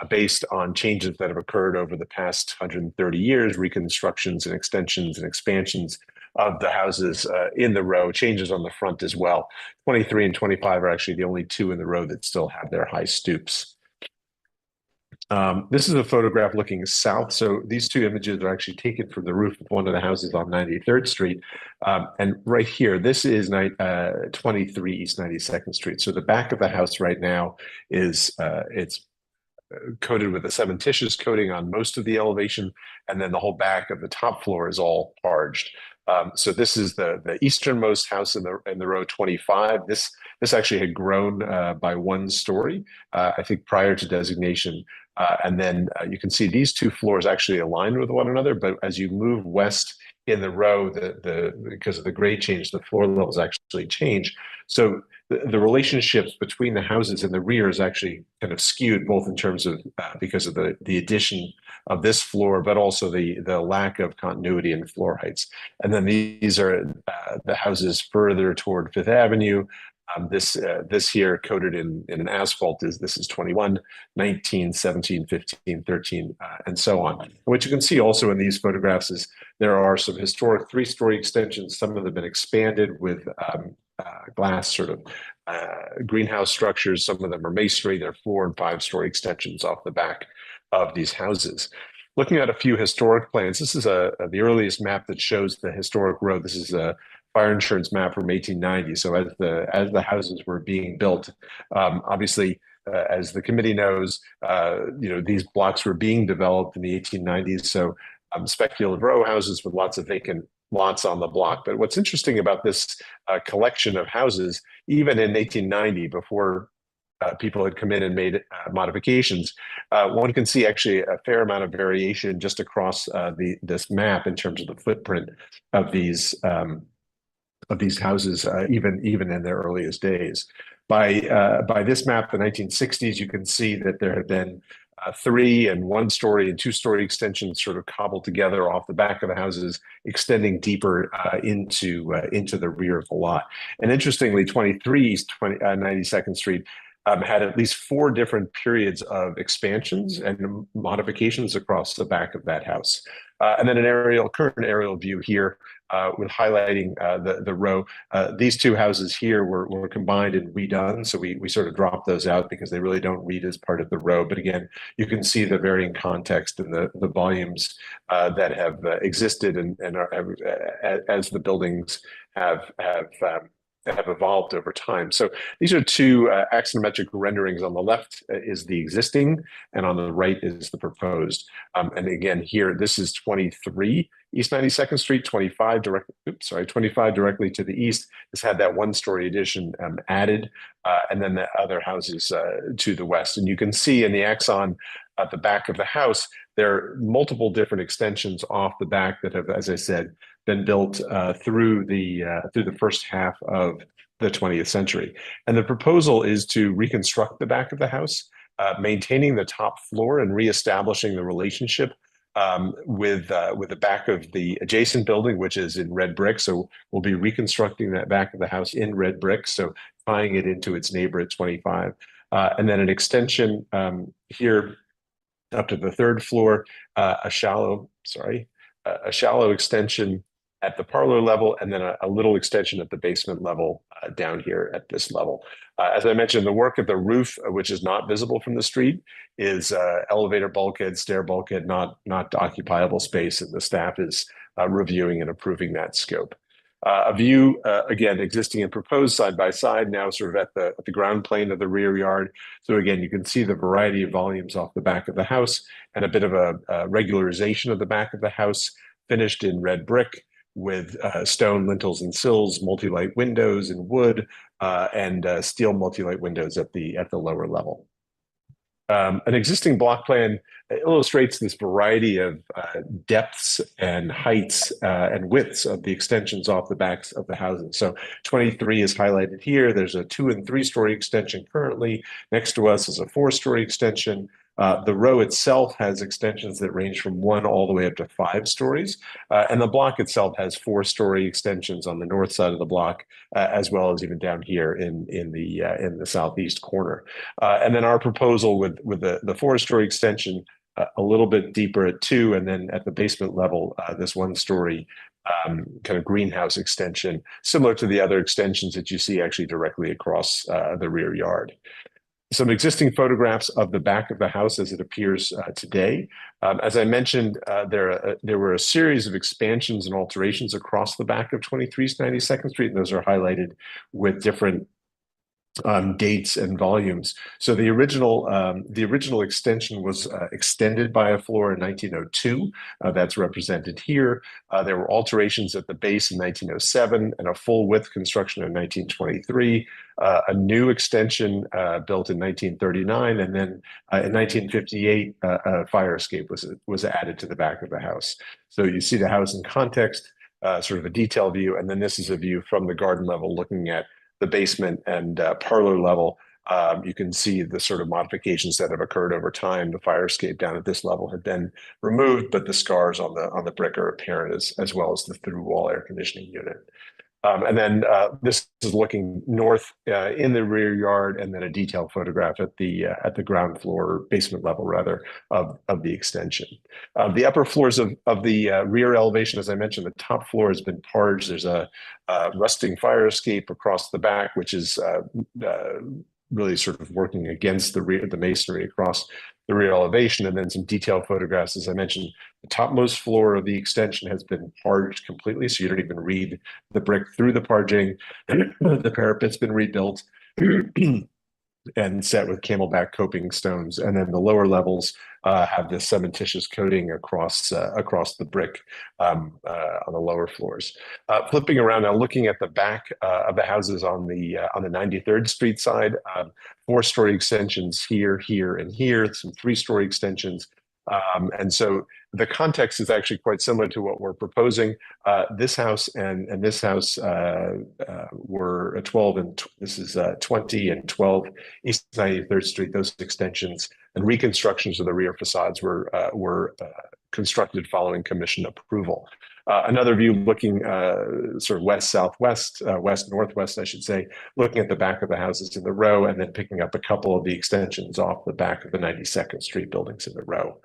based on changes that have occurred over the past 130 years, reconstructions and extensions and expansions of the houses in the row, changes on the front as well. 23 and 25 are actually the only two in the row that still have their high stoops. This is a photograph looking south. So these two images are actually taken from the roof of one of the houses on 93rd Street. And right here, this is 23 East 92nd Street. So the back of the house right now is, it's coated with a cementitious coating on most of the elevation, and then the whole back of the top floor is all arched. So this is the easternmost house in the row 25. This actually had grown by 1 story, I think, prior to designation. And then you can see these two floors actually align with one another, but as you move west in the row, because of the grade change, the floor levels actually change. So the relationships between the houses in the rear is actually kind of skewed, both in terms of because of the addition of this floor, but also the lack of continuity in floor heights. And then these are the houses further toward Fifth Avenue. This here coated in an asphalt this is 21, 19, 17, 15, 13, and so on. And what you can see also in these photographs is there are some historic 3-story extensions. Some of them have been expanded with glass sort of greenhouse structures. Some of them are masonry. They're 4- and 5-story extensions off the back of these houses. Looking at a few historic plans, this is the earliest map that shows the historic road. This is a fire insurance map from 1890. So as the houses were being built, obviously, as the committee knows, these blocks were being developed in the 1890s. So speculative row houses with lots of vacant lots on the block. But what's interesting about this collection of houses, even in 1890, before people had come in and made modifications, one can see actually a fair amount of variation just across this map in terms of the footprint of these houses, even in their earliest days. By this map, the 1960s, you can see that there have been 3- and 1-story and 2-story extensions sort of cobbled together off the back of the houses, extending deeper into the rear of the lot. And interestingly, 23 East 92nd Street had at least 4 different periods of expansions and modifications across the back of that house. And then an current aerial view here with highlighting the row. These two houses here were combined and redone, so we sort of dropped those out because they really don't read as part of the row. But again, you can see the varying context and the volumes that have existed and are, as the buildings have evolved over time. So these are two axonometric renderings. On the left is the existing, and on the right is the proposed. And again, here, this is 23 East 92nd Street, 25 directly to the east. Has had that 1-story addition added, and then the other houses to the west. And you can see in the axon at the back of the house, there are multiple different extensions off the back that have, as I said, been built through the first half of the 20th century. And the proposal is to reconstruct the back of the house, maintaining the top floor and reestablishing the relationship with the back of the adjacent building, which is in red brick. So we'll be reconstructing that back of the house in red brick, so tying it into its neighbor at 25. And then an extension here up to the 3rd floor, a shallow extension at the parlor level, and then a little extension at the basement level down here at this level. As I mentioned, the work at the roof, which is not visible from the street, is elevator bulkhead, stair bulkhead, not occupiable space, and the staff is reviewing and approving that scope. A view, again, existing and proposed side by side, now sort of at the ground plane of the rear yard. So again, you can see the variety of volumes off the back of the house and a bit of a regularization of the back of the house, finished in red brick with stone lintels and sills, multi-light windows in wood, and steel multi-light windows at the lower level. An existing block plan illustrates this variety of depths and heights and widths of the extensions off the backs of the houses. So 23 is highlighted here. There's a 2- and 3-story extension currently. Next to us is a 4-story extension. The row itself has extensions that range from 1 all the way up to 5 stories. And the block itself has 4-story extensions on the north side of the block, as well as even down here in the southeast corner. And then our proposal with the 4-story extension, a little bit deeper at 2, and then at the basement level, this 1-story kind of greenhouse extension, similar to the other extensions that you see actually directly across the rear yard. Some existing photographs of the back of the house as it appears today. As I mentioned, there were a series of expansions and alterations across the back of 23 East 92nd Street, and those are highlighted with different dates and volumes. So the original extension was extended by a floor in 1902. That's represented here. There were alterations at the base in 1907 and a full width construction in 1923. A new extension built in 1939, and then in 1958, a fire escape was added to the back of the house. So you see the house in context, sort of a detailed view, and then this is a view from the garden level looking at the basement and parlor level. You can see the sort of modifications that have occurred over time. The fire escape down at this level had been removed, but the scars on the brick are apparent, as well as the through wall air conditioning unit. And then this is looking north in the rear yard, and then a detailed photograph at the ground floor, basement level rather, of the extension. The upper floors of the rear elevation, as I mentioned, the top floor has been parged. There's a rusting fire escape across the back, which is really sort of working against the masonry across the rear elevation, and then some detailed photographs. As I mentioned, the topmost floor of the extension has been parged completely, so you don't even read the brick through the parging. The parapet's been rebuilt and set with camelback coping stones, and then the lower levels have this cementitious coating across the brick on the lower floors. Flipping around now, looking at the back of the houses on the 93rd Street side, 4-story extensions here, and here, some 3-story extensions. And so the context is actually quite similar to what we're proposing. This house and this house were 12 and this is 20 and 12 East 93rd Street. Those extensions and reconstructions of the rear facades were constructed following commission approval. Another view looking sort of west-southwest, west-northwest, I should say, looking at the back of the houses in the row, and then picking up a couple of the extensions off the back of the 92nd Street buildings in the row.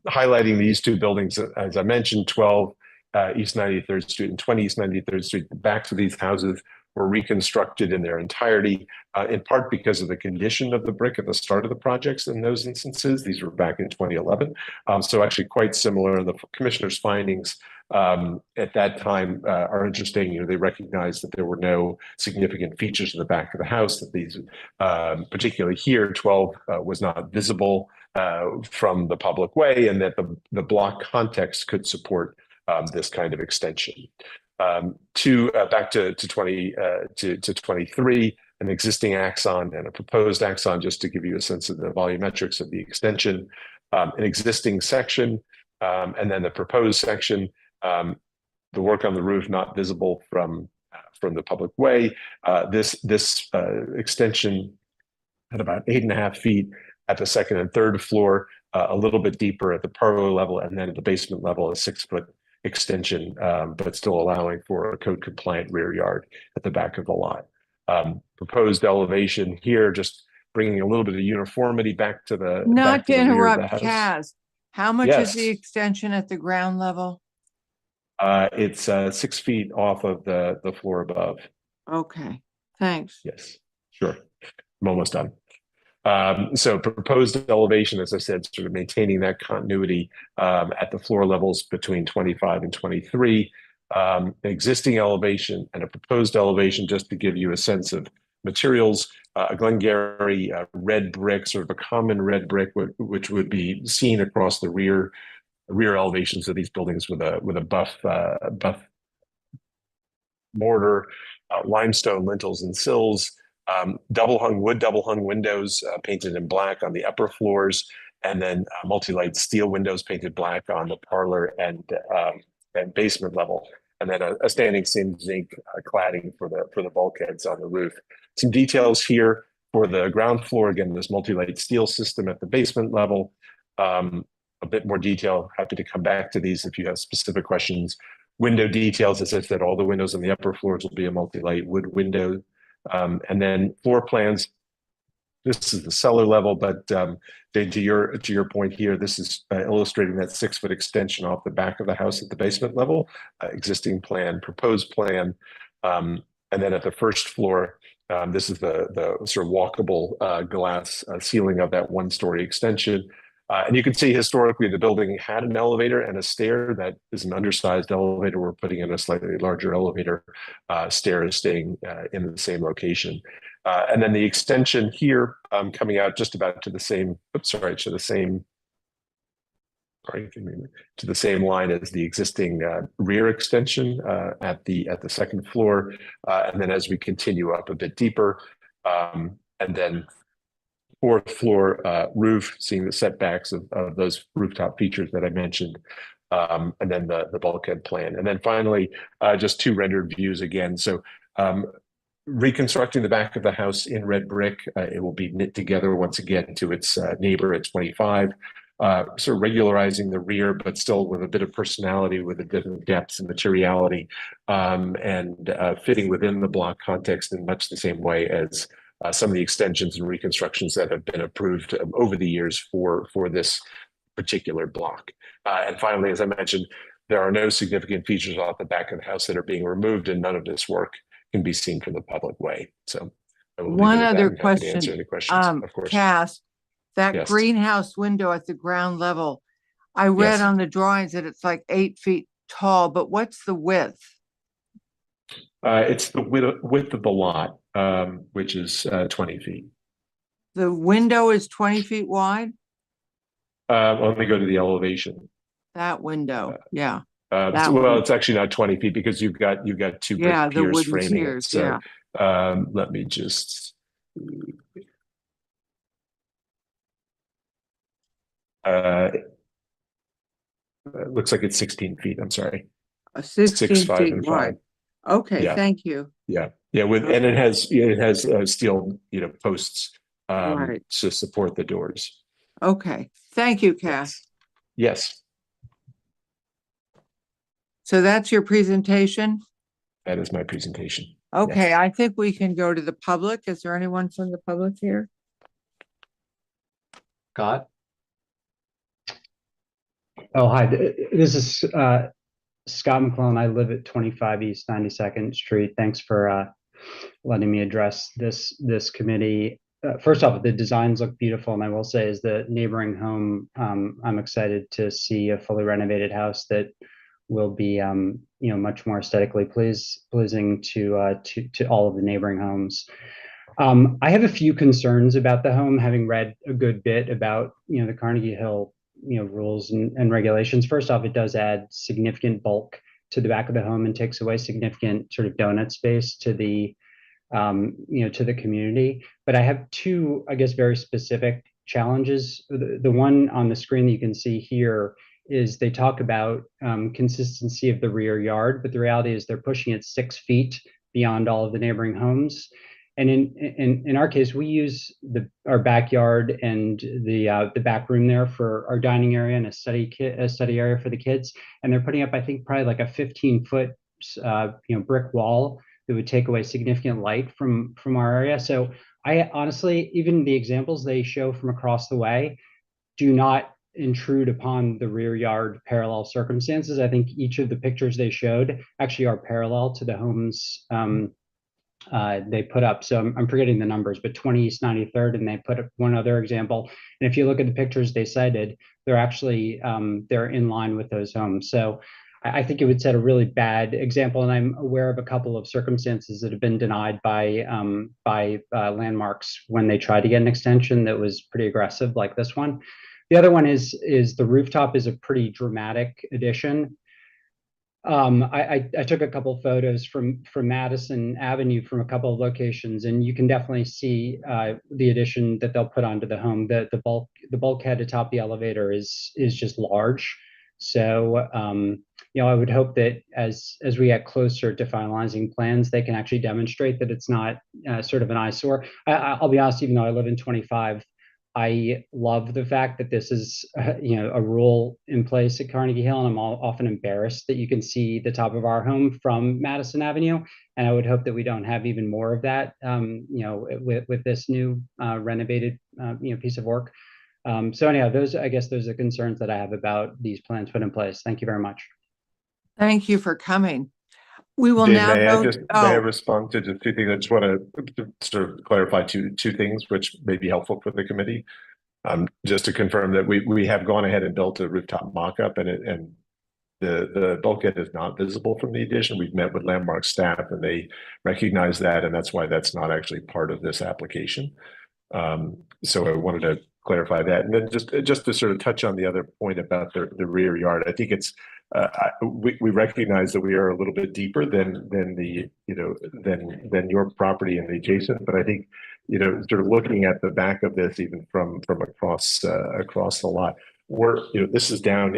Highlighting these two buildings, as I mentioned, 12 East 93rd Street and 20 East 93rd Street, the backs of these houses were reconstructed in their entirety, in part because of the condition of the brick at the start of the projects in those instances. These were back in 2011. So actually quite similar. The commissioner's findings at that time are interesting. You know, they recognized that there were no significant features in the back of the house, that these, particularly here, 12 was not visible from the public way, and that the block context could support this kind of extension. Back to 23, an existing axon and a proposed axon, just to give you a sense of the volumetrics of the extension, an existing section, and then the proposed section. The work on the roof not visible from the public way. This extension at about 8.5 feet at the second and third floor, a little bit deeper at the parlor level, and then at the basement level, a 6-foot extension, but still allowing for a code compliant rear yard at the back of the lot. Proposed elevation here, just bringing a little bit of uniformity back to the Not to rear of the interrupt, house. Kaz, how much is the Yes. extension at the ground level? It's 6 feet off of the floor above. Okay, thanks. Yes, sure. I'm almost done. So proposed elevation, as I said, sort of maintaining that continuity at the floor levels between 25 and 23. Existing elevation and a proposed elevation, just to give you a sense of materials, a Glengarry red brick, sort of a common red brick, which would be seen across the rear elevations of these buildings with a buff mortar, limestone lintels and sills, double hung windows painted in black on the upper floors, and then multi-light steel windows painted black on the parlor and basement level, and then a standing seam zinc cladding for the bulkheads on the roof. Some details here for the ground floor. Again, this multi-light steel system at the basement level. A bit more detail. Happy to come back to these if you have specific questions. Window details, as I said, all the windows on the upper floors will be a multi-light wood window. And then floor plans. This is the cellar level, but Dave, to your point here, this is illustrating that 6-foot extension off the back of the house at the basement level, existing plan, proposed plan. And then at the first floor, this is the sort of walkable glass ceiling of that 1-story extension. And you can see historically the building had an elevator and a stair. That is an undersized elevator. We're putting in a slightly larger elevator. Stair is staying in the same location. And then the extension here coming out just about to the same, to the same line as the existing rear extension at the second floor. And then as we continue up a bit deeper, and then 4th floor roof, seeing the setbacks of those rooftop features that I mentioned, and then the bulkhead plan. And then finally, just 2 rendered views again. So reconstructing the back of the house in red brick, it will be knit together once again to its neighbor at 25. Sort of regularizing the rear, but still with a bit of personality, with a bit of depth and materiality, and fitting within the block context in much the same way as some of the extensions and reconstructions that have been approved over the years for this particular block. And finally, as I mentioned, there are no significant features off the back of the house that are being removed, and none of this work can be seen from the public way. So one other question, answer any questions, of course. Cass, that Yes. greenhouse window at the ground level, I read Yes. on the drawings that it's like 8 feet tall, but what's the width? It's the width of the lot, which is 20 feet. The window is 20 feet wide? Let me go to the elevation. That window, yeah. Well, one. it's actually not 20 feet because you've got 2 brick Yeah, the piers wooden framing it. piers, So yeah. let me just. It looks like it's 16 feet. I'm sorry. 16 6, 5, feet and wide. 5. Okay, Yeah. thank you. Yeah, and it has steel posts Right. to support the doors. Okay, thank you, Cass. Yes, So that's your presentation? that is my presentation. Okay, Yes. I think we can go to the public. Is there anyone from the public here? Scott? Oh, hi. This is Scott McClellan. I live at 25 East 92nd Street. Thanks for letting me address this committee. First off, the designs look beautiful, and I will say, as the neighboring home, I'm excited to see a fully renovated house that will be, much more aesthetically pleasing to all of the neighboring homes. I have a few concerns about the home, having read a good bit about the Carnegie Hill rules and regulations. First off, it does add significant bulk to the back of the home and takes away significant sort of donut space to the to the community. But I have 2, I guess, very specific challenges. The one on the screen that you can see here is they talk about consistency of the rear yard, but the reality is they're pushing it 6 feet beyond all of the neighboring homes. And in our case, we use our backyard and the back room there for our dining area and a study area for the kids. And they're putting up, I think, probably like a 15-foot brick wall that would take away significant light from our area. So I honestly, even the examples they show from across the way do not intrude upon the rear yard parallel circumstances. I think each of the pictures they showed actually are parallel to the homes they put up. So I'm forgetting the numbers, but 20 East 93rd, and they put up one other example. And if you look at the pictures they cited, they're actually, they're in line with those homes. So I think it would set a really bad example. And I'm aware of a couple of circumstances that have been denied by landmarks when they tried to get an extension that was pretty aggressive, like this one. The other one is the rooftop is a pretty dramatic addition. I took a couple photos from Madison Avenue from a couple of locations, and you can definitely see the addition that they'll put onto the home. The bulkhead atop the elevator is just large. So I would hope that as we get closer to finalizing plans, they can actually demonstrate that it's not sort of an eyesore. I'll be honest, even though I live in 25. I love the fact that this is, a rule in place at Carnegie Hill, and I'm often embarrassed that you can see the top of our home from Madison Avenue. And I would hope that we don't have even more of that, with this new renovated, piece of work. So anyhow, I guess those are concerns that I have about these plans put in place. Thank you very much. Thank you for coming. We will Dave, now may go. I respond to just two things? I just want to sort of clarify two things which may be helpful for the committee. Just to confirm that we have gone ahead and built a rooftop mock-up, and the bulkhead is not visible from the addition. We've met with Landmark staff and they recognize that, and that's why that's not actually part of this application. So I wanted to clarify that. And then just to sort of touch on the other point about the rear yard, I think it's we recognize that we are a little bit deeper than your property and the adjacent, but I think sort of looking at the back of this, even from across the lot, this is down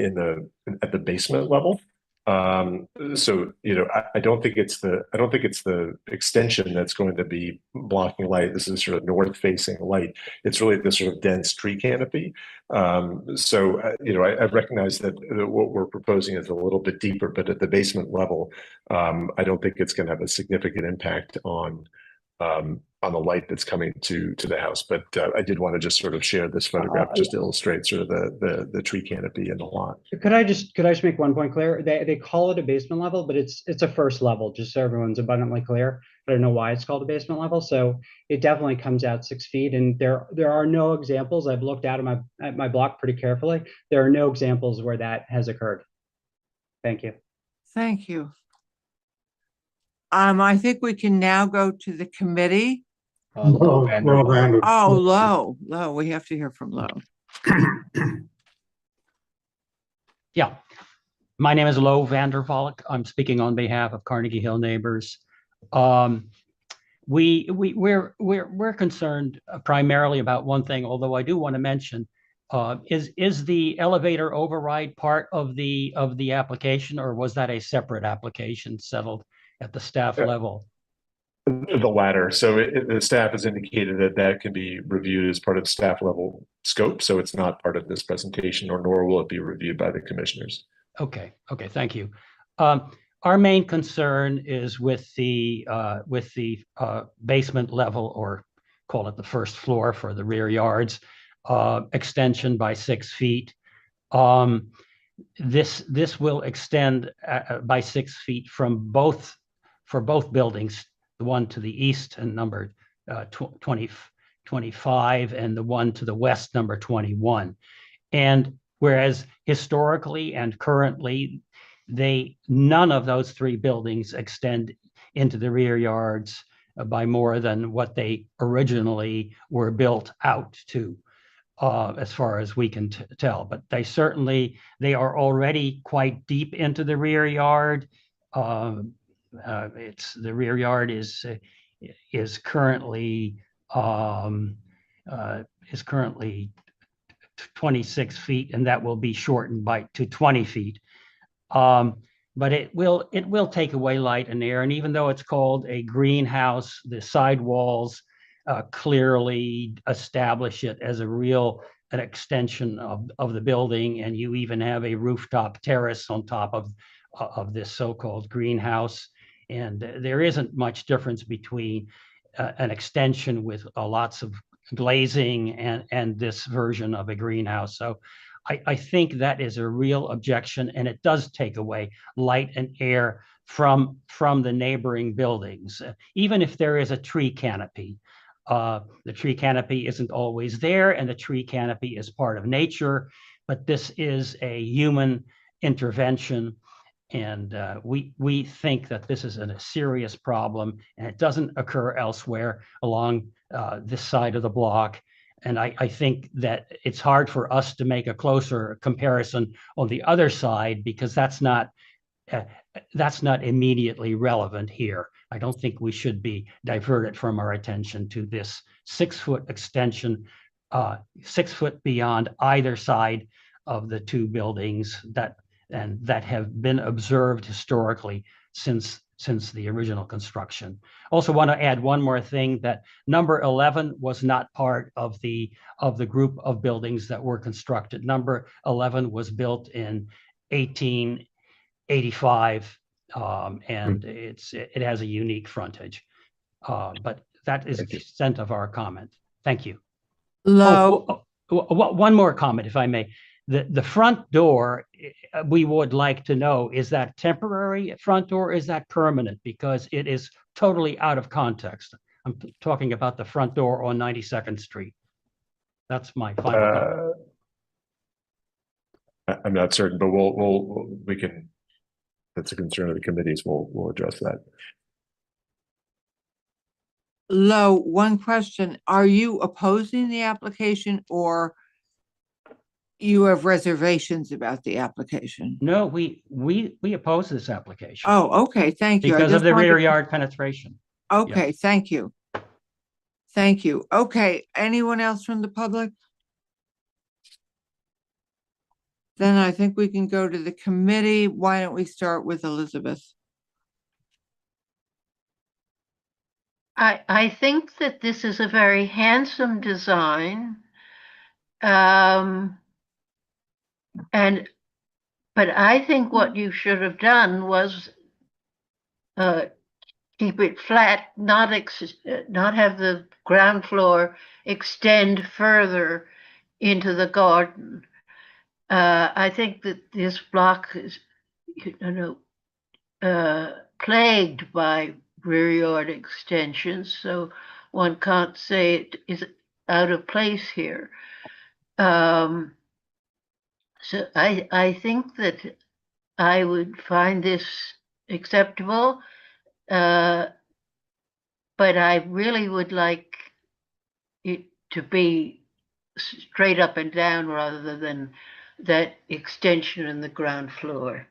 at the basement level. So I don't think it's the extension that's going to be blocking light. This is sort of north facing light. It's really this sort of dense tree canopy. So I recognize that what we're proposing is a little bit deeper, but at the basement level, I don't think it's going to have a significant impact on the light that's coming to the house. But I did want to just sort of share this photograph just to illustrate sort of the tree canopy in the lot. Could I just make one point clear? They call it a basement level, but it's a first level, just so everyone's abundantly clear. I don't know why it's called a basement level. So it definitely comes out 6 feet, and there are no examples. I've looked at my block pretty carefully. There are no examples where that has occurred. Thank you. Thank you. I think we can now go to the committee. Low Vander. Oh, Low. We have to hear from Low. Yeah, my name is Lo Vandervalk. I'm speaking on behalf of Carnegie Hill Neighbors. We're concerned primarily about one thing, although I do want to mention, is the elevator override part of the application, or was that a separate application settled at the staff level? The latter. So the staff has indicated that can be reviewed as part of staff level scope. So it's not part of this presentation, nor will it be reviewed by the commissioners. Okay, thank you. Our main concern is with the basement level, or call it the first floor for the rear yards, extension by 6 feet. This will extend by 6 feet for both buildings, the one to the east and number 25, and the one to the west, number 21. And whereas historically and currently, none of those three buildings extend into the rear yards by more than what they originally were built out to, as far as we can tell. But they are already quite deep into the rear yard. The rear yard is currently 26 feet, and that will be shortened to 20 feet. But it will take away light and air, and even though it's called a greenhouse, the sidewalls clearly establish it as an extension of the building, and you even have a rooftop terrace on top of this so-called greenhouse. And there isn't much difference between an extension with lots of glazing and this version of a greenhouse. So I think that is a real objection, and it does take away light and air from the neighboring buildings. Even if there is a tree canopy, the tree canopy isn't always there, and the tree canopy is part of nature, but this is a human intervention. And we think that this is a serious problem, and it doesn't occur elsewhere along this side of the block. And I think that it's hard for us to make a closer comparison on the other side, because that's not that's not immediately relevant here. I don't think we should be diverted from our attention to this 6-foot extension, 6 foot beyond either side of the two buildings that have been observed historically since the original construction. Also want to add one more thing, that number 11 was not part of the group of buildings that were constructed. Number 11 was built in 1885, and it has a unique frontage. But that is the extent of our comment. Thank you. One more comment, if I may. The front door, we would like to know, is that temporary front door? Is that permanent? Because it is totally out of context. I'm talking about the front door on 92nd Street. That's my final comment. I'm not certain, but we can. That's a concern of the committees. We'll address that. Lo, one question. Are you opposing the application, or you have reservations about the application? No, we oppose this application. Oh, okay, thank you. Because of the rear yard penetration. Okay, Yes. thank you. Thank you. Okay, anyone else from the public? Then I think we can go to the committee. Why don't we start with Elizabeth? I think that this is a very handsome design. But I think what you should have done was keep it flat, not have the ground floor extend further into the garden. I think that this block is, plagued by rear yard extensions, so one can't say it is out of place here. So I think that I would find this acceptable, but I really would like it to be straight up and down rather than that extension in the ground floor.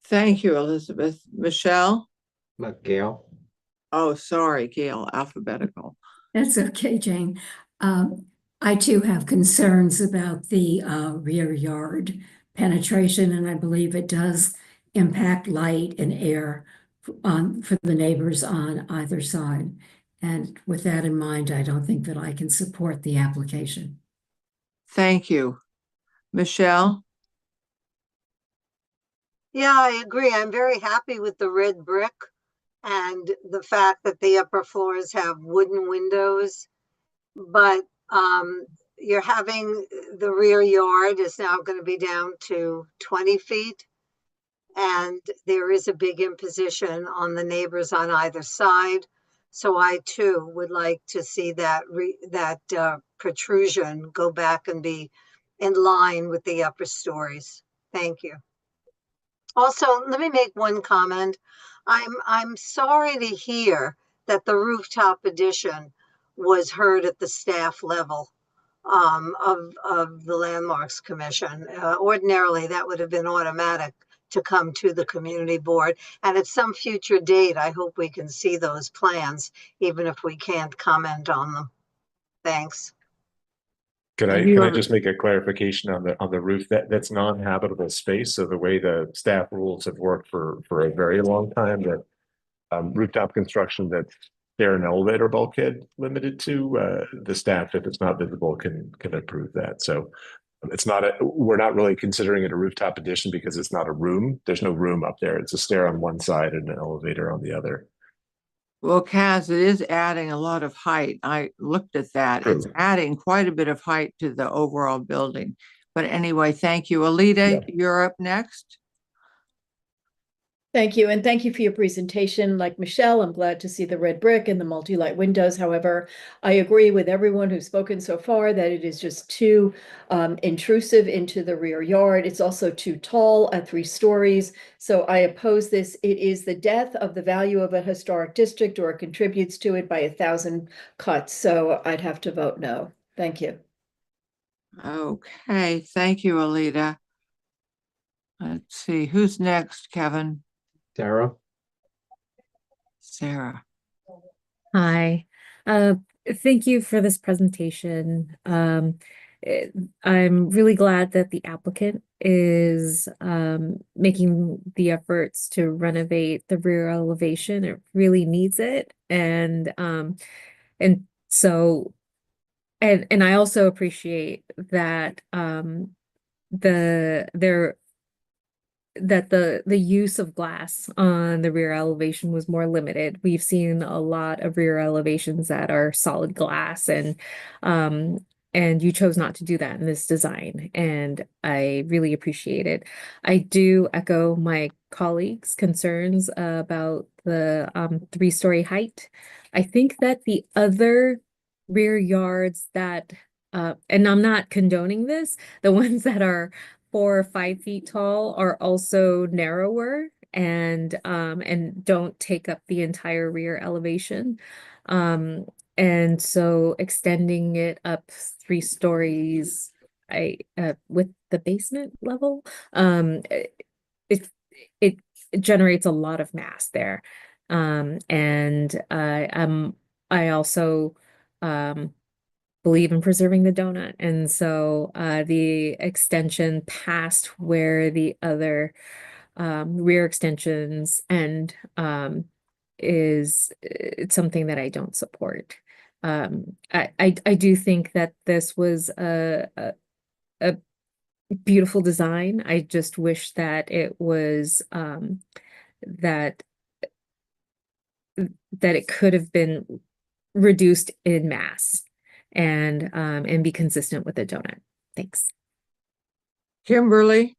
Thank you, Elizabeth. Michelle? Gail? Oh, sorry, Gail, alphabetical. That's okay, Jane. I too have concerns about the rear yard penetration, and I believe it does impact light and air for the neighbors on either side. And with that in mind, I don't think that I can support the application. Thank you. Michelle? Yeah, I agree. I'm very happy with the red brick and the fact that the upper floors have wooden windows. But you're having the rear yard is now going to be down to 20 feet. And there is a big imposition on the neighbors on either side. So I too would like to see that protrusion go back and be in line with the upper stories. Thank you. Also, let me make one comment. I'm sorry to hear that the rooftop addition was heard at the staff level of the Landmarks Commission. Ordinarily, that would have been automatic to come to the community board. And at some future date, I hope we can see those plans, even if we can't comment on them. Thanks. Can I just make a clarification on the roof? That's non-habitable space. So the way the staff rules have worked for a very long time, that rooftop construction that's stair and elevator bulkhead limited to, the staff, if it's not visible, can approve that. So it's not we're not really considering it a rooftop addition because it's not a room. There's no room up there. It's a stair on one side and an elevator on the other. Well, Kaz, it is adding a lot of height. I looked at that. It's adding quite a bit of height to the overall building. But anyway, thank you. Alita, you're up next. Thank you, and thank you for your presentation. Like Michelle, I'm glad to see the red brick and the multi-light windows. However, I agree with everyone who's spoken so far that it is just too intrusive into the rear yard. It's also too tall at 3 stories. So I oppose this. It is the death of the value of a historic district, or it contributes to it by 1,000 cuts. So I'd have to vote no. Thank you. Okay, thank you, Alita. Let's see, who's next, Kevin? Sarah? Sarah. Hi. Thank you for this presentation. I'm really glad that the applicant is making the efforts to renovate the rear elevation. It really needs it. And so and I also appreciate that the use of glass on the rear elevation was more limited. We've seen a lot of rear elevations that are solid glass, and you chose not to do that in this design, and I really appreciate it. I do echo my colleagues' concerns about the 3-story height. I think that the other rear yards that and I'm not condoning this, the ones that are 4 or 5 feet tall are also narrower and don't take up the entire rear elevation. And so extending it up 3 stories, with the basement level, it it generates a lot of mass there. And I also believe in preserving the donut. And so the extension past where the other rear extensions end it's something that I don't support. I do think that this was a beautiful design. I just wish that it was that it could have been reduced in mass and be consistent with the donut. Thanks. Kimberly?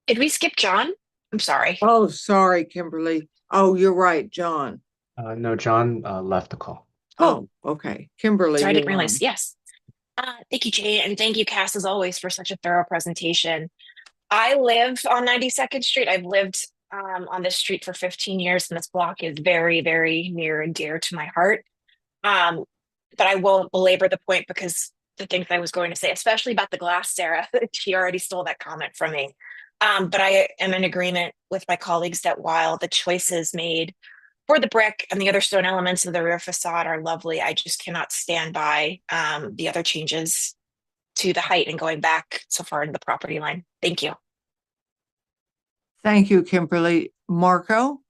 Did we skip John? I'm sorry. Oh, sorry, Kimberly. Oh, you're right, John. No, John left the call. Oh, okay. Kimberly, So I didn't you're on. realize. Yes. Thank you, Jane, and thank you, Cass, as always, for such a thorough presentation. I live on 92nd Street. I've lived on this street for 15 years, and this block is very, very near and dear to my heart. But I won't belabor the point because the things I was going to say, especially about the glass, Sarah, she already stole that comment from me. But I am in agreement with my colleagues that while the choices made for the brick and the other stone elements of the rear facade are lovely, I just cannot stand by the other changes to the height and going back so far in the property line. Thank you. Thank you, Kimberly. Marco?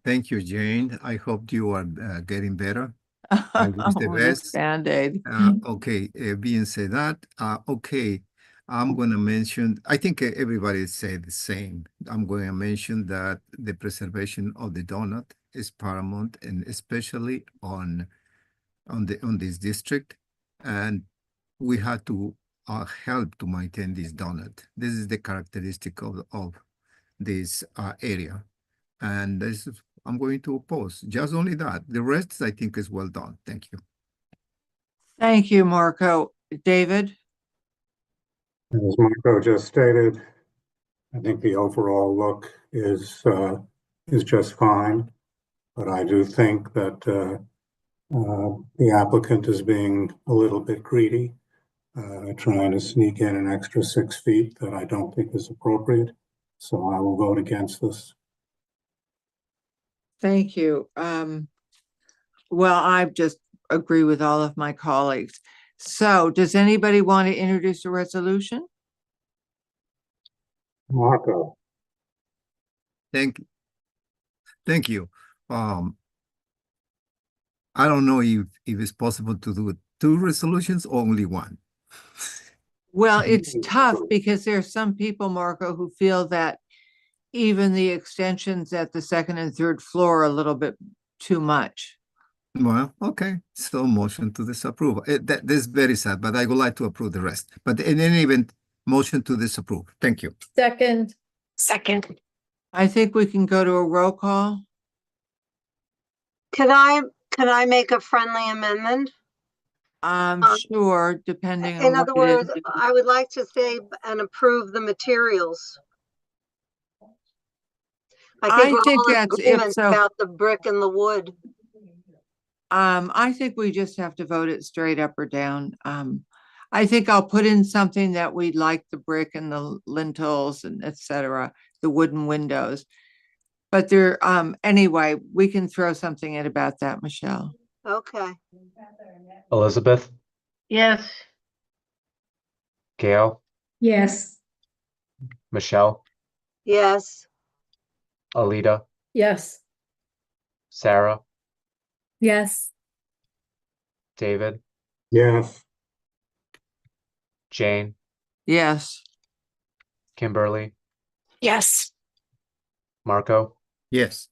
Thank you, Jane. I hope you are getting better. I wish the best. Band-Aid. Okay, being said that, okay, I'm going to mention, I think everybody said the same. I'm going to mention that the preservation of the donut is paramount, and especially on this district. And we have to help to maintain this donut. This is the characteristic of this area. And this is, I'm going to oppose just only that. The rest, I think, is well done. Thank you. Thank you, Marco. David? As Marco just stated, I think the overall look is just fine, but I do think that the applicant is being a little bit greedy, trying to sneak in an extra 6 feet that I don't think is appropriate. So I will vote against this. Thank you. Well, I just agree with all of my colleagues. So does anybody want to introduce a resolution? Marco. Thank you. I don't know if it's possible to do 2 resolutions or only 1. Well, it's tough because there are some people, Marco, who feel that even the extensions at the 2nd and 3rd floor are a little bit too much. Well, okay, so motion to disapprove. That is very sad, but I would like to approve the rest. But in any event, motion to disapprove. Thank you. Second. Second. I think we can go to a roll call. Could I make a friendly amendment? Sure, depending on In what other it words, is. I would like to say and approve the materials. I think we're all in that's agreement about the brick and the wood. I think we just have to vote it straight up or down. I think I'll put in something that we like the brick and the lintels and et cetera, the wooden windows. But there, anyway, we can throw something in about that, Michelle. Okay. Elizabeth, Yes, Gail, Yes. Michelle, Yes. Alita, Yes. Sarah, Yes. David, Yes. Jane, Yes. Kimberly, Yes. Marco. Yes.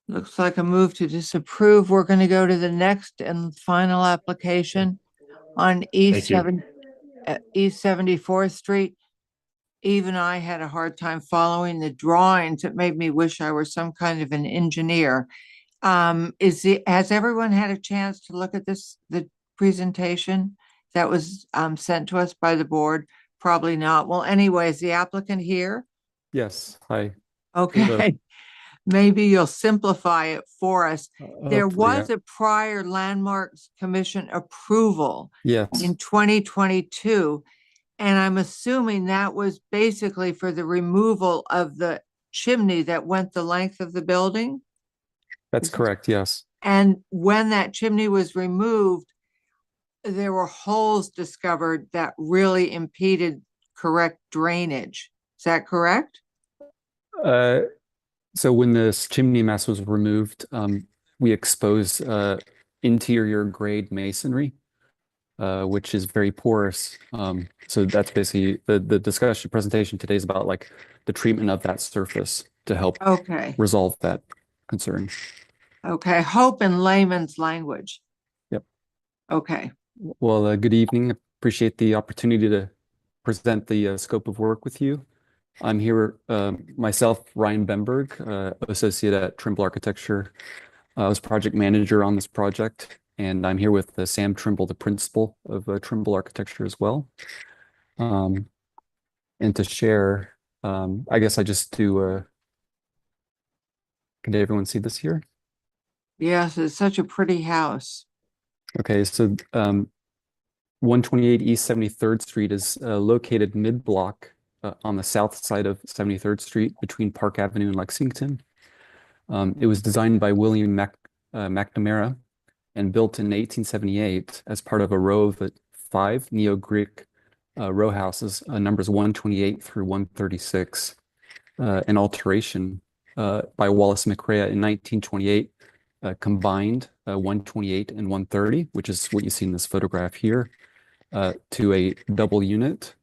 Looks like a move to disapprove. We're going to go to the next and final application on Thank you. East 74th Street. Even I had a hard time following the drawings. It made me wish I were some kind of an engineer. Has everyone had a chance to look at the presentation that was sent to us by the board? Probably not. Well, anyway, is the applicant here? Yes, hi. Okay. Maybe you'll simplify it for us. There Hopefully, was a prior Landmarks Commission approval yes, in 2022, and I'm assuming that was basically for the removal of the chimney that went the length of the building. that's correct. Yes, And when that chimney was removed, there were holes discovered that really impeded correct drainage. Is that correct? uh, so when this chimney mass was removed, we exposed interior grade masonry, which is very porous. So that's basically the discussion presentation today is about like the treatment of that surface to help Okay. resolve that concern. Okay. Hope in layman's language. Yep. Okay. Well, good evening. Appreciate the opportunity to present the scope of work with you. I'm here myself, Ryan Bemberg, associate at Trimble Architecture. I was project manager on this project, and I'm here with Sam Trimble, the principal of Trimble Architecture as well. And to share, I guess I just do, can everyone see this here? Yes, it's such a pretty house. Okay, so 128 East 73rd Street is located mid-block on the south side of 73rd Street between Park Avenue and Lexington. It was designed by William McNamara and built in 1878 as part of a row of 5 neo-Greek row houses, numbers 128 through 136. An alteration by Wallace McRae in 1928 combined 128 and 130, which is what you see in this photograph here, to a double unit.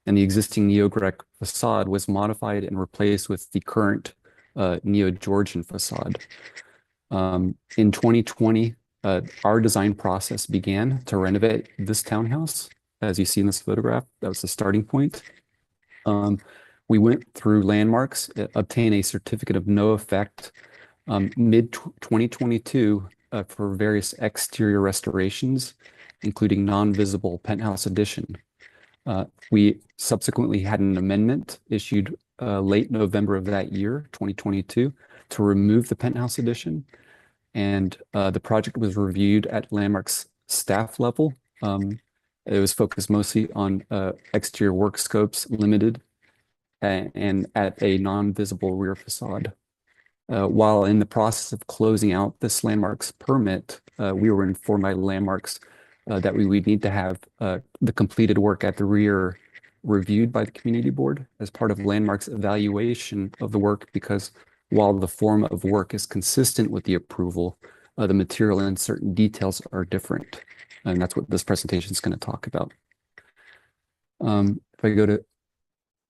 And the existing neo-Greek facade was modified and replaced with the current Neo-Georgian facade. In 2020, our design process began to renovate this townhouse. As you see in this photograph, that was the starting point. We went through Landmarks, obtained a certificate of no effect mid-2022 for various exterior restorations, including non-visible penthouse addition. We subsequently had an amendment issued late November of that year, 2022, to remove the penthouse addition. And the project was reviewed at Landmark's staff level. It was focused mostly on exterior work scopes, limited, and at a non-visible rear facade. While in the process of closing out this Landmarks permit, we were informed by Landmarks that we would need to have the completed work at the rear reviewed by the community board as part of Landmarks evaluation of the work, because while the form of work is consistent with the approval, the material and certain details are different. And that's what this presentation is going to talk about. If I go to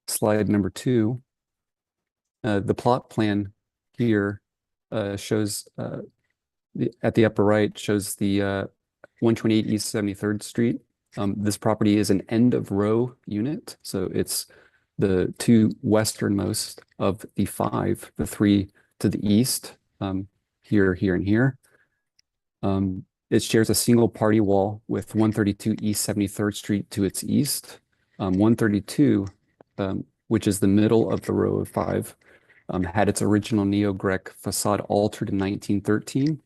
slide number 2, the plot plan here shows at the upper right shows the 128 East 73rd Street. This property is an end of row unit, so it's the 2 westernmost of the 5, the 3 to the east, here, here, and here. It shares a single party wall with 132 East 73rd Street to its east. 132, which is the middle of the row of 5, had its original neo-Greek facade altered in 1913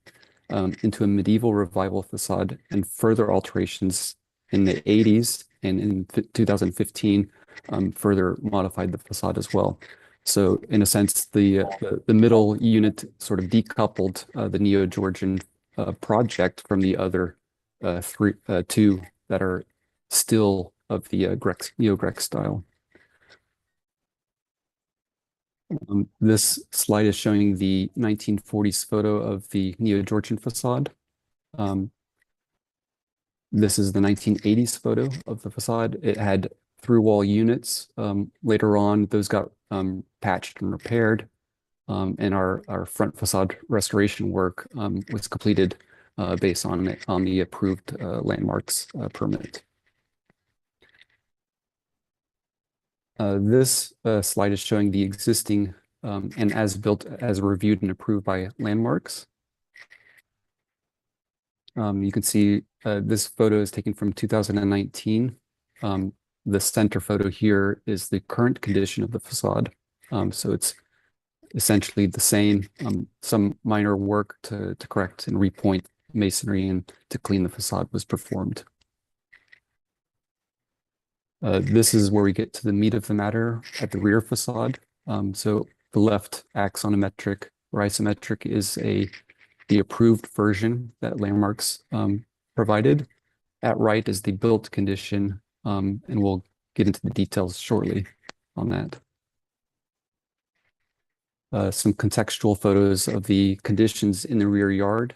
into a medieval revival facade, and further alterations in the 80s and in 2015 further modified the facade as well. So in a sense, the middle unit sort of decoupled the Neo-Georgian project from the other two that are still of the Neo-Grek style. This slide is showing the 1940s photo of the Neo-Georgian facade. This is the 1980s photo of the facade. It had through-wall units. Later on, those got patched and repaired, and our front facade restoration work was completed based on the approved landmarks permit. This slide is showing the existing and as built, as reviewed and approved by landmarks. You can see this photo is taken from 2019. The center photo here is the current condition of the facade. So it's essentially the same, some minor work to correct and repoint masonry and to clean the facade was performed. This is where we get to the meat of the matter at the rear facade. So the left axonometric or isometric is the approved version that landmarks provided. At right is the built condition, and we'll get into the details shortly on that. Some contextual photos of the conditions in the rear yard.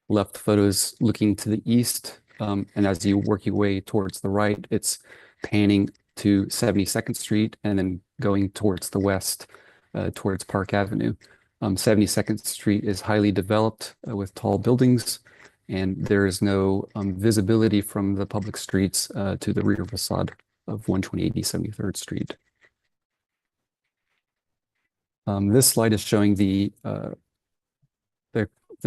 Left photos looking to the east, and as you work your way towards the right, it's panning to 72nd Street and then going towards the west, towards Park Avenue. 72nd Street is highly developed with tall buildings, and there is no visibility from the public streets to the rear facade of 128 East 73rd Street. This slide is showing the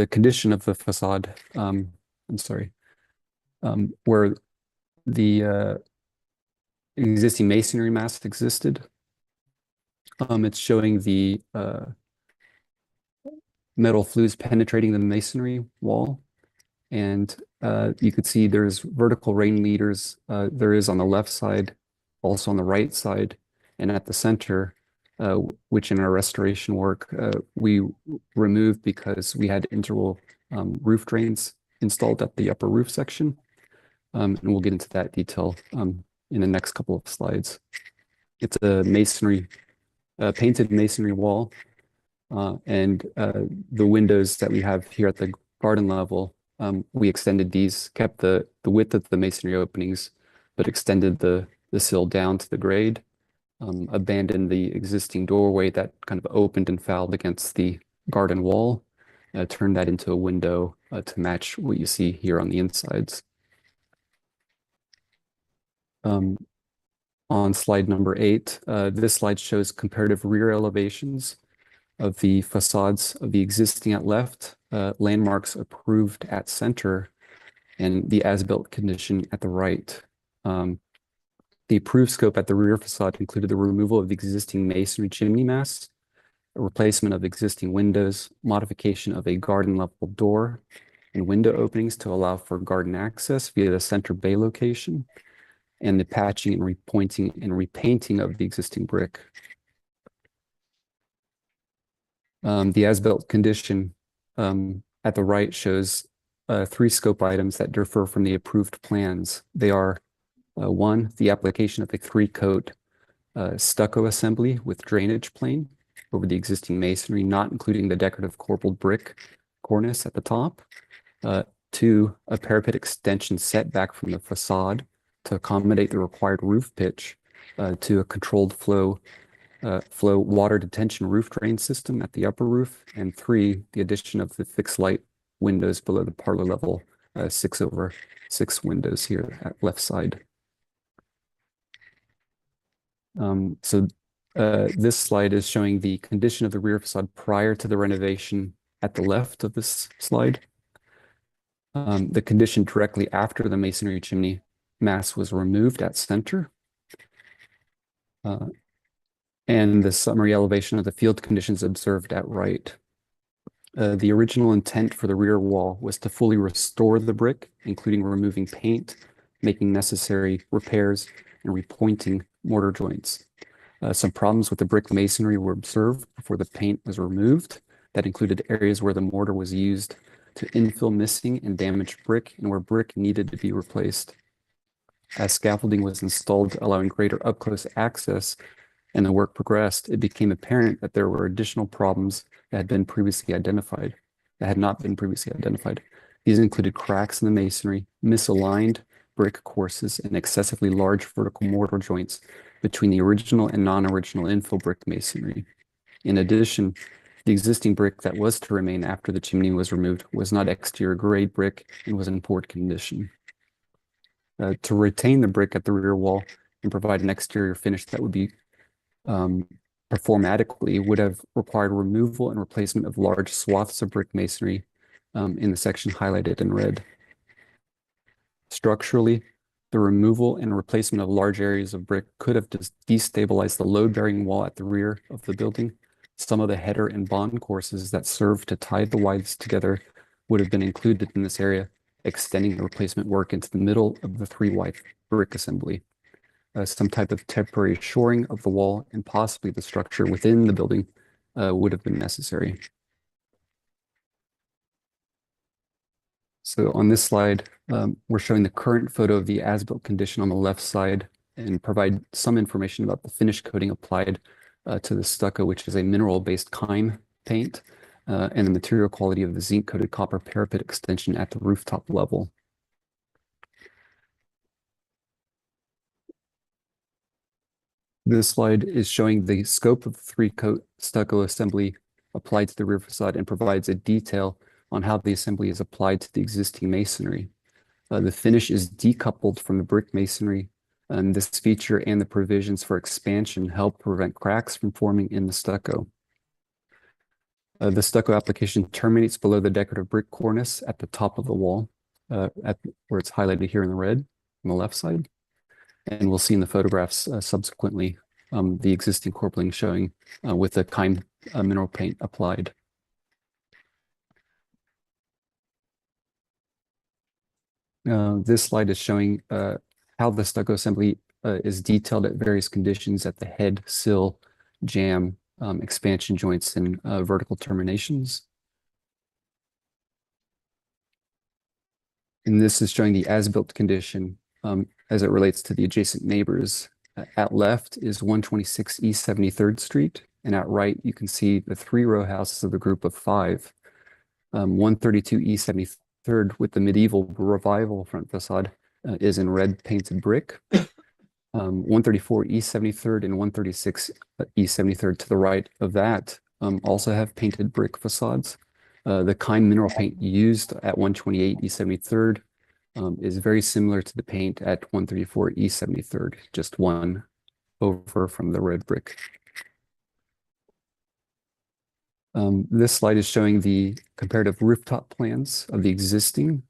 condition of the facade. I'm sorry, where the existing masonry mass existed. It's showing the metal flues penetrating the masonry wall. And you could see there's vertical rain leaders. There is on the left side, also on the right side, and at the center, which in our restoration work, we removed because we had integral roof drains installed at the upper roof section. And we'll get into that detail in the next couple of slides. It's a masonry, painted masonry wall. And the windows that we have here at the garden level, we extended these, kept the width of the masonry openings, but extended the sill down to the grade, abandoned the existing doorway that kind of opened and fouled against the garden wall, turned that into a window to match what you see here on the insides. On slide number 8, this slide shows comparative rear elevations of the facades of the existing at left, landmarks approved at center, and the as-built condition at the right. The approved scope at the rear facade included the removal of the existing masonry chimney mass, a replacement of existing windows, modification of a garden level door and window openings to allow for garden access via the center bay location, and the patching and repointing and repainting of the existing brick. The as-built condition at the right shows 3 scope items that differ from the approved plans. They are 1, the application of a 3-coat stucco assembly with drainage plane over the existing masonry, not including the decorative corbelled brick cornice at the top. 2, a parapet extension setback from the facade to accommodate the required roof pitch to a controlled flow water detention roof drain system at the upper roof. And 3, the addition of the fixed light windows below the parlor level, 6/6 windows here at left side. This slide is showing the condition of the rear facade prior to the renovation at the left of this slide. The condition directly after the masonry chimney mass was removed at center. And the summary elevation of the field conditions observed at right. The original intent for the rear wall was to fully restore the brick, including removing paint, making necessary repairs, and repointing mortar joints. Some problems with the brick masonry were observed before the paint was removed. That included areas where the mortar was used to infill missing and damaged brick and where brick needed to be replaced. As scaffolding was installed, allowing greater up-close access, and the work progressed, it became apparent that there were additional problems that had not been previously identified. These included cracks in the masonry, misaligned brick courses, and excessively large vertical mortar joints between the original and non-original infill brick masonry. In addition, the existing brick that was to remain after the chimney was removed was not exterior grade brick and was in poor condition. To retain the brick at the rear wall and provide an exterior finish that would be perform adequately would have required removal and replacement of large swaths of brick masonry in the section highlighted in red. Structurally, the removal and replacement of large areas of brick could have destabilized the load-bearing wall at the rear of the building. Some of the header and bond courses that served to tie the wides together would have been included in this area, extending the replacement work into the middle of the three-wide brick assembly. Some type of temporary shoring of the wall and possibly the structure within the building would have been necessary. So on this slide, we're showing the current photo of the as-built condition on the left side and provide some information about the finish coating applied to the stucco, which is a mineral-based Kime paint, and the material quality of the zinc-coated copper parapet extension at the rooftop level. This slide is showing the scope of the three-coat stucco assembly applied to the rear facade and provides a detail on how the assembly is applied to the existing masonry. The finish is decoupled from the brick masonry, and this feature and the provisions for expansion help prevent cracks from forming in the stucco. The stucco application terminates below the decorative brick cornice at the top of the wall, where it's highlighted here in the red on the left side. And we'll see in the photographs subsequently the existing corbelling showing with the Kime mineral paint applied. This slide is showing how the stucco assembly is detailed at various conditions at the head, sill, jamb, expansion joints, and vertical terminations. And this is showing the as-built condition as it relates to the adjacent neighbors. At left is 126 East 73rd Street, and at right you can see the three row houses of the group of five. 132 East 73rd with the medieval revival front facade is in red painted brick. 134 East 73rd and 136 East 73rd to the right of that also have painted brick facades. The Kime mineral paint used at 128 East 73rd is very similar to the paint at 134 East 73rd, just one over from the red brick. This slide is showing the comparative rooftop plans of the existing.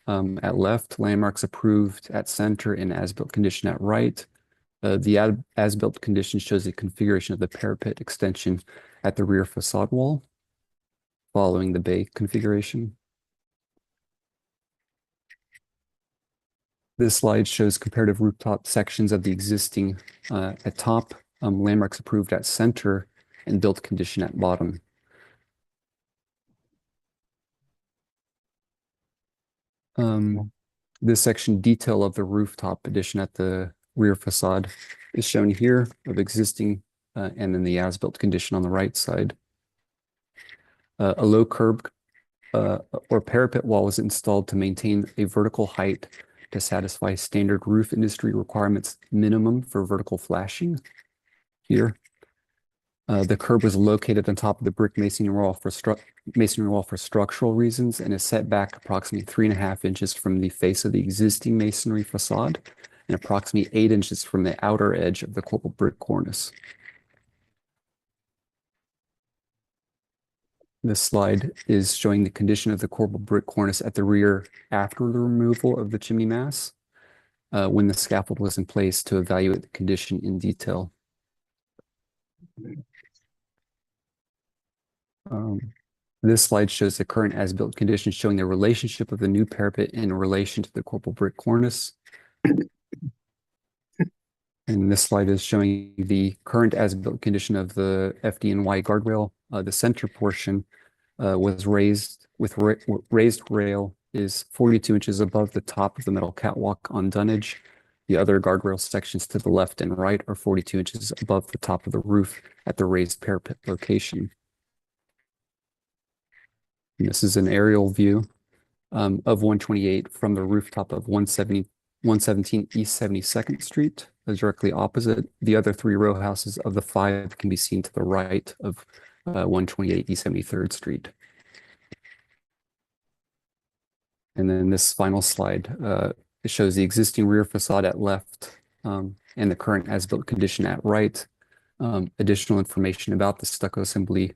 At left, landmarks approved at center and as-built condition at right. The as-built condition shows the configuration of the parapet extension at the rear facade wall, following the bay configuration. This slide shows comparative rooftop sections of the existing at top, landmarks approved at center, and built condition at bottom. This section detail of the rooftop addition at the rear facade is shown here of existing and then the as-built condition on the right side. A low curb or parapet wall was installed to maintain a vertical height to satisfy standard roof industry requirements minimum for vertical flashing here. The curb was located on top of the brick masonry wall for structural reasons and is set back approximately 3.5 inches from the face of the existing masonry facade and approximately 8 inches from the outer edge of the corbelled brick cornice. This slide is showing the condition of the corbelled brick cornice at the rear after the removal of the chimney mass, when the scaffold was in place to evaluate the condition in detail. This slide shows the current as-built conditions showing the relationship of the new parapet in relation to the corbel brick cornice. And this slide is showing the current as-built condition of the FD&Y guardrail. The center portion was raised with raised rail is 42 inches above the top of the metal catwalk on dunnage. The other guardrail sections to the left and right are 42 inches above the top of the roof at the raised parapet location. And this is an aerial view of 128 from the rooftop of 117 East 72nd Street, directly opposite. The other three row houses of the five can be seen to the right of 128 East 73rd Street. And then this final slide it shows the existing rear facade at left and the current as-built condition at right. Additional information about the stucco assembly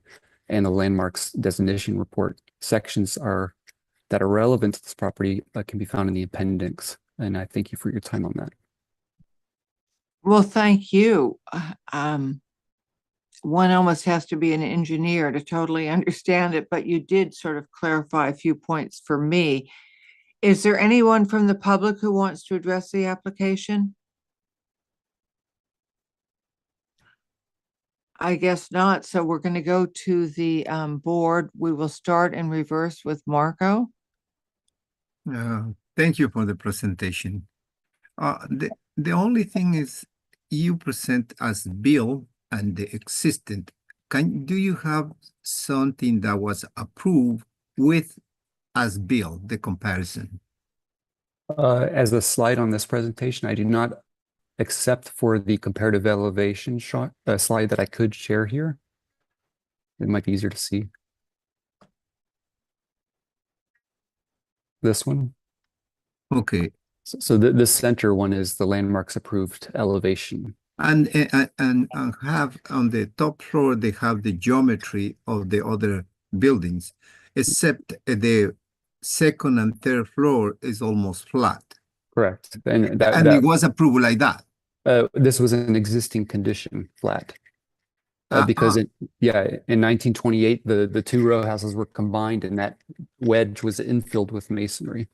and the landmarks designation report sections that are relevant to this property can be found in the appendix. And I thank you for your time on that. Well, thank you. One almost has to be an engineer to totally understand it, but you did sort of clarify a few points for me. Is there anyone from the public who wants to address the application? I guess not. So we're going to go to the board. We will start in reverse with Marco. Thank you for the presentation. The only thing is you present as built and the existing. Do you have something that was approved with as built, the comparison? As a slide on this presentation, I do not, except for the comparative elevation slide that I could share here. It might be easier to see. This one. Okay. So the center one is the landmarks approved elevation. And have on the top floor, they have the geometry of the other buildings, except the second and third floor is almost flat. Correct. And it was approved like that. This was an existing condition, flat. Because in 1928, the two row houses were combined and that wedge was infilled with masonry.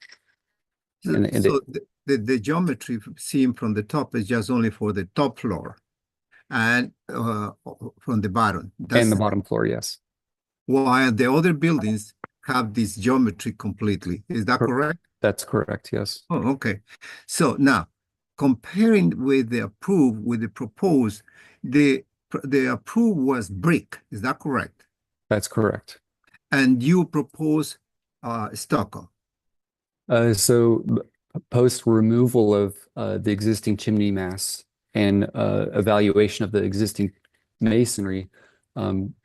So the geometry seen from the top is just only for the top floor and from the bottom. And the bottom floor, yes. While the other buildings have this geometry completely. Is that correct? That's correct, yes. Oh, okay. So now, comparing with the approved, with the proposed, the approved was brick. Is that correct? That's correct. And you propose stucco. So post removal of the existing chimney mass and evaluation of the existing masonry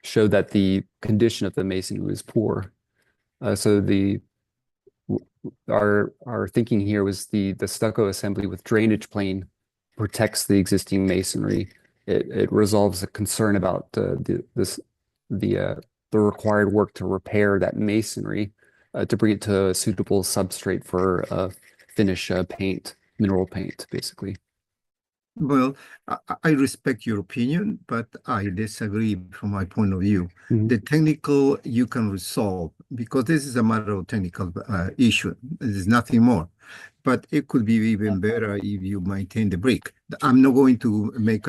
showed that the condition of the masonry was poor. So our thinking here was the stucco assembly with drainage plane protects the existing masonry. It resolves a concern about the required work to repair that masonry to bring it to a suitable substrate for finish paint, mineral paint, basically. Well, I respect your opinion, but I disagree from my point of view. Mm-hmm. The technical you can resolve because this is a matter of technical issue. There's nothing more. But it could be even better if you maintain the brick. I'm not going to make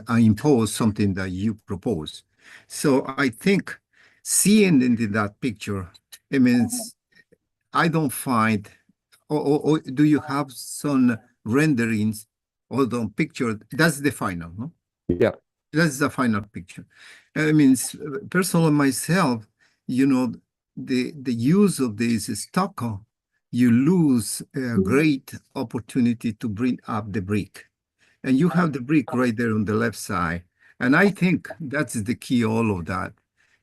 impose something that you propose. So I think seeing into that picture, it means I don't find, or do you have some renderings or the picture? That's the final, no? Yeah. That's the final picture. I mean, personally myself, you know, the use of this stucco, you lose a great opportunity to bring up the brick. And you have the brick right there on the left side. And I think that's the key, all of that.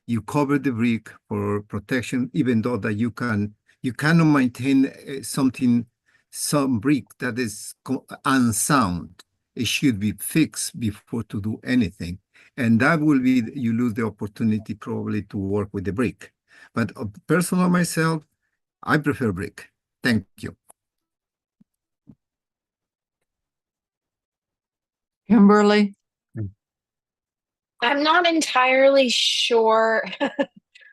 You cover the brick for protection, even though that you cannot maintain some brick that is unsound. It should be fixed before to do anything. And that will be, you lose the opportunity probably to work with the brick. But personally myself, I prefer brick. Thank you. Kimberly? I'm not entirely sure.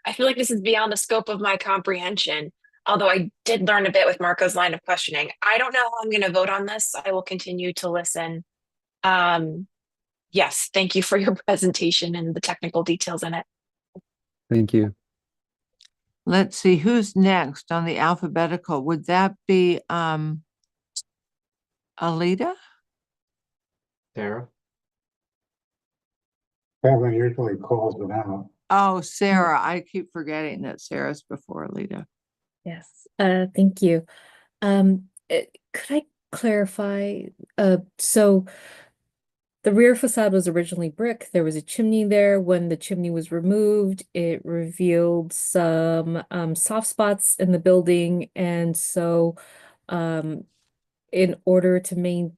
I feel like this is beyond the scope of my comprehension. Although I did learn a bit with Marco's line of questioning. I don't know how I'm going to vote on this. I will continue to listen. Yes, thank you for your presentation and the technical details in it. Thank you. Let's see, who's next on the alphabetical? Would that be Alita? Sarah? Kevin usually calls it out. Oh, Sarah. I keep forgetting that Sarah's before Alita. Yes, thank you. Could I clarify? So the rear facade was originally brick. There was a chimney there. When the chimney was removed, it revealed some soft spots in the building. And so in order to maintain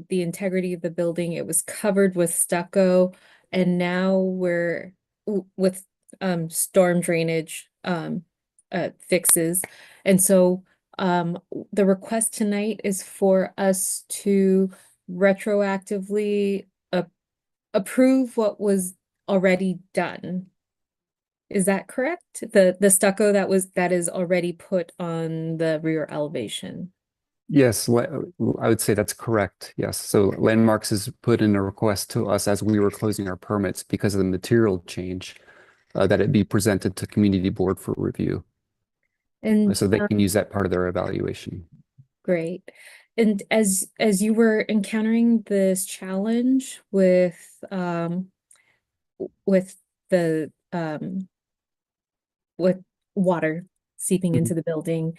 the integrity of the building, it was covered with stucco. And now we're with storm drainage fixes. And so the request tonight is for us to retroactively approve what was already done. Is that correct? The stucco that is already put on the rear elevation. Yes, I would say that's correct. Yes. So Landmarks has put in a request to us as we were closing our permits because of the material change, that it be presented to community board for review. And so they can use that part of their evaluation. Great. And as you were encountering this challenge with the with water seeping into the building,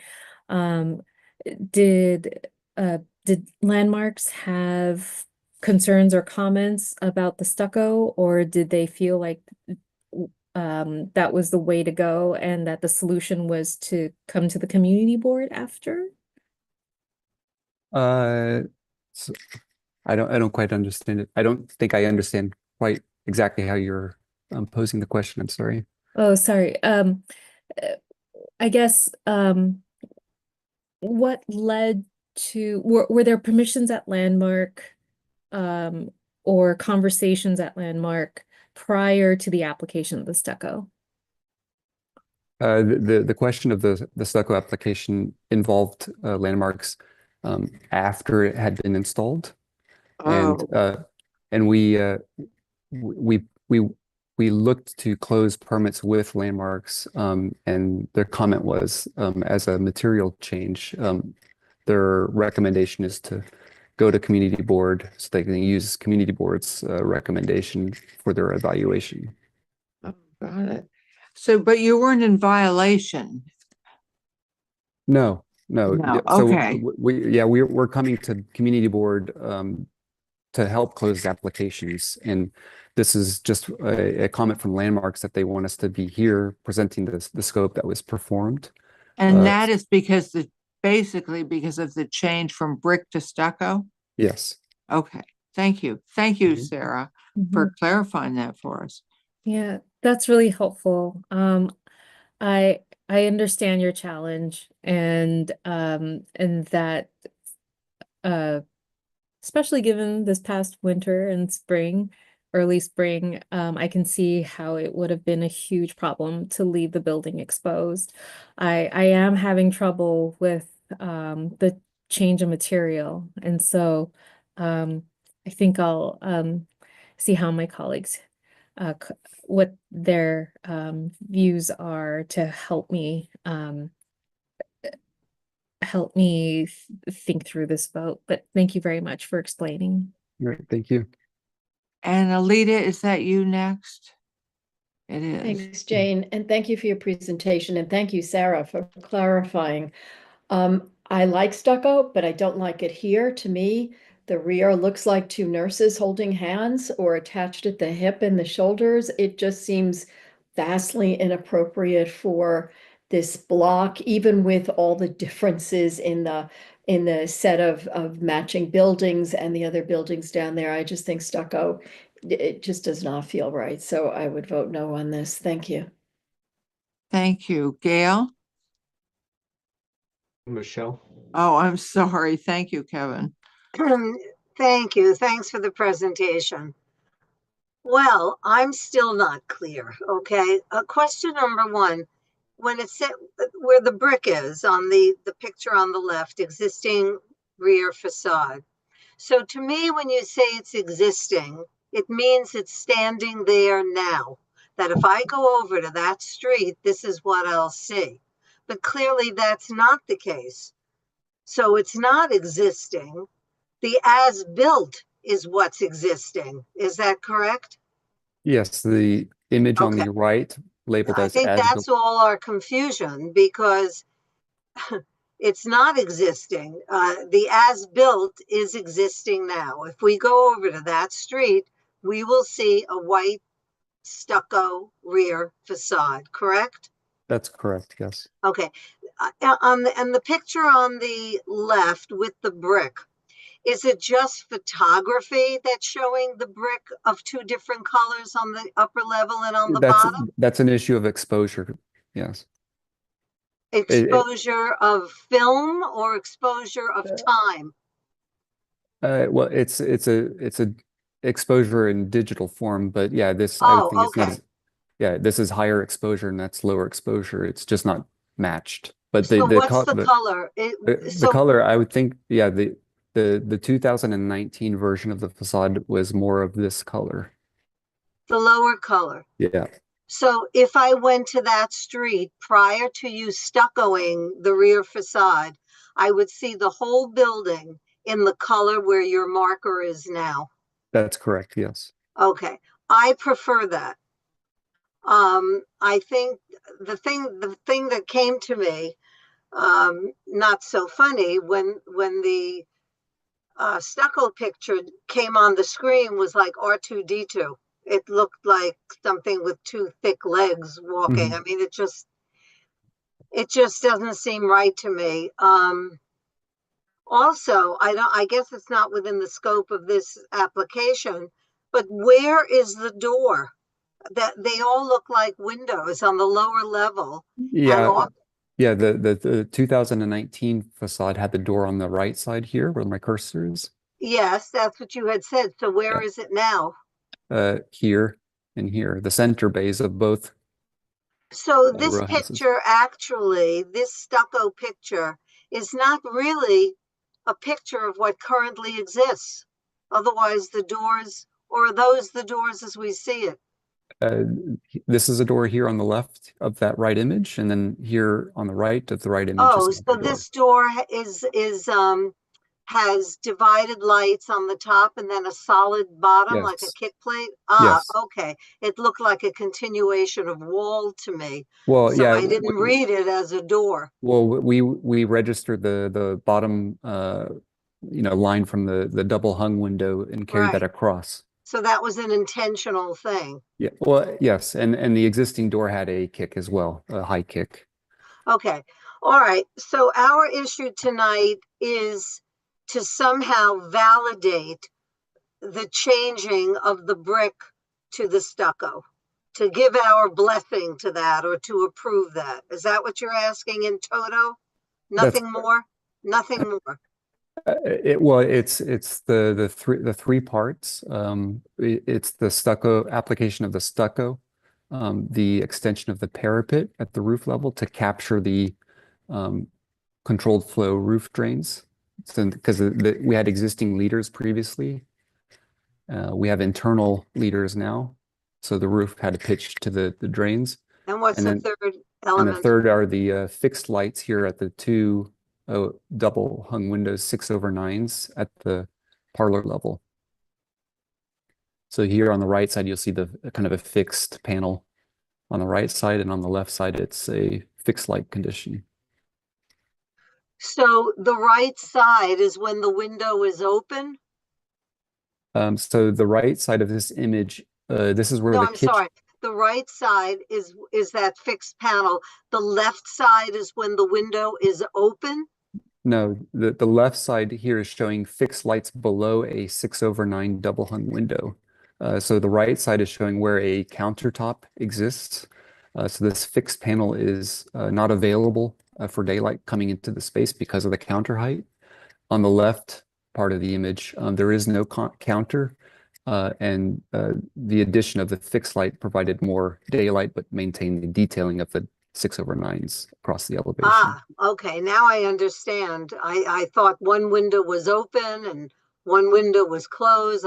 did Landmarks have concerns or comments about the stucco, or did they feel like that was the way to go and that the solution was to come to the community board after? So I don't quite understand it. I don't think I understand quite exactly how you're posing the question. I'm sorry. Oh, sorry. I guess what led to were there permissions at Landmark or conversations at Landmark prior to the application of the stucco? The question of the stucco application involved Landmarks after it had been installed, and we looked to close permits with Landmarks, and their comment was, as a material change, their recommendation is to go to community board so they can use community board's recommendation for their evaluation. Oh, got it. So, but you weren't in violation. No. So okay. we're coming to community board to help close applications, and this is just a comment from Landmarks that they want us to be here presenting the scope that was performed. And that is basically because of the change from brick to stucco? Yes. Okay. Thank you. Thank you, Sarah, for clarifying that for us. Yeah, that's really helpful. I understand your challenge and that especially given this past winter and spring, early spring, I can see how it would have been a huge problem to leave the building exposed. I am having trouble with the change of material, and so I think I'll see how my colleagues what their views are to help me think through this vote. But thank you very much for explaining. All right, thank you. And Alita, is that you next? It is. Thanks, Jane, and thank you for your presentation, and thank you, Sarah, for clarifying. I like stucco, but I don't like it here. To me, the rear looks like two nurses holding hands or attached at the hip and the shoulders. It just seems vastly inappropriate for this block, even with all the differences in the set of matching buildings and the other buildings down there. I just think stucco, it just does not feel right. So I would vote no on this. Thank you. Thank you. Gail? Michelle? Oh, I'm sorry. Thank you, Kevin. Thank you. Thanks for the presentation. Well, I'm still not clear, okay? Question number one, when it said where the brick is on the picture on the left, existing rear facade. So to me, when you say it's existing, it means it's standing there now. That if I go over to that street, this is what I'll see. But clearly that's not the case. So it's not existing. The as-built is what's existing. Is that correct? Yes, the image on Okay. the right labeled I as think that's all our confusion because it's not existing. The as-built is existing now. If we go over to that street, we will see a white stucco rear facade, correct? That's correct, yes. Okay. And the picture on the left with the brick, is it just photography that's showing the brick of two different colors on the upper level and on the bottom? That's an issue of exposure, yes. Exposure of film or exposure of time? Well, it's a exposure in digital form, but yeah, I would think it's not okay. yeah, this is higher exposure and that's lower exposure. It's just not matched. But So the what's the color? the color, I would think, yeah, the 2019 version of the facade was more of this color. The lower color. Yeah. So if I went to that street prior to you stuccoing the rear facade, I would see the whole building in the color where your marker is now. That's correct, yes. Okay, I prefer that. I think the thing that came to me, not so funny, when the stucco picture came on the screen was like R2-D2. It looked like something with two thick legs walking. I mean, it just doesn't seem right to me. Also, I guess it's not within the scope of this application, but where is the door? That they all look like windows on the lower level. Yeah. Yeah, the 2019 facade had the door on the right side here where my cursor is. Yes, that's what you had said. So where is it now? Here and here, the center bays of both. So this picture, actually, this stucco picture is not really a picture of what currently exists. Otherwise, the doors, or are those the doors as we see it? This is a door here on the left of that right image, and then here on the right of the right image. Oh, so this door has divided lights on the top and then a solid bottom, like a kit plate? Yes. Okay. It looked like a continuation of wall to me. Well, so yeah, I didn't read it as a door. Well, we registered the bottom line from the double hung window and carried that across. So that was an intentional thing. Yeah. Well, yes, and the existing door had a kick as well, a high kick. Okay. All right. So our issue tonight is to somehow validate the changing of the brick to the stucco, to give our blessing to that or to approve that. Is that what you're asking in toto? Nothing more? Nothing more. It's the three parts. It's the stucco application of the stucco, the extension of the parapet at the roof level to capture the controlled flow roof drains. So, because we had existing leaders previously, we have internal leaders now, so the roof had a pitch to the drains. And what's the third element? And the third are the fixed lights here at the two double hung windows, 6/9s at the parlor level. So here on the right side, you'll see the kind of a fixed panel on the right side, and on the left side, it's a fixed light condition. So the right side is when the window is open? So the right side of this image, this is where No, the I'm kitchen. sorry. The right side is that fixed panel. The left side is when the window is open? No, the left side here is showing fixed lights below a 6/9 double hung window. So the right side is showing where a countertop exists. So this fixed panel is not available for daylight coming into the space because of the counter height. On the left part of the image, there is no counter. and the addition of the fixed light provided more daylight, but maintained the detailing of the 6/9s across the elevation. Ah, okay, now I understand. I thought one window was open and one window was closed.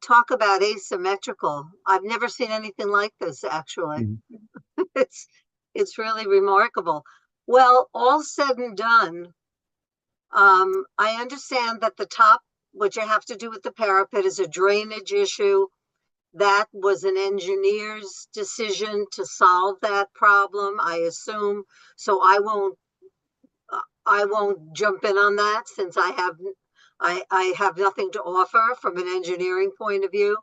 Talk about asymmetrical. I've never seen anything like this, actually. It's really remarkable. Well, all said and done, I understand that the top, what you have to do with the parapet, is a drainage issue. That was an engineer's decision to solve that problem, I assume. So I won't jump in on that, since I have nothing to offer from an engineering point of view.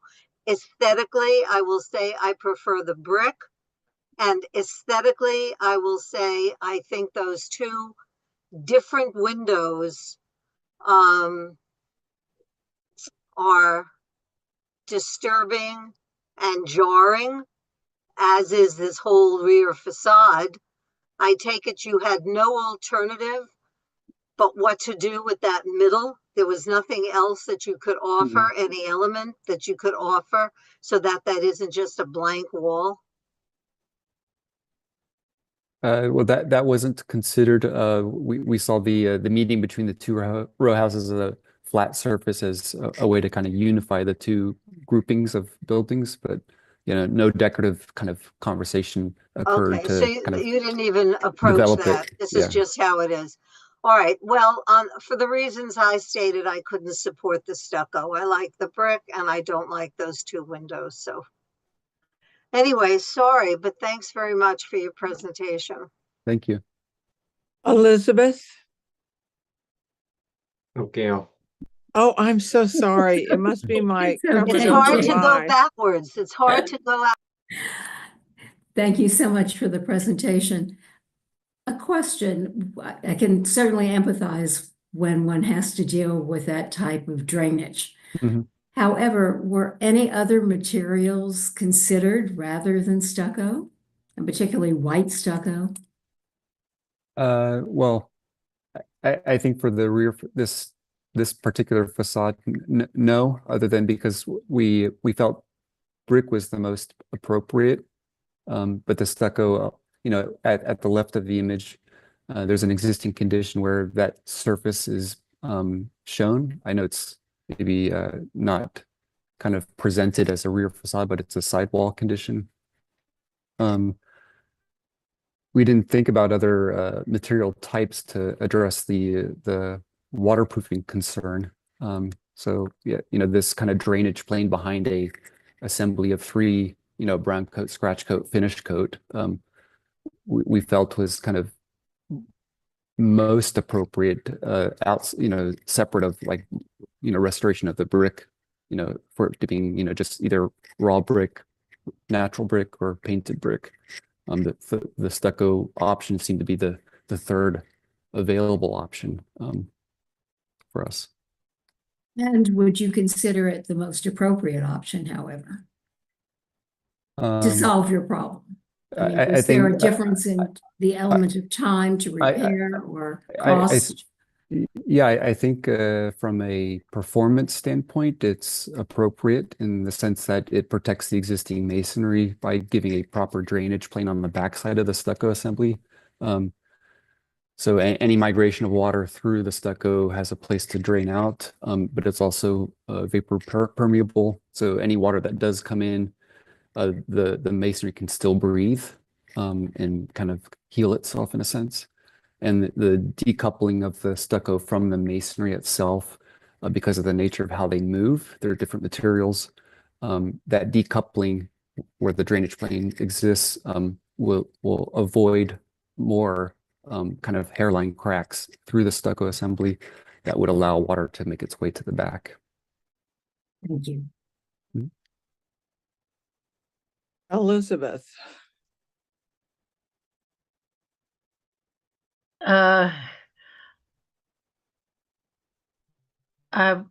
Aesthetically, I will say I prefer the brick. And aesthetically, I will say I think those two different windows are disturbing and jarring, as is this whole rear facade. I take it you had no alternative but what to do with that middle. There was nothing else that you could offer, any element that you could offer, so that isn't just a blank wall. Well, that wasn't considered. We saw the median between the two row houses as a flat surface as a way to kind of unify the two groupings of buildings, but no decorative kind of conversation occurred Okay, so to kind of you didn't even approach develop that. it. This Yeah. is just how it is. All right. Well, for the reasons I stated, I couldn't support the stucco. I like the brick and I don't like those two windows. So anyway, sorry, but thanks very much for your presentation. Thank you. Elizabeth? Oh, Gail. Oh, I'm so sorry. It must be my coming It's over hard to go my. backwards. It's hard to go out. Thank you so much for the presentation. A question, I can certainly empathize when one has to deal with that type of drainage. Mhm. However, were any other materials considered rather than stucco, and particularly white stucco? Well, I think for the rear, this particular facade, no, other than because we felt brick was the most appropriate. But the stucco, at the left of the image, there's an existing condition where that surface is shown. I know it's maybe not kind of presented as a rear facade, but it's a sidewall condition. We didn't think about other material types to address the waterproofing concern. So yeah, this kind of drainage plane behind a assembly of three, brown coat, scratch coat, finish coat, we felt was kind of most appropriate separate of restoration of the brick, for it to being, just either raw brick, natural brick, or painted brick. The stucco option seemed to be the third available option for us. And would you consider it the most appropriate option, however, to solve your problem? I mean, is there a difference in the element of time to repair or cost? Yeah, I think from a performance standpoint, it's appropriate in the sense that it protects the existing masonry by giving a proper drainage plane on the backside of the stucco assembly. So any migration of water through the stucco has a place to drain out, but it's also vapor permeable. So any water that does come in, the masonry can still breathe and kind of heal itself in a sense. And the decoupling of the stucco from the masonry itself, because of the nature of how they move, they're different materials. That decoupling where the drainage plane exists will avoid more kind of hairline cracks through the stucco assembly that would allow water to make its way to the back. Thank you. Elizabeth. I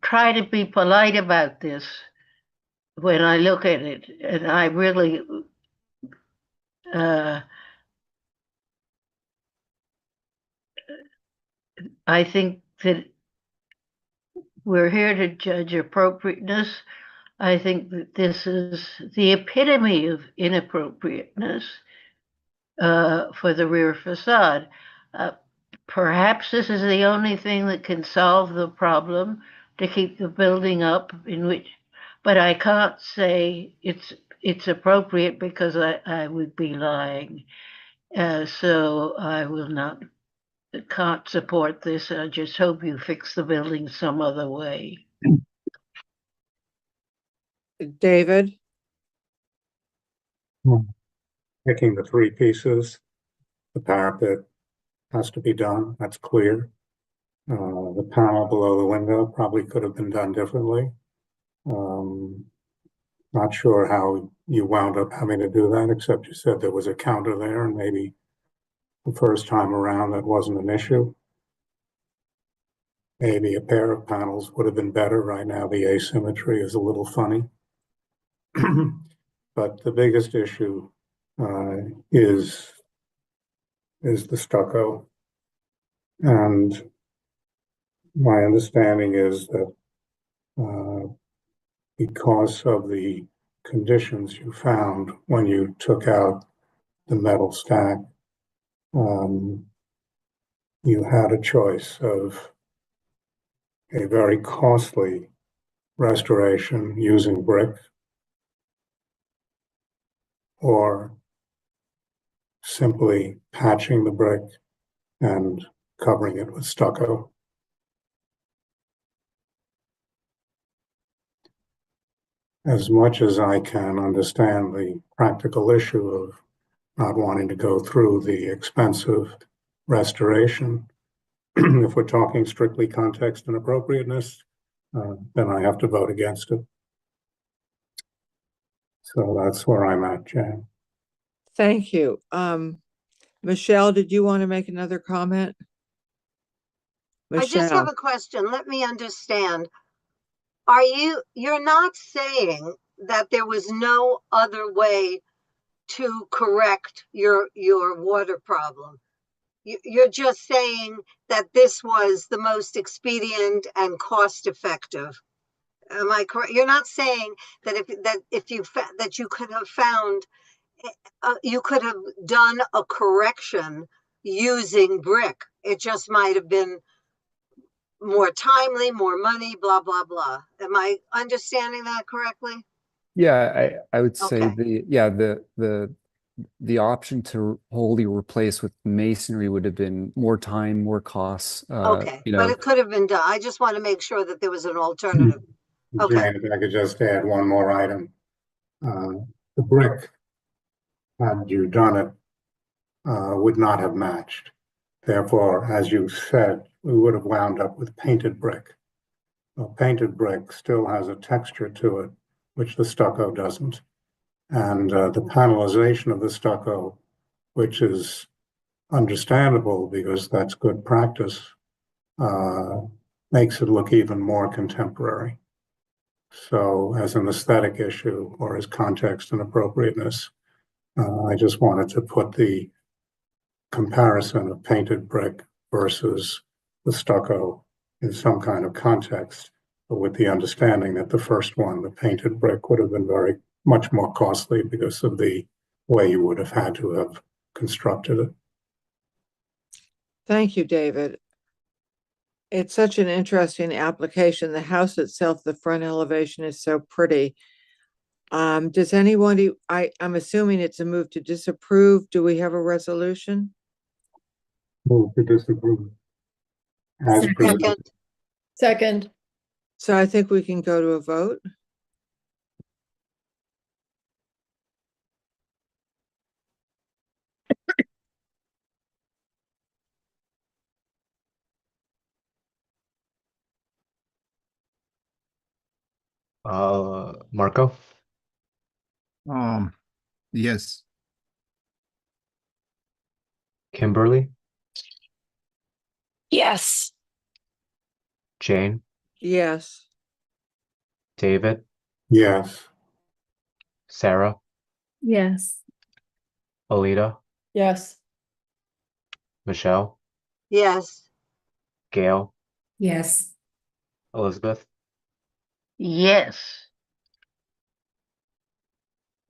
try to be polite about this when I look at it, and I really I think that we're here to judge appropriateness. I think that this is the epitome of inappropriateness for the rear facade. Perhaps this is the only thing that can solve the problem to keep the building up but I can't say it's appropriate because I would be lying. So I can't support this. I just hope you fix the building some other way. David? Picking the three pieces, the parapet has to be done, that's clear. The panel below the window probably could have been done differently. Not sure how you wound up having to do that, except you said there was a counter there, and maybe the first time around that wasn't an issue. Maybe a pair of panels would have been better. Right now, the asymmetry is a little funny. But the biggest issue is the stucco. And my understanding is that because of the conditions you found when you took out the metal stack, you had a choice of a very costly restoration using brick or simply patching the brick and covering it with stucco. As much as I can understand the practical issue of not wanting to go through the expensive restoration, if we're talking strictly context and appropriateness, then I have to vote against it. So that's where I'm at, Jan. Thank you. Michelle, did you want to make another comment? I just have a question. Let me understand. You're not saying that there was no other way to correct your water problem. You're just saying that this was the most expedient and cost effective. Am I correct? You're not saying that you could have found you could have done a correction using brick. It just might have been more timely, more money, blah, blah, blah. Am I understanding that correctly? Yeah, I would say Okay. the option to wholly replace with masonry would have been more time, more costs. Okay, but it could have been done. I just want to make sure that there was an alternative. Okay. Jane, if I could just add one more item. The brick, had you done it, would not have matched. Therefore, as you said, we would have wound up with painted brick. Well, painted brick still has a texture to it, which the stucco doesn't. And the panelization of the stucco, which is understandable because that's good practice, makes it look even more contemporary. So as an aesthetic issue or as context and appropriateness, I just wanted to put the comparison of painted brick versus the stucco in some kind of context, but with the understanding that the first one, the painted brick, would have been very much more costly because of the way you would have had to have constructed it. Thank you, David. It's such an interesting application. The house itself, the front elevation is so pretty. Does anybody, I'm assuming it's a move to disapprove. Do we have a resolution? Move to disapprove. As presented. Second. So I think we can go to a vote. Marco? Yes. Kimberly? Yes. Jane? Yes. David? Yes. Sarah? Yes. Alita? Yes. Michelle? Yes. Gail? Yes. Elizabeth? Yes.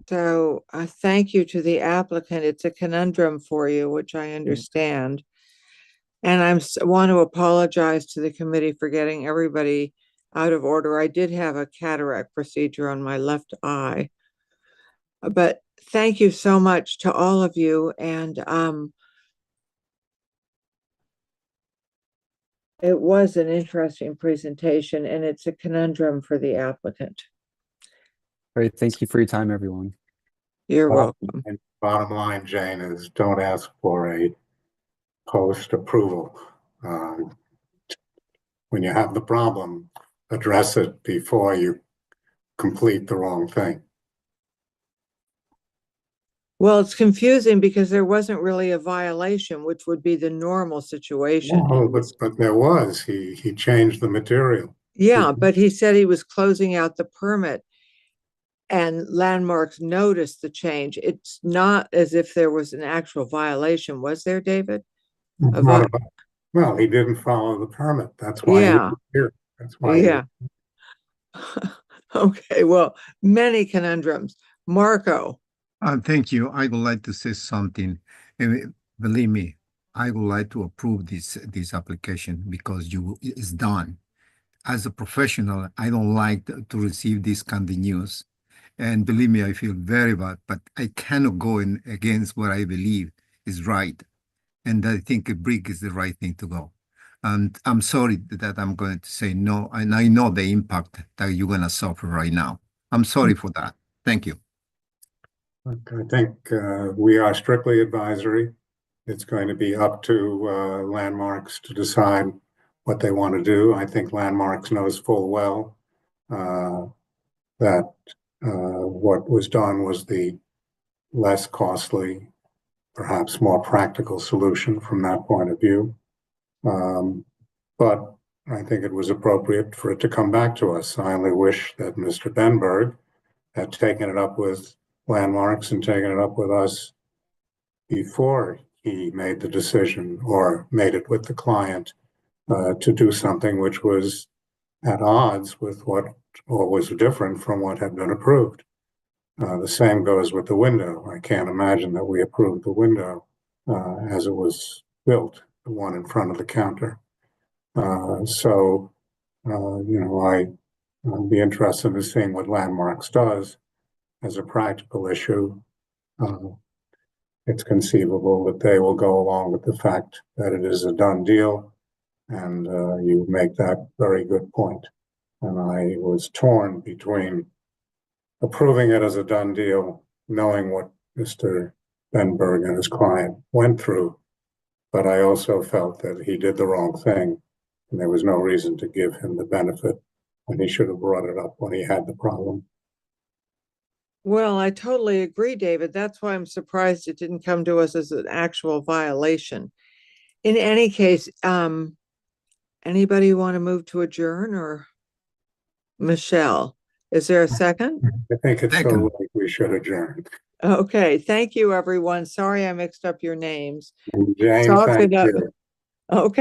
So thank you to the applicant. It's a conundrum for you, which I understand. And I want to apologize to the committee for getting everybody out of order. I did have a cataract procedure on my left eye. But thank you so much to all of you. And it was an interesting presentation, and it's a conundrum for the applicant. Great. Thank you for your time, everyone. You're welcome. And bottom line, Jane, is don't ask for a post-approval. When you have the problem, address it before you complete the wrong thing. Well, it's confusing because there wasn't really a violation, which would be the normal situation. Oh, but there was. He changed the material. Yeah, but he said he was closing out the permit and Landmarks noticed the change. It's not as if there was an actual violation, was there, David? Well, he didn't follow the permit. That's why Yeah. he's here. That's why. Yeah. Okay, well, many conundrums. Marco. Thank you. I would like to say something. Believe me, I would like to approve this application because it's done. As a professional, I don't like to receive this kind of news. And believe me, I feel very bad, but I cannot go in against what I believe is right. And I think a brick is the right thing to go. And I'm sorry that I'm going to say no. And I know the impact that you're going to suffer right now. I'm sorry for that. Thank you. I think we are strictly advisory. It's going to be up to Landmarks to decide what they want to do. I think Landmarks knows full well that what was done was the less costly, perhaps more practical solution from that point of view. But I think it was appropriate for it to come back to us. I only wish that Mr. Benberg had taken it up with Landmarks and taken it up with us before he made the decision or made it with the client to do something which was at odds with what, or was different from what had been approved. The same goes with the window. I can't imagine that we approved the window as it was built, the one in front of the counter. I'd be interested in seeing what Landmarks does as a practical issue. It's conceivable that they will go along with the fact that it is a done deal, and you make that very good point. And I was torn between approving it as a done deal, knowing what Mr. Benberg and his client went through, but I also felt that he did the wrong thing, and there was no reason to give him the benefit when he should have brought it up when he had the problem. Well, I totally agree, David. That's why I'm surprised it didn't come to us as an actual violation. In any case, anybody want to move to adjourn, or Michelle? Is there a second? I think it's so late we should adjourn. Okay, thank you, everyone. Sorry I mixed up your names. Jane, Talk thank it up. you. Okay.